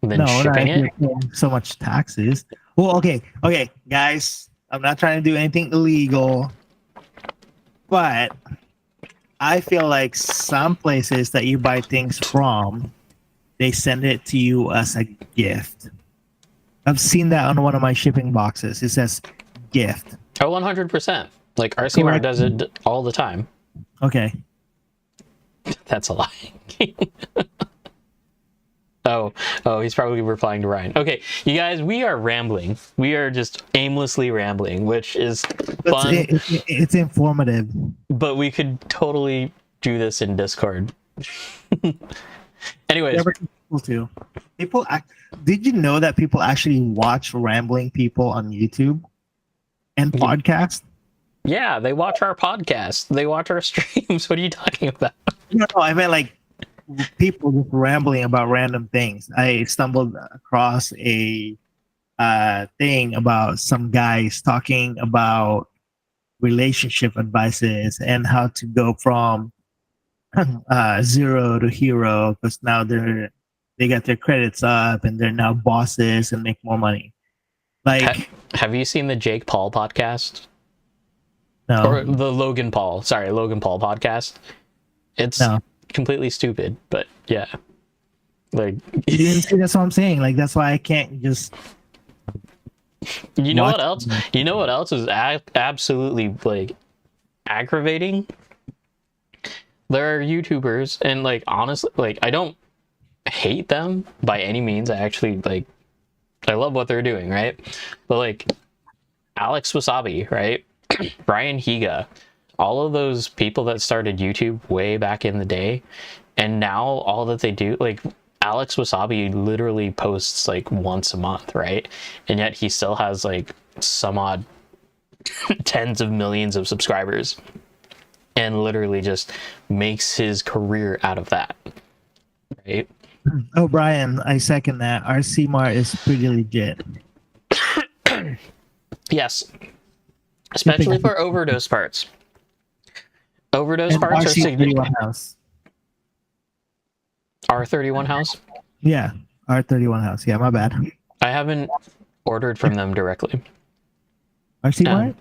than No, not shipping if you're it. paying so much taxes. Well, okay, guys. I'm not trying to do anything illegal, but I feel like some places that you buy things from, they send it to you as a gift. I've seen that on one of my shipping boxes. It says gift. Oh, 100%. Like RC Mart Correct. does it all the time. Okay. That's a lie. Oh, he's probably replying to Ryan. Okay, you guys, we are rambling. We are just aimlessly rambling, which is fun, It's informative. but we could totally do this in Discord. Anyways, people too. Did you know that people actually watch rambling people on YouTube and Yeah. podcast? Yeah, they watch our podcast. They watch our streams. What are you talking about? No, I meant like people just rambling about random things. I stumbled across a thing about some guys talking about relationship advices and how to go from zero to hero because now they got their credits up and they're now bosses and make more money. Like, Have you seen the Jake Paul podcast? no, Or the Logan Paul podcast? It's no. completely stupid, but yeah. Like, You didn't see, that's what I'm saying. Like, that's why I can't just. you know watch what else? them. You know what else is absolutely like aggravating? There are YouTubers, and like honestly, like I don't hate them by any means. I actually like, I love what they're doing, right? But like Alex Wasabi, right? Brian Higa, all of those people that started YouTube way back in the day, and now all that they do, like Alex Wasabi literally posts like once a month, right? And yet he still has like some odd tens of millions of subscribers and literally just makes his career out of that, right? Oh, Brian, I second that. RC Mart is pretty legit. Yes, especially for overdose parts. Overdose And parts are RC significant. 31 House. R31 House. Yeah, R31 House. Yeah, my bad. I haven't ordered from them directly. RC Mart?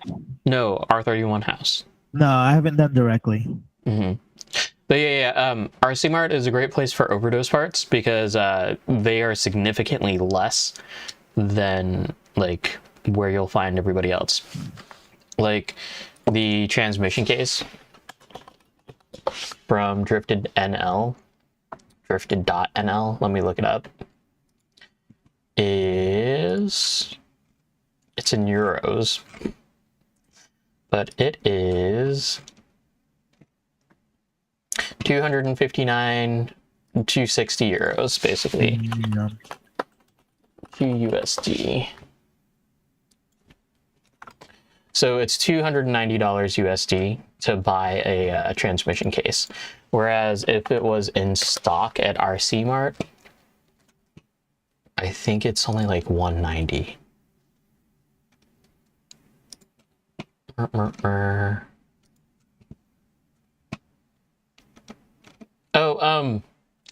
No, R31 House. No, I haven't done directly. Hmm. But yeah, RC Mart is a great place for overdose parts because they are significantly less than like where you'll find everybody else. Like the transmission case from Drifted.nl, let me look it up, it's in euros, but it is 259, 260 euros basically Yeah. to USD. So it's $290 USD to buy a transmission case. Whereas if it was in stock at RC Mart, I think it's only like $190. Oh,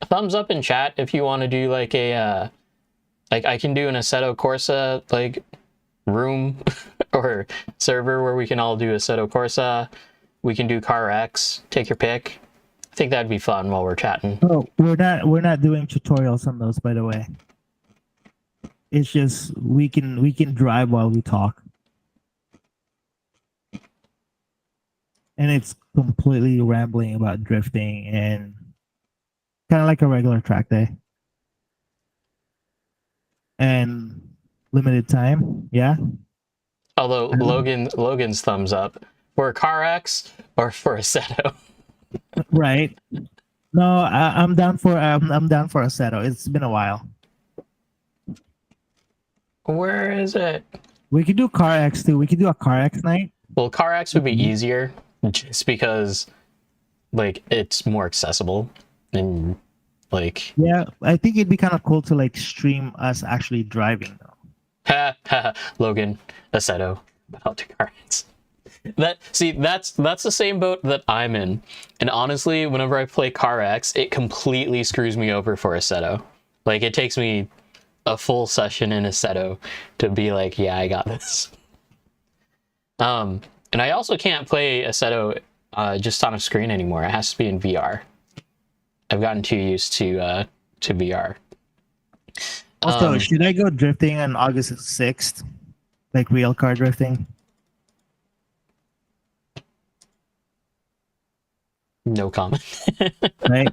thumbs up in chat if you want to do like a like I can do an Assetto Corsa like room or server where we can all do Assetto Corsa. We can do Car X. Take your pick. I think that'd be fun while we're chatting. Oh, we're not doing tutorials on those, by the way. It's just we can drive while we talk. And it's completely rambling about drifting and kind of like a regular track day. And limited time, yeah. Although Logan's thumbs up for Car X or for Assetto. Right. No, I'm down for Assetto. It's been a while. Where is it? We could do Car X too. We could do a Car X night. Well, Car X would be easier just because like it's more accessible and like Yeah, I think it'd be kind of cool to like stream us actually driving though. Logan, Assetto, about to Car X. That's the same boat that I'm in. And honestly, whenever I play Car X, it completely screws me over for Assetto. Like it takes me a full session in Assetto to be like, yeah, I got this. And I also can't play Assetto just on a screen anymore. It has to be in VR. I've gotten too used to VR. Also, should I go drifting on August 6th? Like real car drifting? No comment. Right?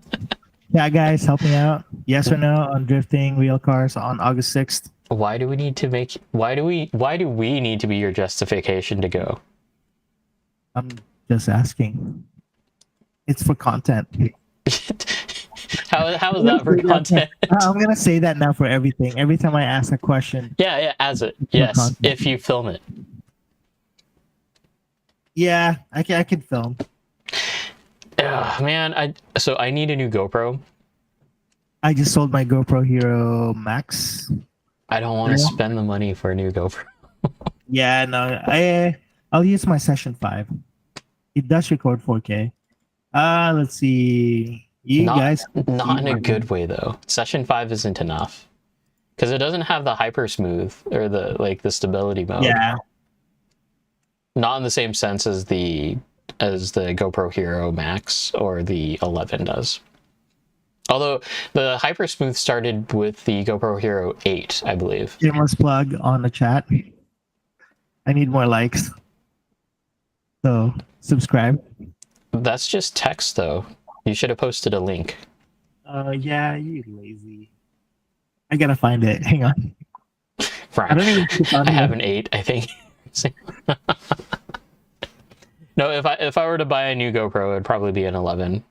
Yeah, guys, help me out. Yes or no on drifting real cars on August 6th? Why do we need to need to be your justification to go? I'm just asking. It's for content. how is that for content? I'm gonna say that now for everything. Every time I ask a question, Yeah, as it. Yes, content. if you film it. yeah, I can film. Man, I need a new GoPro. I just sold my GoPro Hero Max. I don't want to Yeah. spend the money for a new GoPro. Yeah, no, I'll use my Session 5. It does record 4K. Let's see. You Not- guys, Not in a good way though. Session 5 isn't enough. Because it doesn't have the hyper smooth or the stability mode. yeah, Not in the same sense as the GoPro Hero Max or the 11 does. Although the hyper smooth started with the GoPro Hero 8, I believe. shameless plug on the chat. I need more likes. So subscribe. That's just text though. You should have posted a link. Yeah, you lazy. I gotta find it. Hang on. I don't even click on I it. have an 8, I think. No, if I were to buy a new GoPro, it'd probably be an 11.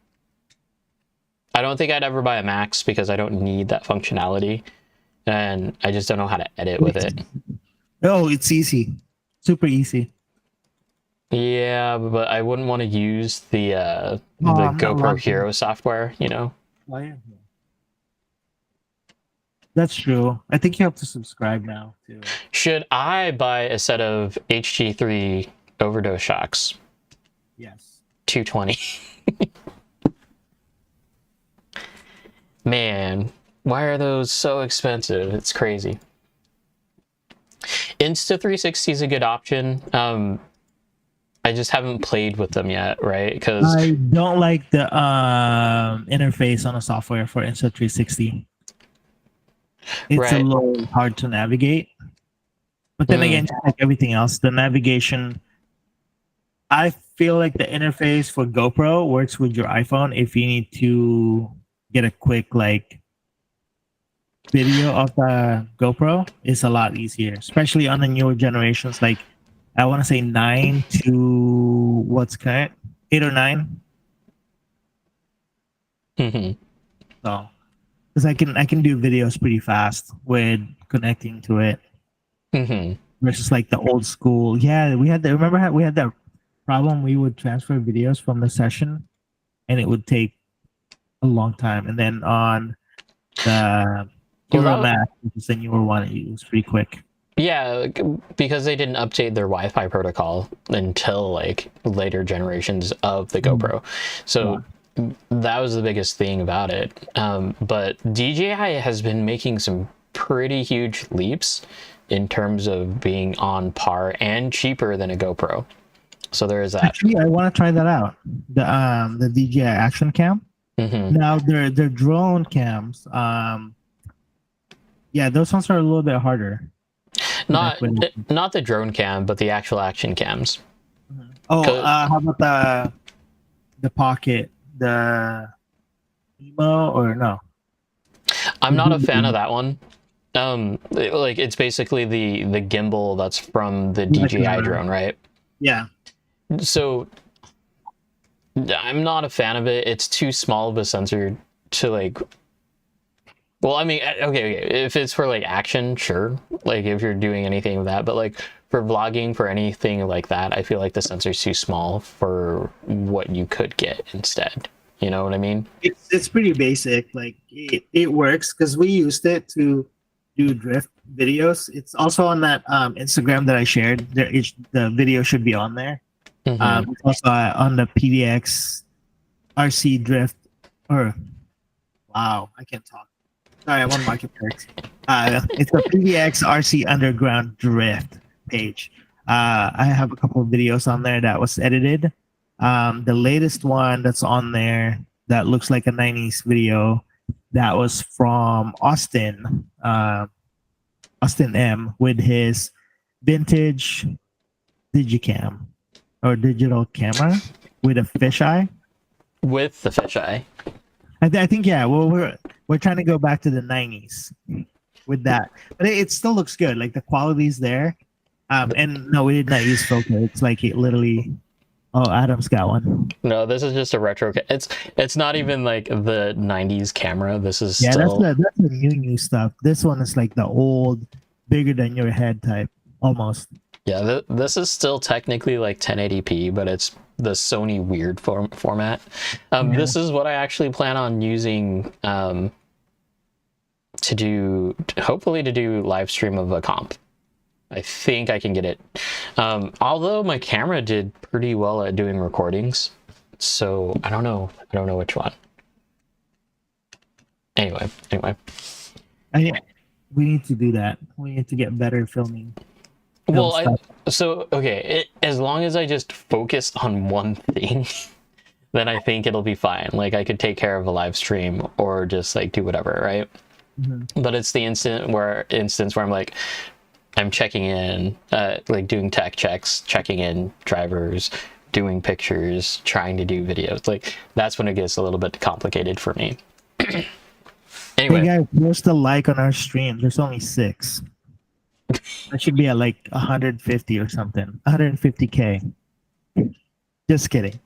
I don't think I'd ever buy a Max because I don't need that functionality, and I just don't know how to edit with it. Oh, it's easy. Super easy. Yeah, but I wouldn't want to use the I'm not GoPro logged in. Hero software, you know? Oh, yeah. That's true. I think you have to subscribe now too. Should I buy a set of HG3 overdose shocks? Yes. 220. Man, why are those so expensive? It's crazy. Insta360 is a good option. I just haven't played with them yet, right? Because I don't like the interface on the software for Insta360. It's a Right. little hard to navigate. But then again, just like everything else, the navigation, I feel like the interface for GoPro works with your iPhone if you need to get a quick like video of the GoPro. It's a lot easier, especially on the newer generations. Like I want to say 9 to what's current 8 or 9. Mhm. So because I can do videos pretty fast with connecting to it Mhm. versus like the old school. Yeah, we had the remember how we had that problem. We would transfer videos from the session, and it would take a long time. And then on the Well, Hero that- Max, which is the newer one, it was pretty quick. Yeah, like, because they didn't update their Wi-Fi protocol until like later generations of the GoPro. So that was the biggest thing about it. But DJI has been making some pretty huge leaps in terms of being on par and cheaper than a GoPro. So there is that. Actually, I want to try that out. The DJI Action Cam. Hmm. Now their drone cams. Yeah, those ones are a little bit harder. Not Connect not the drone cam, but the actual action cams. Oh, Good. how about the Pocket, the Emo, or no? I'm not a fan of that one. Like it's basically the gimbal that's from the DJI drone, right? Yeah. So I'm not a fan of it. It's too small of a sensor to like. Well, I mean, okay, if it's for like action, sure. Like if you're doing anything with that, but like for vlogging, for anything like that, I feel like the sensor's too small for what you could get instead. You know what I mean? It's pretty basic. Like it works because we used it to do drift videos. It's also on that Instagram that I shared. The video should be on there. Mhm. It's also on the PDX RC drift. Or wow, I can't talk. Sorry, I'm on Marketplace. It's a PDX RC Underground Drift page. I have a couple of videos on there that was edited. The latest one that's on there that looks like a 90s video that was from Austin, Austin M with his vintage digicam or digital camera with a fisheye. With the fisheye. I think yeah. Well, we're trying to go back to the 90s with that, but it still looks good. Like the quality's there. And no, we did not use filter. It's like it literally Oh, Adam's got one. No, this is just a retro. It's not even like the '90s camera. This is Yeah, still. that's the new stuff. This one is like the old, bigger than your head type, almost. Yeah, this is still technically like 1080p, but it's the Sony weird format. Yeah. This is what I actually plan on using to do, hopefully to do live stream of a comp. I think I can get it. Although my camera did pretty well at doing recordings, so I don't know which one. Anyway. We need to do that. We need to get better filming. Well, as long as I just focus on one thing, then I think it'll be fine. Like I could take care of a live stream or just like do whatever, right? Mm-hmm. But it's the instance where I'm like, I'm checking in, like doing tech checks, checking in drivers, doing pictures, trying to do videos. Like that's when it gets a little bit complicated for me. Anyway, Hey guys, post a like on our stream. There's only 6. That should be at like 150 or something. 150K. Just kidding.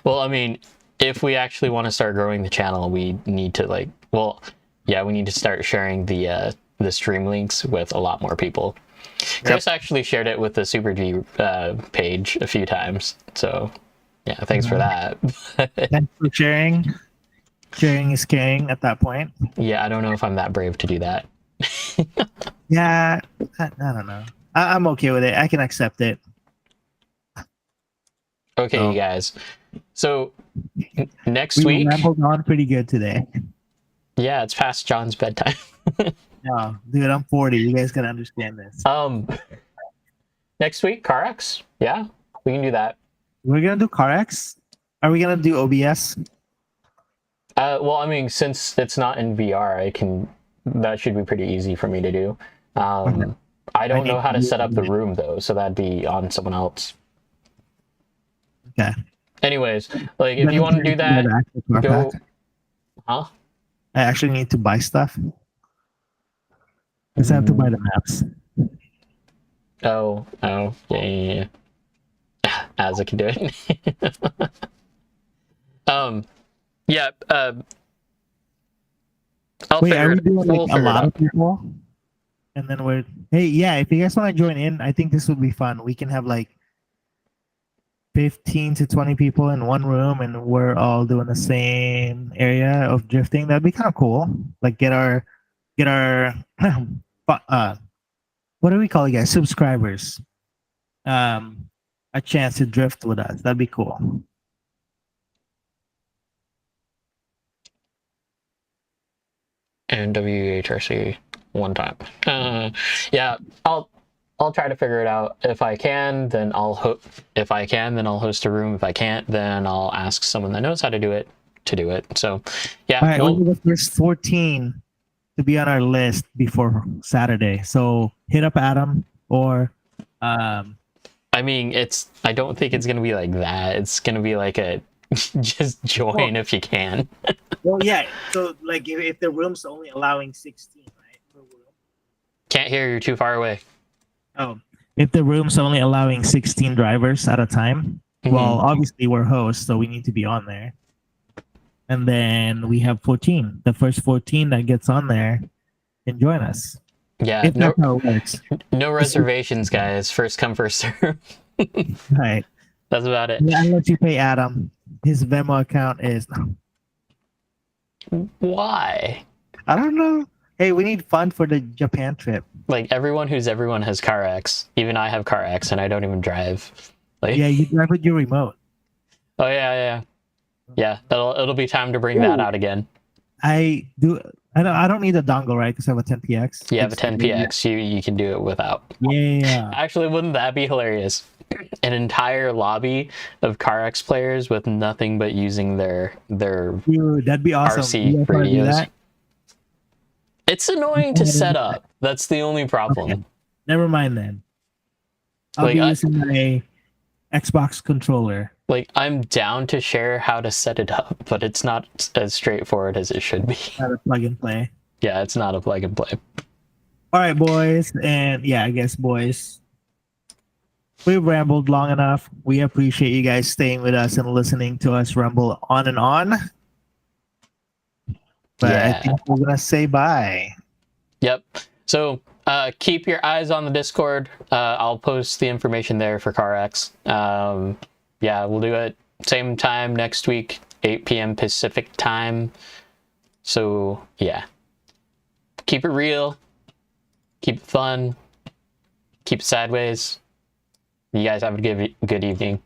well, I mean, if we actually want to start growing the channel, we need to we need to start sharing the stream links with a lot more people. Chris actually shared it with the Super G page a few times, so yeah, thanks for that. Thanks for sharing. Sharing is caring at that point. Yeah, I don't know if I'm that brave to do that. Yeah, I don't know. I'm okay with it. I can accept it. Okay, Oh. you guys. So next We week, rambled on pretty good today. yeah, it's past John's bedtime. No, dude, I'm 40. You guys gotta understand this. Next week, CarX. Yeah, we can do that. We're gonna do CarX. Are we gonna do OBS? Well, I mean, since it's not in VR, that should be pretty easy for me to do. Okay. I don't know need how to to set up the use- room though, so that'd be on someone else. Okay. Anyways, like if you want to do that, go. Huh? I actually need to buy stuff. Because I have to buy the maps. Oh, yeah. As I can do it. Yeah. Wait, are we doing like we'll a figure it lot out. of people? And then hey, yeah, if you guys want to join in, I think this would be fun. We can have like 15 to 20 people in one room and we're all doing the same area of drifting. That'd be kind of cool. Like get our what do we call it, guys? Subscribers. A chance to drift with us. That'd be cool. And WHRC one time. Yeah, I'll try to figure it out. If I can, then I'll host a room. If I can't, then I'll ask someone that knows how to do it to do it. So, yeah. All right, we're the first 14 to be on our list before Saturday. So hit up Adam or I mean, I don't think it's gonna be like that. It's gonna be like a just join if you can. well, yeah. So like if the room's only allowing 16, right? Per room. Can't hear, you're too far away. Oh, if the room's only allowing 16 drivers at a time, well, obviously we're hosts, so we need to be on there. And then we have 14. The first 14 that gets on there can join us. Yeah, If that's how it works. no reservations, guys. First come, first serve. Right. That's about it. Yeah, unless you pay Adam. His Venmo account is Why? I don't know. Hey, we need fund for the Japan trip. Like everyone has CarX. Even I have CarX, and I don't even drive. Like, Yeah, you drive with your remote. oh yeah. It'll be time to bring that out again. I don't need a dongle, right? Because I have a 10px. You have a 10px. You can do it without. Yeah. Actually, wouldn't that be hilarious? An entire lobby of CarX players with nothing but using their Dude, that'd be awesome. RC You guys wanna do radios. that? It's annoying to set up. That's the only problem. Never mind then. I'll Like, be using my Xbox controller. Like, I'm down to share how to set it up, but it's not as straightforward as it should be. Not a plug and play. Yeah, it's not a plug and play. All right, boys, and yeah, I guess boys. we've rambled long enough. We appreciate you guys staying with us and listening to us ramble on and on. But I Yeah. think we're gonna say bye. Yep. So keep your eyes on the Discord. I'll post the information there for CarX. Yeah, we'll do it same time next week, 8 p.m. Pacific time. So yeah, keep it real, keep it fun, keep it sideways. You guys have a good evening.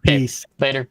Peace. Later.